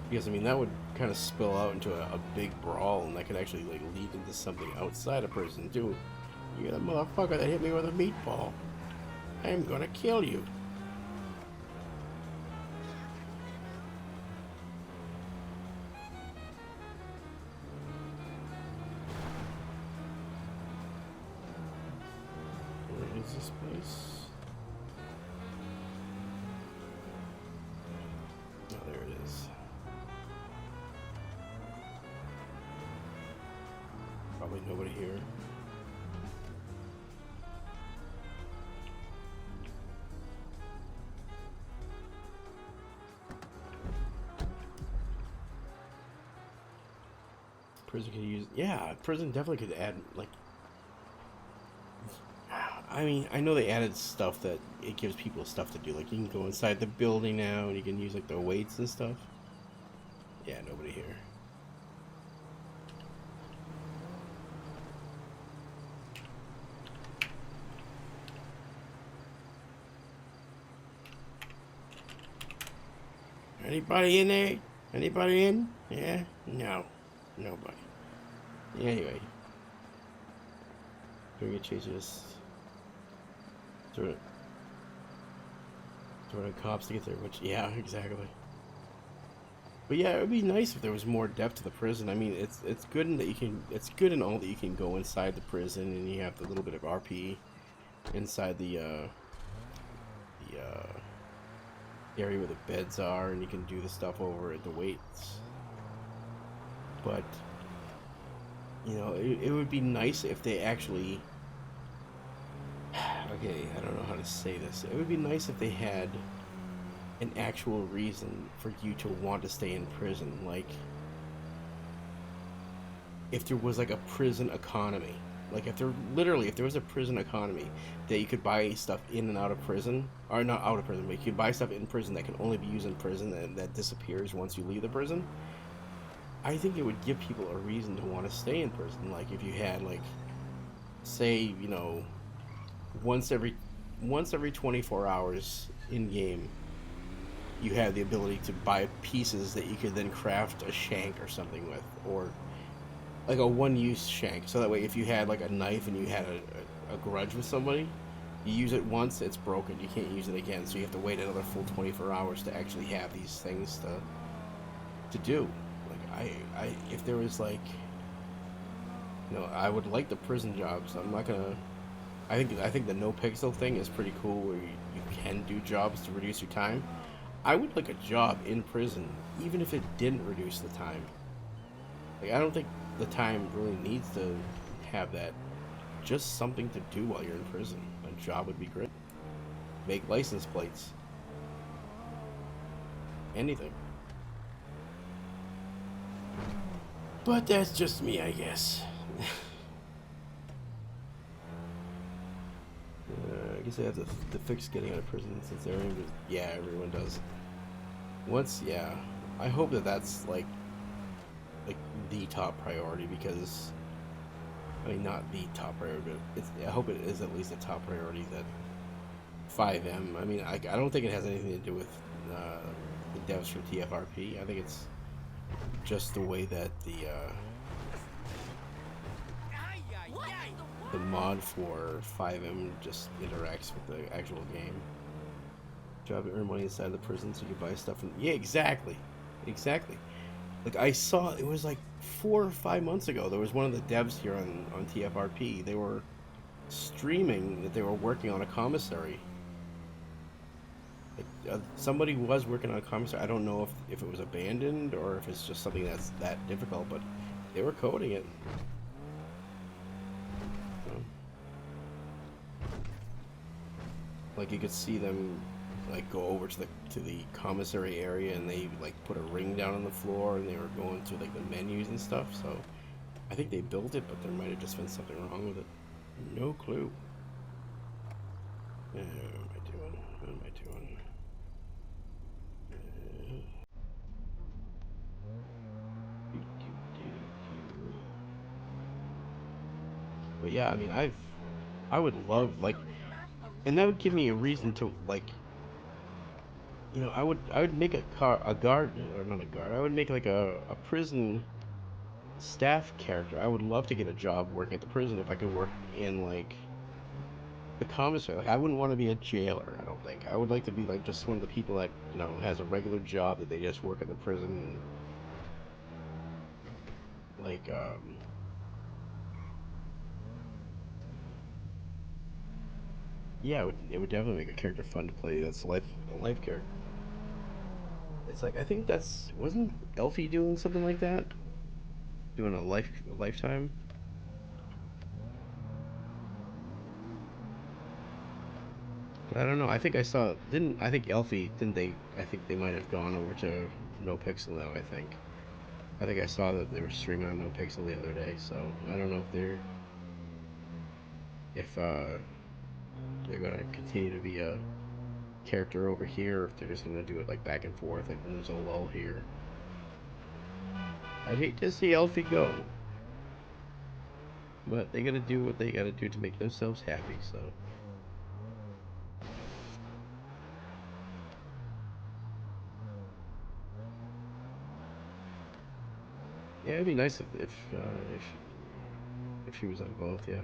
Because I mean that would kind of spill out into a big brawl, and that could actually like lead into something outside of prison too. You're the motherfucker that hit me with a meatball. I'm gonna kill you. Where is this place? Oh, there it is. Probably nobody here. Prison could use, yeah, prison definitely could add, like, I mean, I know they added stuff that it gives people stuff to do. Like you can go inside the building now, and you can use like the weights and stuff. Yeah, nobody here. Anybody in there? Anybody in? Yeah? No. Nobody. Anyway. Do we get chasing this? Sort of cops to get there, which, yeah, exactly. But yeah, it would be nice if there was more depth to the prison. I mean, it's good in that you can, it's good in all that you can go inside the prison and you have the little bit of RP inside the area where the beds are, and you can do the stuff over at the weights. But you know, it would be nice if they actually. Okay, I don't know how to say this. It would be nice if they had an actual reason for you to want to stay in prison. Like, if there was like a prison economy. Like, if there was a prison economy that you could buy stuff in and out of prison, or not out of prison, but you could buy stuff in prison that can only be used in prison and that disappears once you leave the prison. I think it would give people a reason to want to stay in prison. Like, if you had like, say, you know, once every 24 hours in game, you had the ability to buy pieces that you could then craft a shank or something with, or like a one-use shank. So that way, if you had like a knife and you had a grudge with somebody, you use it once, it's broken. You can't use it again. So you have to wait another full 24 hours to actually have these things to do. Like if there was like, you know, I would like the prison jobs. I'm not gonna. I think the no pixel thing is pretty cool, where you can do jobs to reduce your time. I would like a job in prison, even if it didn't reduce the time. Like, I don't think the time really needs to have that. Just something to do while you're in prison. A job would be great. Make license plates. Anything. But that's just me, I guess. I guess I have to fix getting out of prison since everyone just, yeah, everyone does. Once, yeah. I hope that that's like the top priority, because I mean, not the top priority, but I hope it is at least a top priority that 5M. I mean, I don't think it has anything to do with the devs from TFRP. I think it's just the way that the mod for 5M just interacts with the actual game. Job to earn money inside the prison so you can buy stuff. Yeah, exactly. Like, I saw, it was like 4 or 5 months ago, there was one of the devs here on TFRP. They were streaming that they were working on a commissary. Like, somebody was working on a commissary. I don't know if it was abandoned or if it's just something that's that difficult, but they were coding it. Like, you could see them like go over to the commissary area, and they like put a ring down on the floor, and they were going to like the menus and stuff. So I think they built it, but there might have just been something wrong with it. No clue. What am I doing? What am I doing? But yeah, I mean, I would love, like, and that would give me a reason to like, you know, I would make a guard, or not a guard. I would make like a prison staff character. I would love to get a job working at the prison if I could work in like the commissary. Like, I wouldn't want to be a jailer. I don't think. I would like to be like just one of the people that, you know, has a regular job that they just work at the prison. Like, yeah, it would definitely make a character fun to play. That's a life character. It's like, I think that's, wasn't Elfie doing something like that? Doing a lifetime. But I don't know. I think I saw, didn't I think Elfie, didn't they? I think they might have gone over to No Pixel now. I think I saw that they were streaming on No Pixel the other day. So I don't know if they're if they're gonna continue to be a character over here, or if they're just gonna do it like back and forth, like when there's a lull here. I'd hate to see Elfie go, but they gotta do what they gotta do to make themselves happy. So. Yeah, it'd be nice if she was on both. Yeah.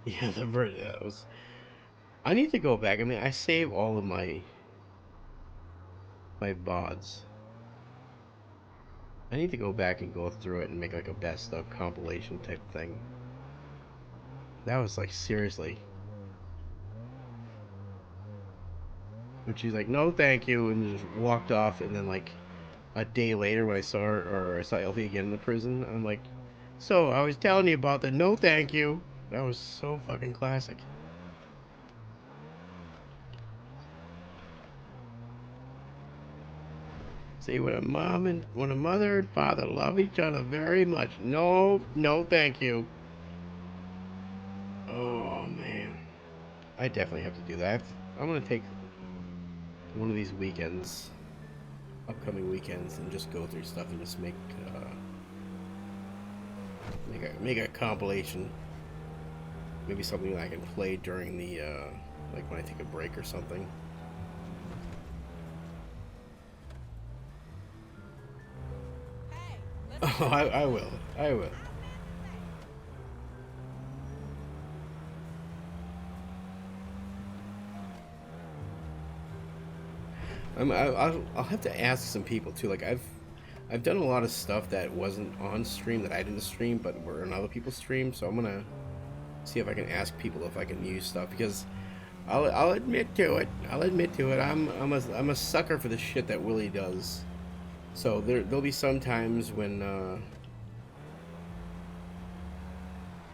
Yeah, the bird. Yeah, was. I need to go back. I mean, I save all of my VODs. I need to go back and go through it and make like a best of compilation type thing. That was like seriously. But she's like, no, thank you, and just walked off. And then like a day later, when I saw her or I saw Elfie again in the prison, I'm like, so I was telling you about the no, thank you. That was so fucking classic. See, when a mother and father love each other very much, no, no, thank you. Oh man, I definitely have to do that. I'm gonna take one of these weekends, upcoming weekends, and just go through stuff and just make a compilation. Maybe something that I can play during the like when I take a break or something. Hey, Oh, I will. I will. I'll have to ask some people too. Like I've done a lot of stuff that wasn't on stream that I didn't stream, but were on other people's stream. So I'm gonna see if I can ask people if I can use stuff because I'll admit to it. I'll admit to it. I'm a sucker for the shit that Willie does. So there'll be some times when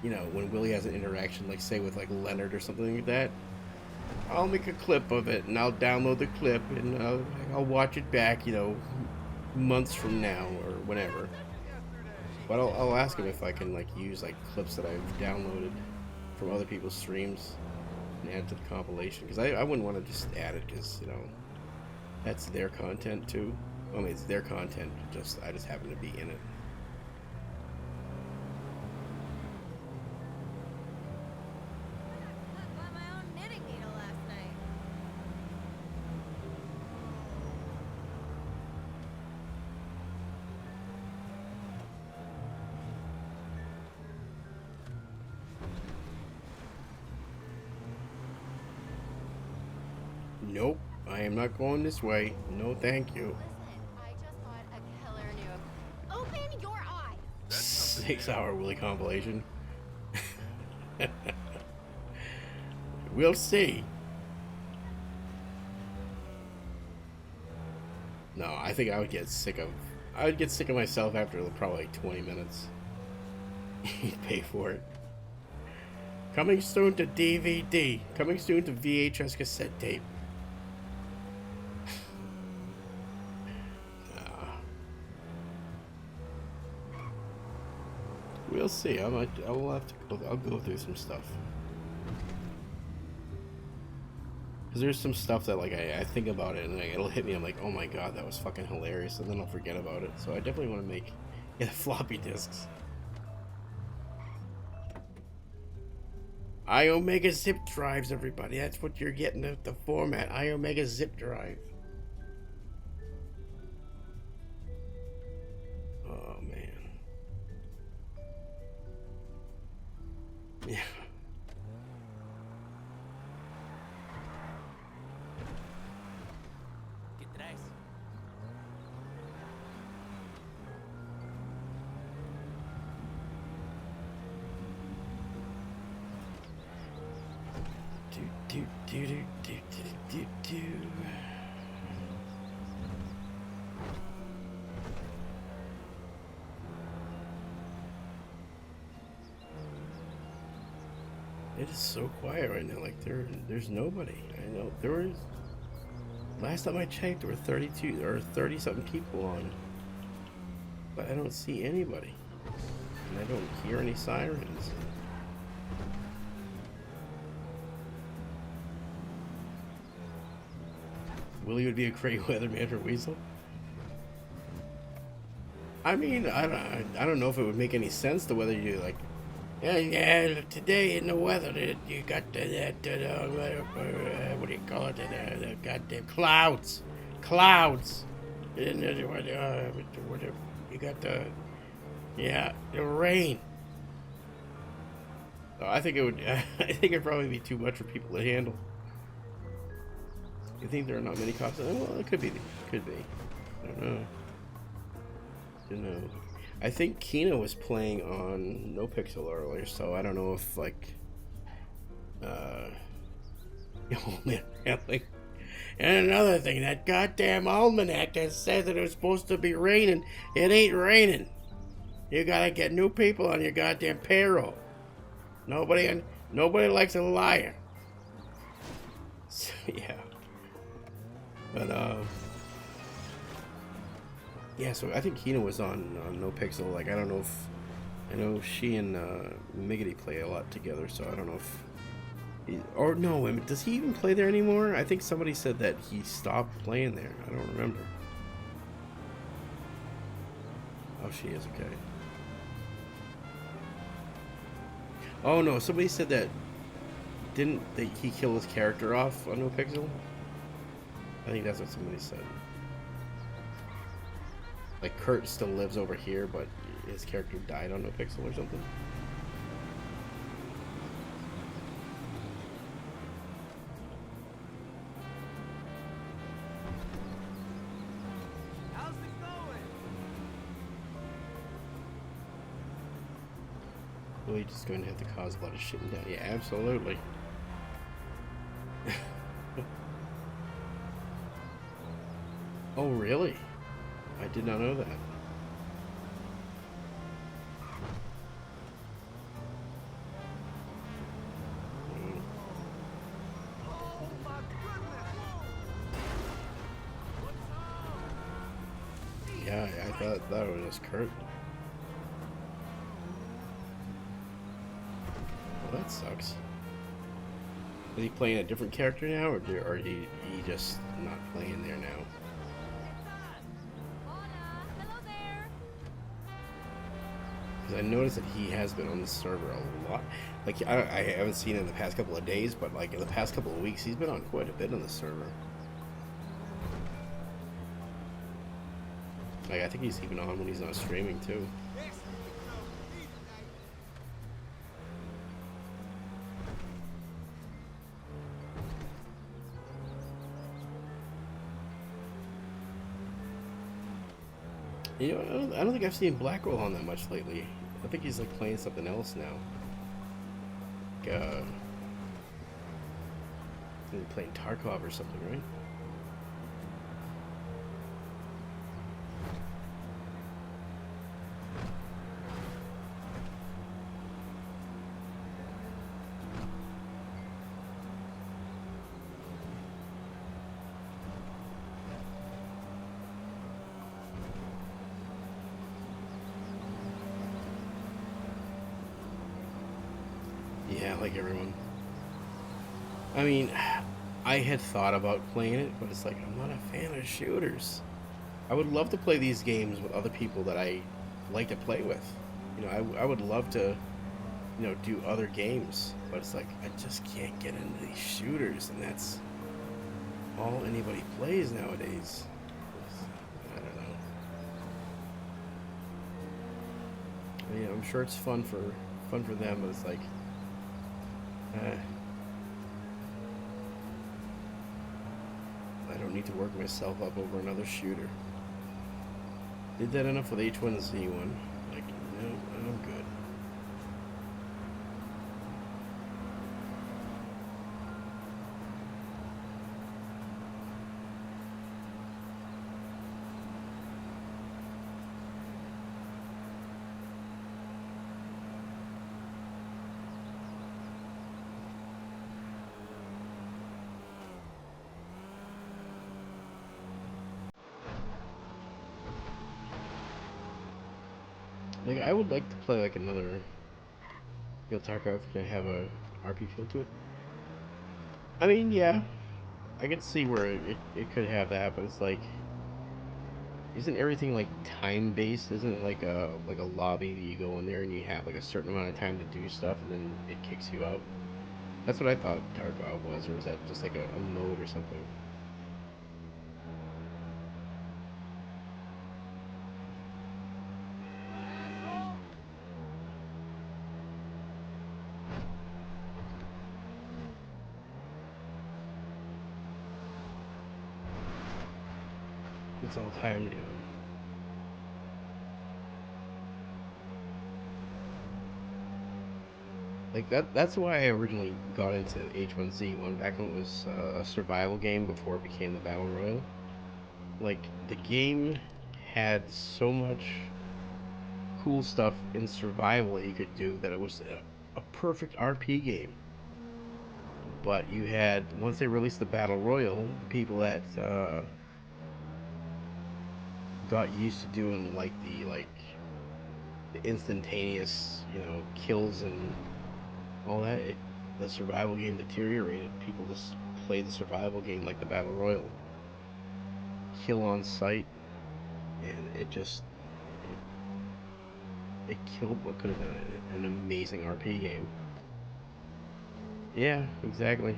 when Willie has an interaction, like say with like Leonard or something like that. I'll make a clip of it and I'll download the clip and I'll watch it back, months from now or whenever. But I'll ask him if I can like use like clips that I've downloaded from other people's streams and add to the compilation because I wouldn't want to just add it because that's their content too. I mean it's their content. I just happen to be in it. I bought my own knitting needle last night. Nope, I am not going this way. No, thank you. Listen, I just bought a killer new. Open your eye. 6-hour Willie compilation. We'll see. No, I think I would get sick of. I would get sick of myself after probably like 20 minutes. You'd pay for it. Coming soon to DVD. Coming soon to VHS cassette tape. We'll see. I will have to. I'll go through some stuff. Because there's some stuff that like I think about it and like, it'll hit me. I'm like, oh my god, that was fucking hilarious, and then I'll forget about it. So I definitely want to get floppy disks. iOmega zip drives, everybody. That's what you're getting the format. iOmega zip drive. Oh man. Yeah. ¿Qué traes? Do. It is so quiet right now. Like there's nobody. I know there was. Last time I checked, there were 32 or 30 something people on, but I don't see anybody, and I don't hear any sirens. Willie would be a great weatherman for Weasel. I mean, I don't know if it would make any sense to whether you like. Yeah, today in the weather, you got what do you call it? The goddamn clouds. Clouds. And you got the rain. So I think it would. I think it'd probably be too much for people to handle. You think there are not many cops? Well, it could be. Could be. I don't know. Don't know. I think Kina was playing on No Pixel earlier, so I don't know if like oh man, really. And another thing, that goddamn almanac that says that it was supposed to be raining, it ain't raining. You gotta get new people on your goddamn payroll. Nobody likes a liar. So, yeah. But yeah, so I think Kina was on No Pixel. Like, I don't know if... I know she and Miggity play a lot together, so I don't know if... or no, does he even play there anymore? I think somebody said that he stopped playing there. I don't remember. Oh, she is, okay. Oh, no, somebody said that... Didn't he kill his character off on No Pixel? I think that's what somebody said. Like, Kurt still lives over here, but his character died on No Pixel or something. How's it going? Really just going to have to cause a lot of shitting down. Yeah, absolutely. Oh, really? I did not know that. Oh my goodness! What's up? Yeah, I thought that was just Kurt. Well, that sucks. Is he playing a different character now, or he just not playing there now? Hola, hello there. Because I noticed that he has been on the server a lot. Like, I haven't seen him in the past couple of days, but like in the past couple of weeks, he's been on quite a bit on the server. Like, I think he's even on when he's not streaming too. You know, I don't think I've seen Blackwell on that much lately. I think he's like playing something else now. Like, he's playing Tarkov or something, right? Yeah, like everyone. I mean, I had thought about playing it, but it's like, I'm not a fan of shooters. I would love to play these games with other people that I like to play with. You know, I would love to, you know, do other games, but it's like, I just can't get into these shooters, and that's all anybody plays nowadays. I don't know. I mean, I'm sure it's fun for them, but it's like, I don't need to work myself up over another shooter. Did that enough with H1Z1. Like, no, I'm good. Like I would like to play like another Tarkov can have a RP feel to it. I mean, yeah, I could see where it could have that, but it's like, isn't everything like time based? Isn't it like a lobby that you go in there and you have like a certain amount of time to do stuff and then it kicks you out? That's what I thought Tarkov was, or is that just like a mode or something? Asshole! It's all timed. Like that's why I originally got into H1Z1 back when it was a survival game before it became the battle royal. Like the game had so much cool stuff in survival that you could do that it was a perfect RP game. But you had, once they released the battle royal, people that got used to doing the instantaneous, kills and all that. The survival game deteriorated. People just play the survival game like the battle royal, kill on sight, and it killed what could have been an amazing RP game. Yeah, exactly.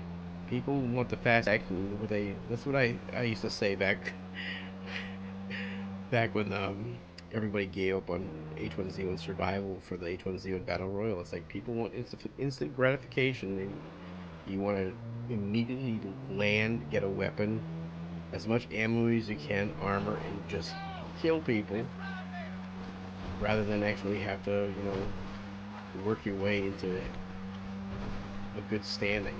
People want the fast action. Where they That's what I used to say back when everybody gave up on H1Z1 survival for the H1Z1 battle royal. It's like people want instant gratification. You want to immediately land, get a weapon, as much ammo as you can, armor, and just kill people, rather than actually have to work your way into a good standing.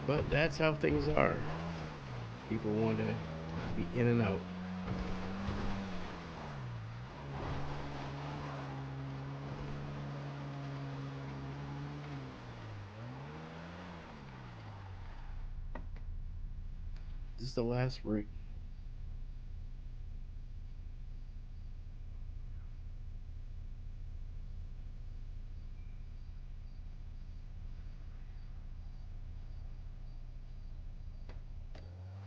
But that's how things are. People want to be in and out. This is the last route.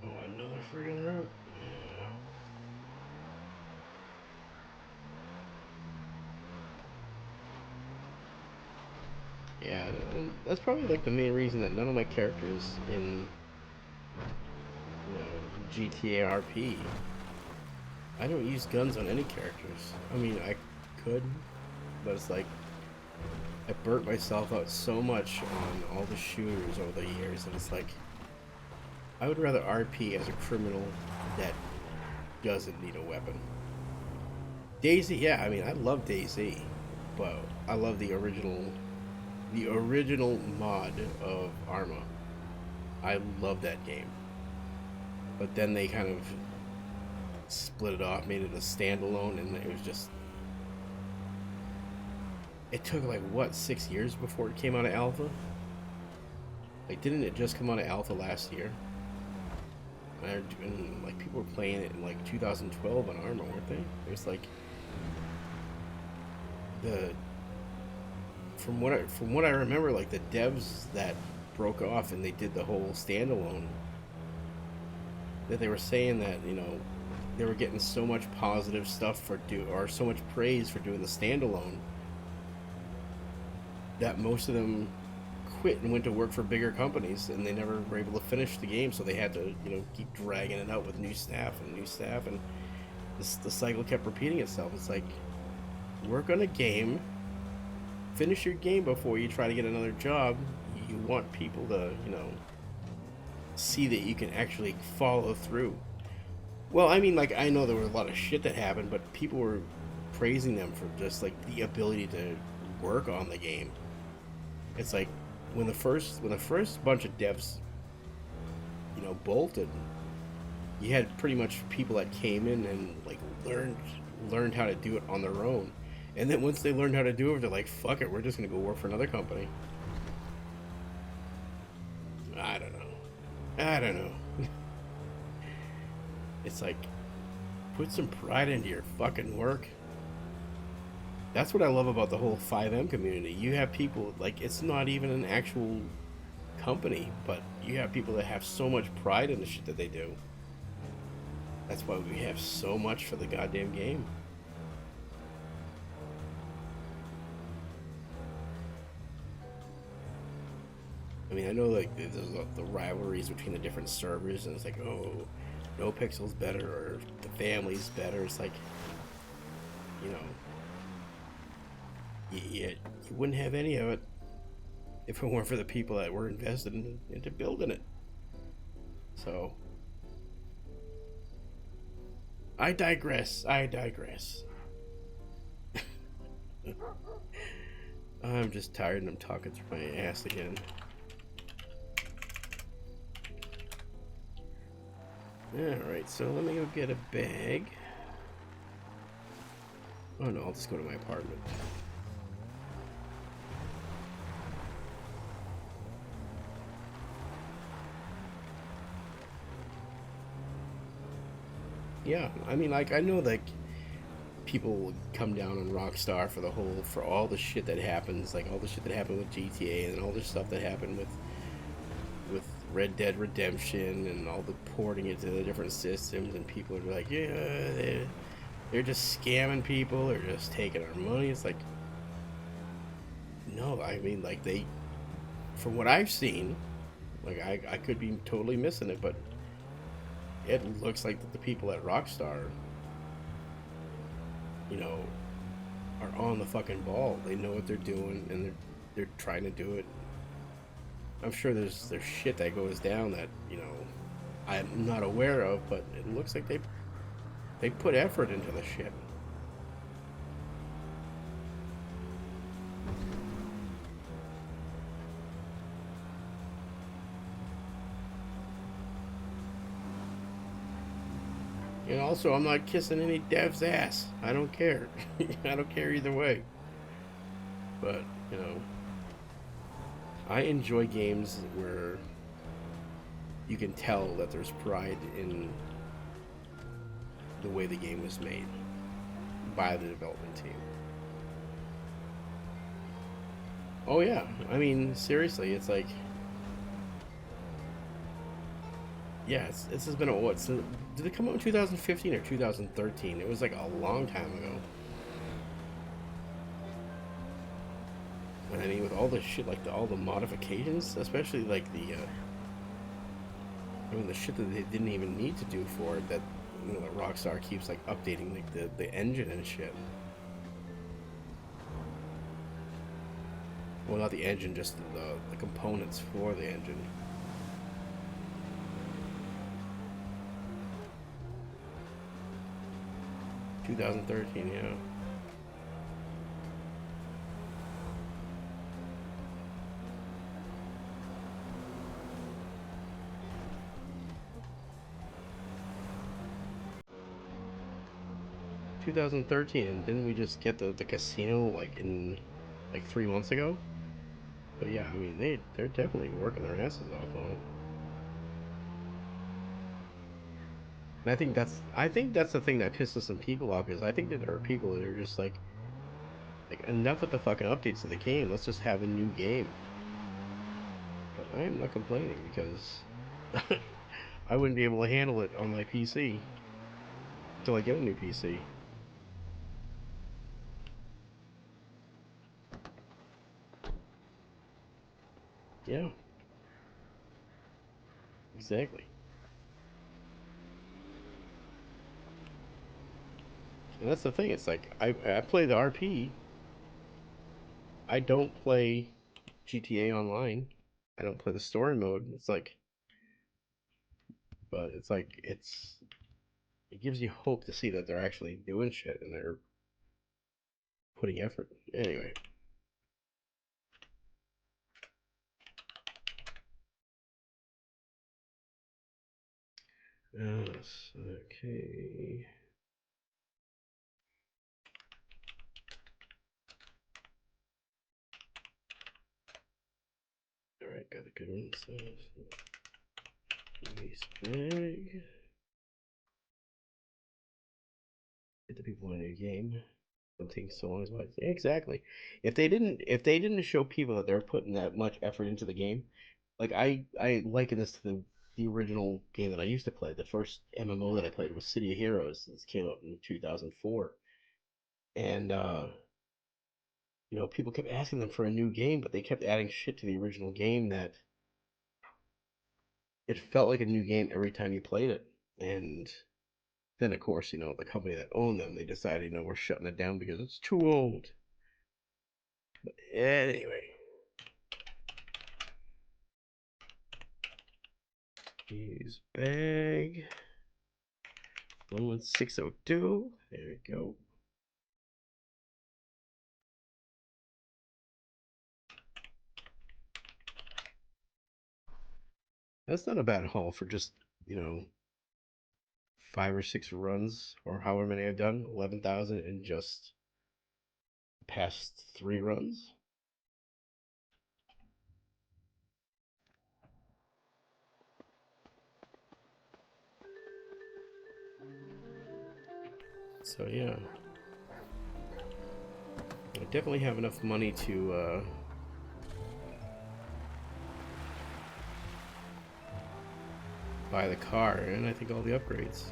Oh, another friggin' route. Yeah, and that's probably like the main reason that none of my characters in GTA RP. I don't use guns on any characters. I mean, I could, but it's like I burnt myself out so much on all the shooters over the years that it's like I would rather RP as a criminal that doesn't need a weapon. Daisy, yeah, I mean, I love Daisy, but I love the original mod of Arma. I love that game. But then they kind of split it off, made it a standalone, and it was just. It took like what 6 years before it came out of alpha. Like, didn't it just come out of alpha last year? And like people were playing it in like 2012 on Arma, weren't they? It was like the from what I remember, like the devs that broke off and they did the whole standalone, that they were saying that they were getting so much positive stuff or so much praise for doing the standalone that most of them quit and went to work for bigger companies, and they never were able to finish the game, so they had to keep dragging it out with new staff, and the cycle kept repeating itself. It's like, work on a game, finish your game before you try to get another job. You want people to see that you can actually follow through. Well, I mean, like, I know there was a lot of shit that happened, but people were praising them for just like the ability to work on the game. It's like when the first bunch of devs bolted, you had pretty much people that came in and like learned how to do it on their own, and then once they learned how to do it, they're like, fuck it, we're just gonna go work for another company. I don't know. It's like, put some pride into your fucking work. That's what I love about the whole 5M community. You have people like it's not even an actual company, but you have people that have so much pride in the shit that they do. That's why we have so much for the goddamn game. I mean, I know like there's the rivalries between the different servers, and it's like, oh, No Pixel's better or the family's better. It's like, you know, you wouldn't have any of it if it weren't for the people that were invested into building it. So, I digress. I digress. I'm just tired and I'm talking through my ass again. Alright, so let me go get a bag. Oh no, I'll just go to my apartment. Yeah, I mean, like, I know that people come down on Rockstar for all the shit that happens, like all the shit that happened with GTA and all the stuff that happened with Red Dead Redemption and all the porting it to the different systems, and people are like, yeah, they're just scamming people, they're just taking our money. It's like, no, I mean, like from what I've seen, like I could be totally missing it, but it looks like that the people at Rockstar, you know, are on the fucking ball. They know what they're doing, and they're trying to do it. I'm sure there's shit that goes down that I'm not aware of, but it looks like they put effort into the shit. And also, I'm not kissing any dev's ass. I don't care. I don't care either way. But I enjoy games where you can tell that there's pride in the way the game was made by the development team. Oh yeah, I mean seriously, it's like, yeah, this has been did it come out in 2015 or 2013? It was like a long time ago. And I mean, with all the shit, like all the modifications, especially like the shit that they didn't even need to do for it, that that Rockstar keeps like updating like the engine and shit. Well, not the engine, just the components for the engine. 2013, yeah. And didn't we just get the casino like in like 3 months ago? But yeah, I mean they're definitely working their asses off on it. And I think that's the thing that pisses some people off, is I think that there are people that are just like enough with the fucking updates to the game. Let's just have a new game. But I am not complaining because I wouldn't be able to handle it on my PC until I get a new PC. Yeah, exactly. And that's the thing. It's like I play the RP. I don't play GTA Online. I don't play the story mode. But it gives you hope to see that they're actually doing shit and they're putting effort. Anyway, yes, okay. All right, got a good one. So, release bag. Get the people in a new game. Something so long as what? Yeah, exactly. If they didn't show people that they're putting that much effort into the game, like I liken this to the original game that I used to play. The first MMO that I played was City of Heroes. This came out in 2004, and you know, people kept asking them for a new game, but they kept adding shit to the original game that it felt like a new game every time you played it. And then, of course, you know, the company that owned them, they decided, you know, we're shutting it down because it's too old. But anyway, use bag 11602. There we go. That's not a bad haul for just, you know, 5 or 6 runs or however many I've done. 11,000 in just past 3 runs. So yeah, I definitely have enough money to buy the car and I think all the upgrades.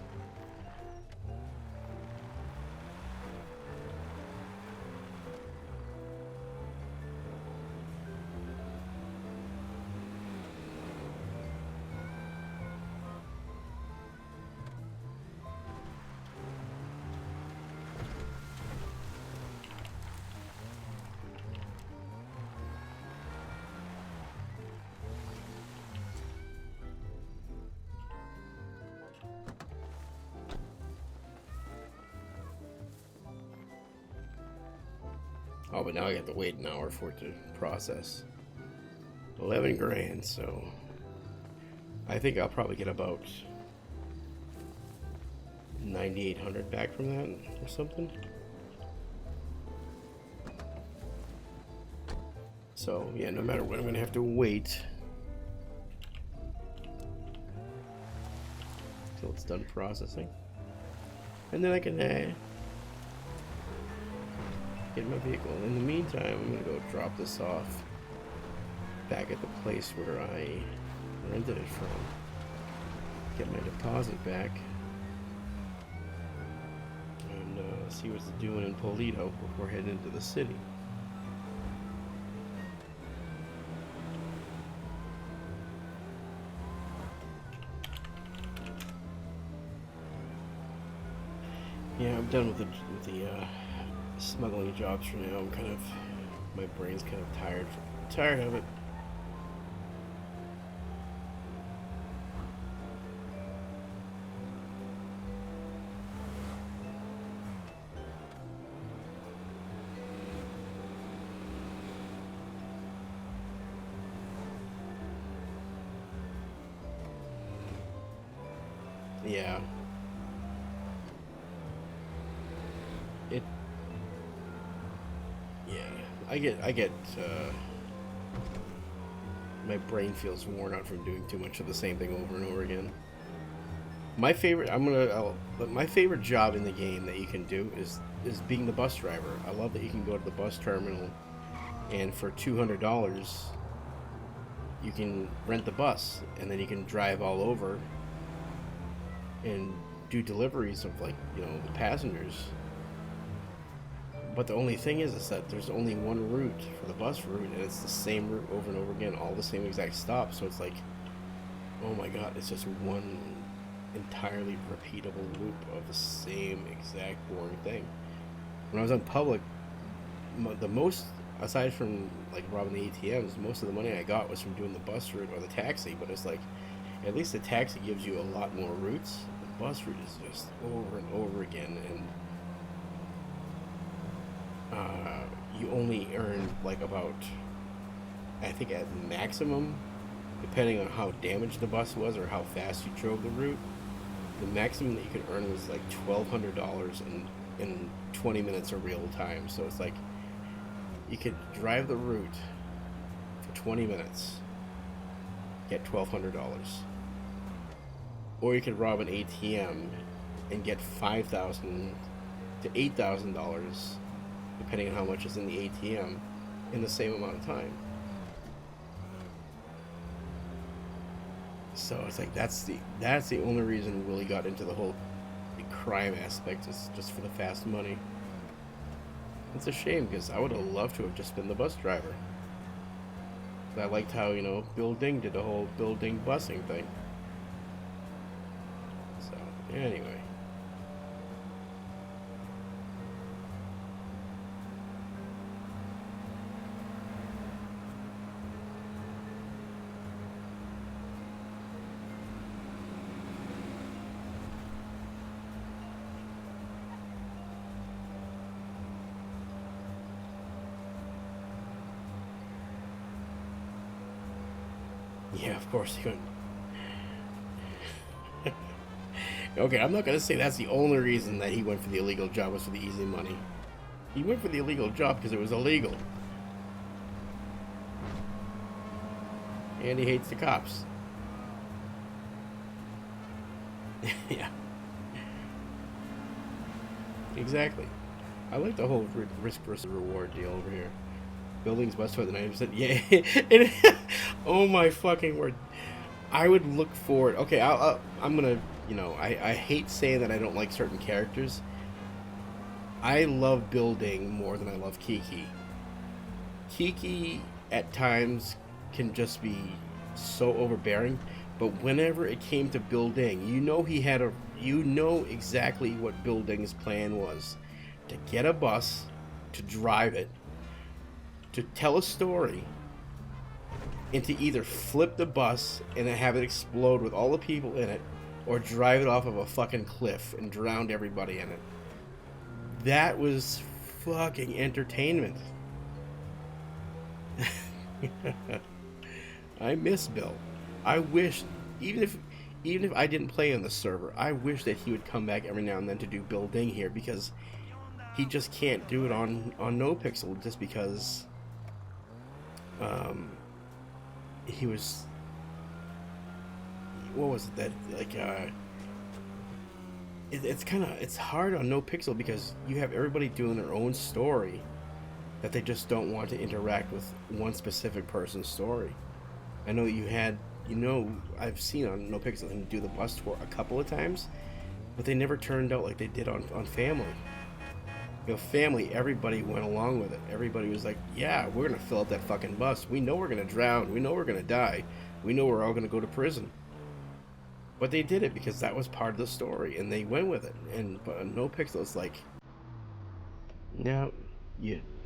Oh, but now I have to wait an hour for it to process. 11 grand, so I think I'll probably get about 9,800 back from that or something. So yeah, no matter what, I'm gonna have to wait until it's done processing, and then I can get my vehicle. In the meantime, I'm gonna go drop this off back at the place where I rented it from. Get my deposit back and see what's doing in Polito before heading into the city. Yeah, I'm done with the smuggling jobs for now. I'm kind of, my brain's kind of tired of it. Yeah. It. Yeah. I get. My brain feels worn out from doing too much of the same thing over and over again. My favorite. But my favorite job in the game that you can do is being the bus driver. I love that you can go to the bus terminal, and for $200, you can rent the bus, and then you can drive all over and do deliveries of, like, you know, the passengers. But the only thing is that there's only one route for the bus route, and it's the same route over and over again, all the same exact stops. So it's like, oh my god, it's just one entirely repeatable loop of the same exact boring thing. When I was on public, the most, aside from like robbing the ATMs, most of the money I got was from doing the bus route or the taxi. But it's like, at least the taxi gives you a lot more routes. The bus route is just over and over again, and you only earn like about, I think at maximum, depending on how damaged the bus was or how fast you drove the route, the maximum that you could earn was like $1,200 in 20 minutes of real time. So it's like you could drive the route for 20 minutes, get $1,200, or you could rob an ATM and get $5,000 to $8,000 depending on how much is in the ATM, in the same amount of time. So it's like that's the only reason Willie got into the whole crime aspect, is just for the fast money. It's a shame because I would have loved to have just been the bus driver. I liked how, Bill Ding did the whole Bill Ding busing thing. So anyway. Yeah, of course he went. Okay, I'm not gonna say that's the only reason that he went for the illegal job was for the easy money. He went for the illegal job because it was illegal. And he hates the cops. Yeah. Exactly. I like the whole risk versus reward deal over here. Buildings must for the 90%. Yeah. Oh my fucking word. I would look forward. Okay, I'm gonna. I hate saying that I don't like certain characters. I love Building more than I love Kiki. Kiki at times can just be so overbearing, but whenever it came to Building, you know exactly what Building's plan was: to get a bus, to drive it, to tell a story, and to either flip the bus and then have it explode with all the people in it, or drive it off of a fucking cliff and drown everybody in it. That was fucking entertainment. I miss Bill. I wish, even if I didn't play on the server, I wish that he would come back every now and then to do building here, because he just can't do it on NoPixel, just because he was, what was it that, like, it's hard on NoPixel because you have everybody doing their own story that they just don't want to interact with one specific person's story. I know you had, I've seen on NoPixel them do the bus tour a couple of times, but they never turned out like they did on Family. Family, everybody went along with it. Everybody was like, yeah, we're going to fill up that fucking bus. We know we're going to drown. We know we're going to die. We know we're all going to go to prison. But they did it because that was part of the story, and they went with it. But on NoPixel, it's like, no,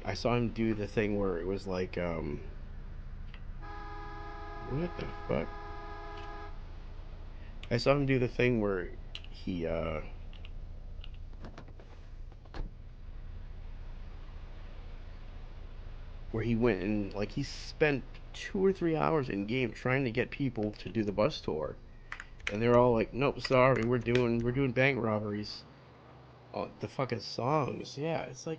I saw him do the thing where it was like, what the fuck? I saw him do the thing where he, went and, like, he spent 2 or 3 hours in game trying to get people to do the bus tour, and they're all like, nope, sorry, we're doing bank robberies. Oh, the fucking songs, yeah, it's like,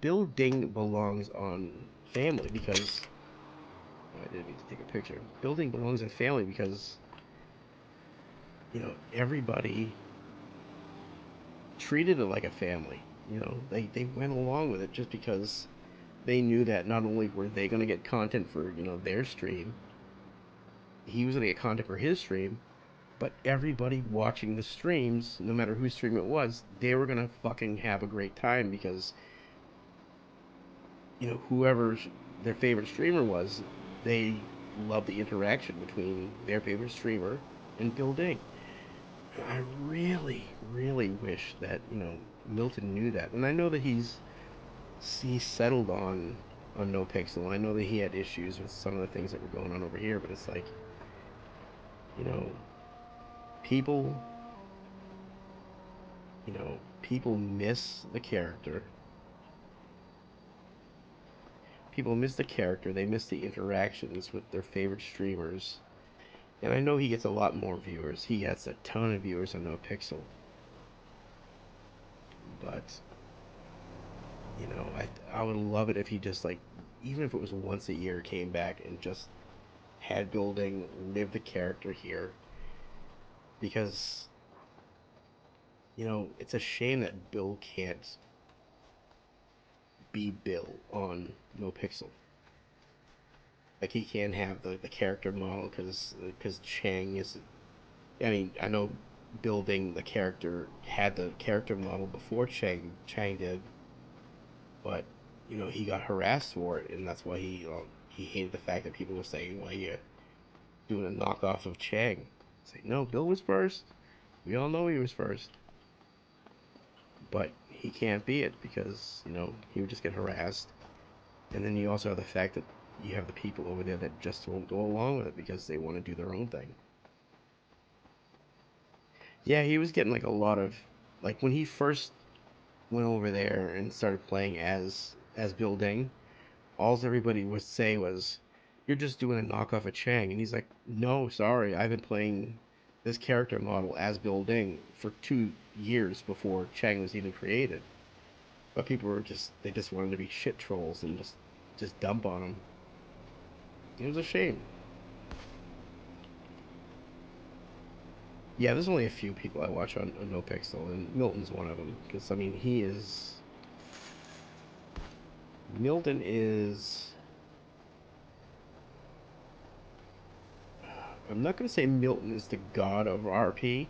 Building belongs on Family because, I didn't mean to take a picture. Building belongs on Family because, everybody treated it like a family. They went along with it just because they knew that not only were they going to get content for, their stream, he was going to get content for his stream, but everybody watching the streams, no matter whose stream it was, they were going to fucking have a great time because, whoever their favorite streamer was, they loved the interaction between their favorite streamer and Building. I really, really wish that, Milton knew that. And I know that he's settled on NoPixel. I know that he had issues with some of the things that were going on over here, but it's like, you know, people, people miss the character. People miss the character. They miss the interactions with their favorite streamers. And I know he gets a lot more viewers. He gets a ton of viewers on NoPixel. But I would love it if he just, like, even if it was once a year, came back and just had Building live the character here, because it's a shame that Bill can't be Bill on No Pixel. Like he can't have the character model because Chang is. I mean, I know building the character had the character model before Chang did, but he got harassed for it, and that's why he hated the fact that people were saying, "Why you doing a knockoff of Chang?" It's like, no, Bill was first. We all know he was first, but he can't be it because he would just get harassed. And then you also have the fact that you have the people over there that just won't go along with it because they want to do their own thing. Yeah, he was getting like a lot of like when he first went over there and started playing as Bill Ding. All everybody would say was, "You're just doing a knockoff of Chang," and he's like, "No, sorry, I've been playing this character model as Bill Ding for 2 years before Chang was even created." But people were just wanted to be shit trolls and just dump on him. It was a shame. Yeah, there's only a few people I watch on No Pixel, and Milton's one of them. Because I mean, Milton is. I'm not gonna say Milton is the god of RP,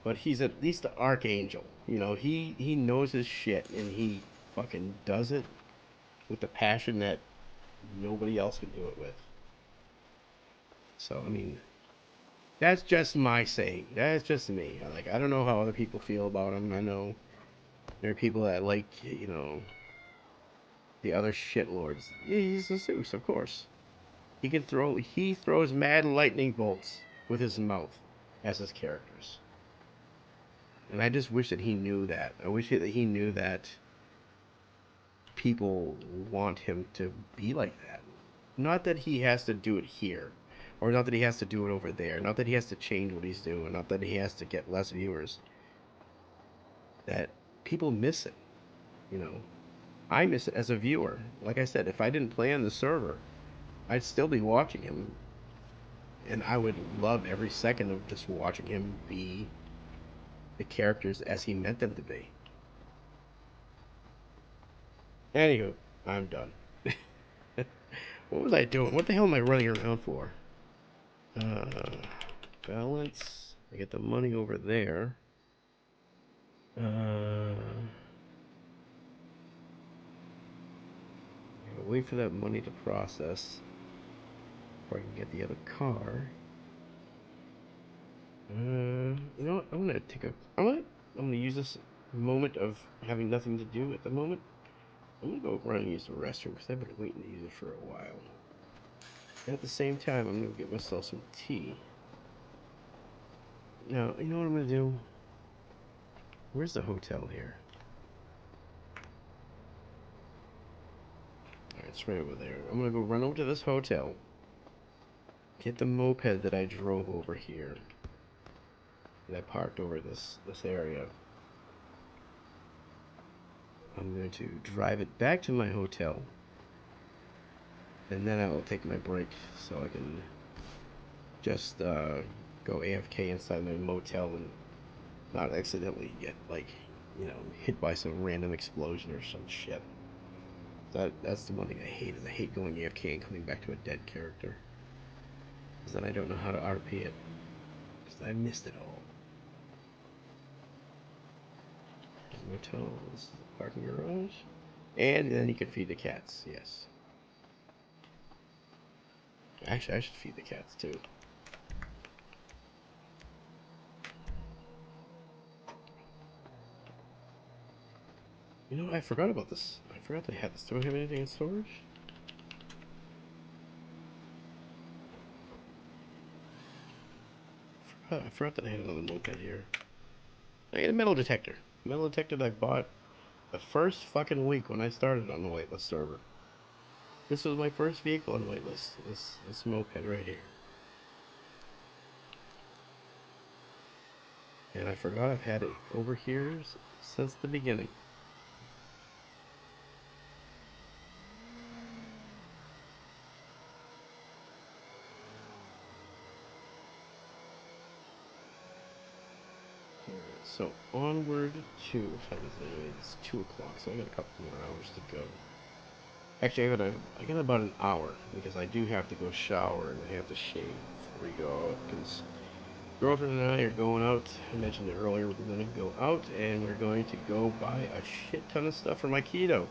but he's at least the archangel. He knows his shit, and he fucking does it with the passion that nobody else can do it with. So I mean, that's just my saying. That's just me. Like I don't know how other people feel about him. I know there are people that like the other shitlords. Yeah, he's a Zeus, of course. He throws mad lightning bolts with his mouth as his characters. And I just wish that he knew that. I wish that he knew that people want him to be like that. Not that he has to do it here, or not that he has to do it over there, not that he has to change what he's doing, not that he has to get less viewers. That people miss it, you know. I miss it as a viewer. Like I said, if I didn't play on the server, I'd still be watching him, and I would love every second of just watching him be the characters as he meant them to be. Anywho, I'm done. What was I doing? What the hell am I running around for? Uh, balance. I get the money over there. Wait for that money to process before I can get the other car. You know what? I'm gonna take a. I'm gonna use this moment of having nothing to do at the moment. I'm gonna go run and use the restroom because I've been waiting to use it for a while. And at the same time, I'm gonna get myself some tea. Now, you know what I'm gonna do? Where's the hotel here? Alright, it's right over there. I'm gonna go run over to this hotel. Get the moped that I drove over here. That I parked over this area. I'm going to drive it back to my hotel. And then I will take my break so I can just go AFK inside my motel and not accidentally get hit by some random explosion or some shit. That's the one thing I hate is I hate going AFK and coming back to a dead character. Because then I don't know how to RP it. Because I missed it all. Motel, this is the parking garage. And then you can feed the cats, yes. Actually, I should feed the cats too. You know, I forgot about this. I forgot they had this. Do we have anything in storage? I forgot that I had another moped here. I had a metal detector. Metal detector that I bought the first fucking week when I started on the waitlist server. This was my first vehicle on the waitlist. This moped right here. And I forgot I've had it over here since the beginning. So onward to what time is it? It's 2 o'clock, so I got a couple more hours to go. Actually, I got about an hour because I do have to go shower and I have to shave before we go out. Because girlfriend and I are going out. I mentioned it earlier. We're going to go out and we're going to go buy a shit ton of stuff for my keto.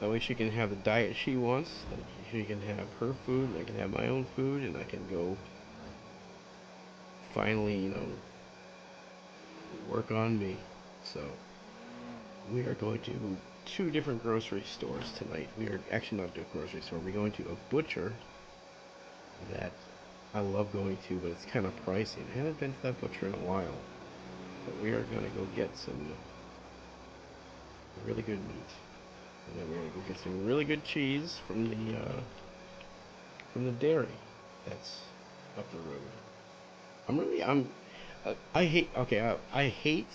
That way she can have the diet she wants. She can have her food, and I can have my own food, and I can go finally, work on me. So we are going to two different grocery stores tonight. We are actually not to a grocery store. We're going to a butcher that I love going to, but it's kind of pricey. I haven't been to that butcher in a while. But we are going to go get some really good meat. And then we're going to go get some really good cheese from the dairy that's up the road. I hate, okay, I hate,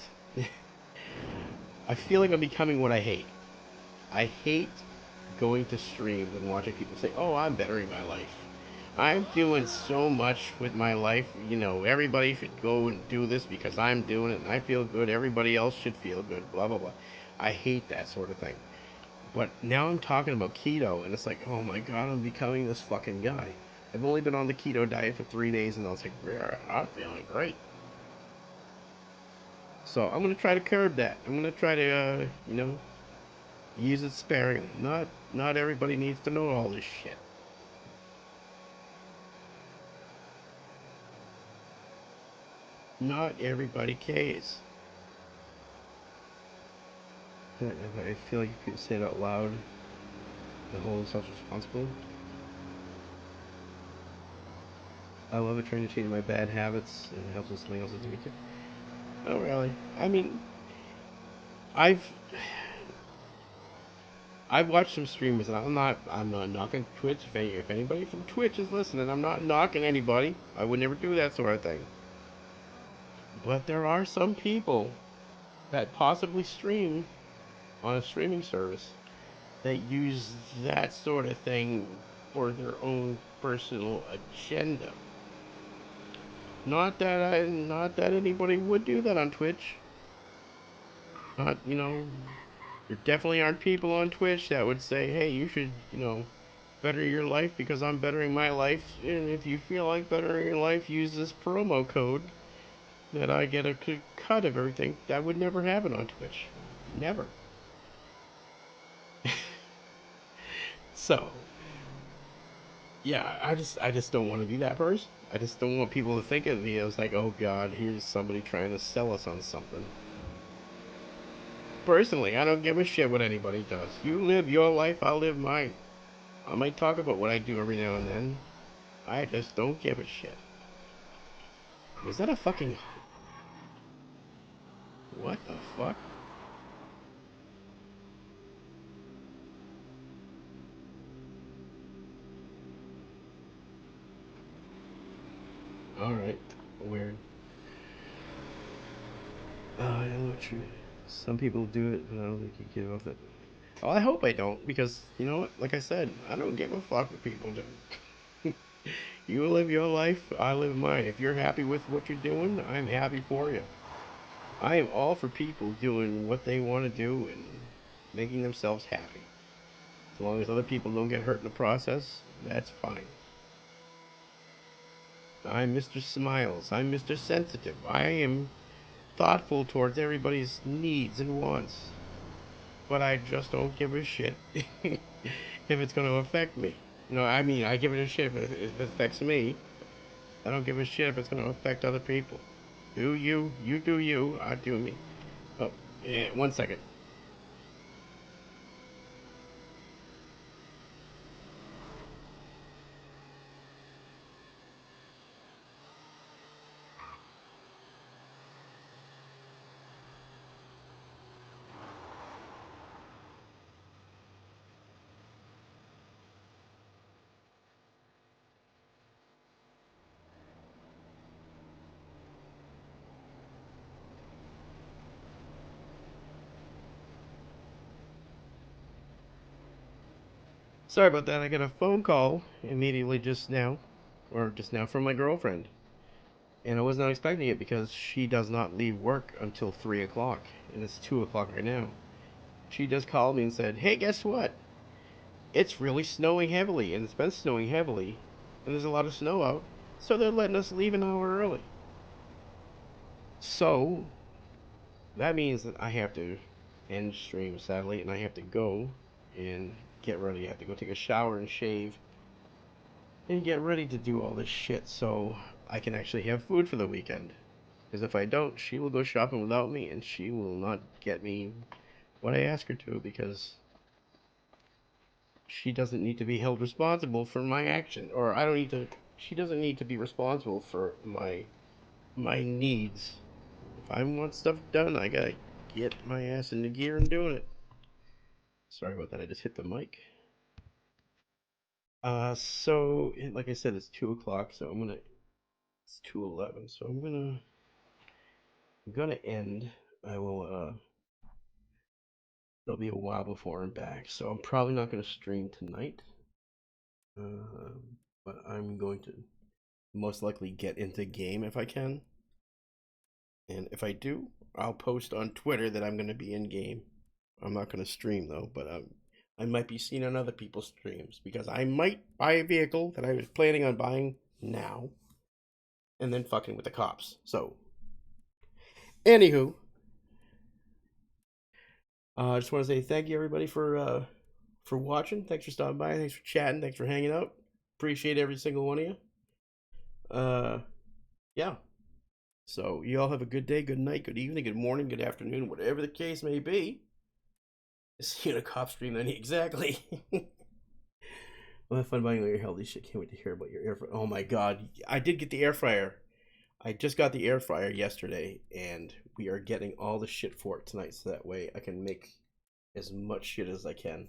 I feel like I'm becoming what I hate. I hate going to streams and watching people say, oh, I'm bettering my life. I'm doing so much with my life. Everybody should go and do this because I'm doing it and I feel good. Everybody else should feel good, blah, blah, blah. I hate that sort of thing. But now I'm talking about keto and it's like, oh my God, I'm becoming this fucking guy. I've only been on the keto diet for 3 days and I was like, yeah, I'm feeling great. So I'm gonna try to curb that. I'm gonna try to, use it sparingly. Not everybody needs to know all this shit. Not everybody cares. I feel like if you say it out loud and hold themselves responsible. I love it trying to change my bad habits and it helps with something else to do it. Oh really? I mean, I've I've watched some streamers, and I'm not knocking Twitch. If anybody from Twitch is listening, I'm not knocking anybody. I would never do that sort of thing. But there are some people that possibly stream on a streaming service that use that sort of thing for their own personal agenda. Not that anybody would do that on Twitch. Not there definitely aren't people on Twitch that would say, hey, you should better your life because I'm bettering my life. And if you feel like bettering your life, use this promo code that I get a cut of everything. That would never happen on Twitch. Never. So, yeah, I just don't want to be that person. I just don't want people to think of me as like, oh God, here's somebody trying to sell us on something. Personally, I don't give a shit what anybody does. You live your life, I'll live mine. I might talk about what I do every now and then. I just don't give a shit. Was that a fucking... What the fuck? Alright. Weird. I know what you... Some people do it, but I don't think you give up it. Well, I hope I don't, because, you know what? Like I said, I don't give a fuck what people do. You live your life, I live mine. If you're happy with what you're doing, I'm happy for you. I am all for people doing what they want to do and making themselves happy. As long as other people don't get hurt in the process, that's fine. I'm Mr. Smiles. I'm Mr. Sensitive. I am thoughtful towards everybody's needs and wants. But I just don't give a shit if it's going to affect me. I mean, I give it a shit if it affects me. I don't give a shit if it's going to affect other people. Do you? You do you. I do me. Oh, yeah, 1 second. Sorry about that. I got a phone call immediately just now, or just now from my girlfriend. And I was not expecting it because she does not leave work until 3 o'clock, and it's 2 o'clock right now. She just called me and said, "Hey, guess what? It's really snowing heavily, and it's been snowing heavily, and there's a lot of snow out, so they're letting us leave an hour early." So that means that I have to end stream sadly, and I have to go and get ready. I have to go take a shower and shave and get ready to do all this shit so I can actually have food for the weekend. Because if I don't, she will go shopping without me, and she will not get me what I ask her to, because she doesn't need to be held responsible for my action, or I don't need to. She doesn't need to be responsible for my needs. If I want stuff done, I gotta get my ass into gear and doing it. Sorry about that. I just hit the mic. So like I said, it's 2 o'clock. So I'm gonna. It's 2:11. So I'm gonna end. I will. It'll be a while before I'm back. So I'm probably not gonna stream tonight. But I'm going to most likely get into game if I can. And if I do, I'll post on Twitter that I'm going to be in game. I'm not going to stream though, but I might be seen on other people's streams because I might buy a vehicle that I was planning on buying now and then fucking with the cops. So, anywho, I just want to say thank you everybody for watching. Thanks for stopping by. Thanks for chatting. Thanks for hanging out. Appreciate every single one of you. Yeah. So you all have a good day, good night, good evening, good morning, good afternoon, whatever the case may be. See you in a cop stream then. Exactly. We'll have fun buying all your healthy shit. Can't wait to hear about your air fryer. Oh my god. I did get the air fryer. I just got the air fryer yesterday, and we are getting all the shit for it tonight, so that way I can make as much shit as I can.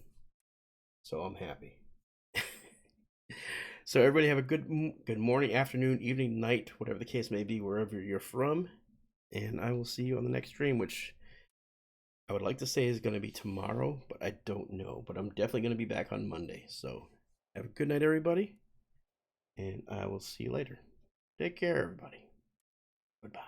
So I'm happy. So everybody have a good morning, afternoon, evening, night, whatever the case may be, wherever you're from. And I will see you on the next stream, which I would like to say is going to be tomorrow, but I don't know. But I'm definitely going to be back on Monday. So have a good night, everybody. And I will see you later. Take care, everybody. Goodbye.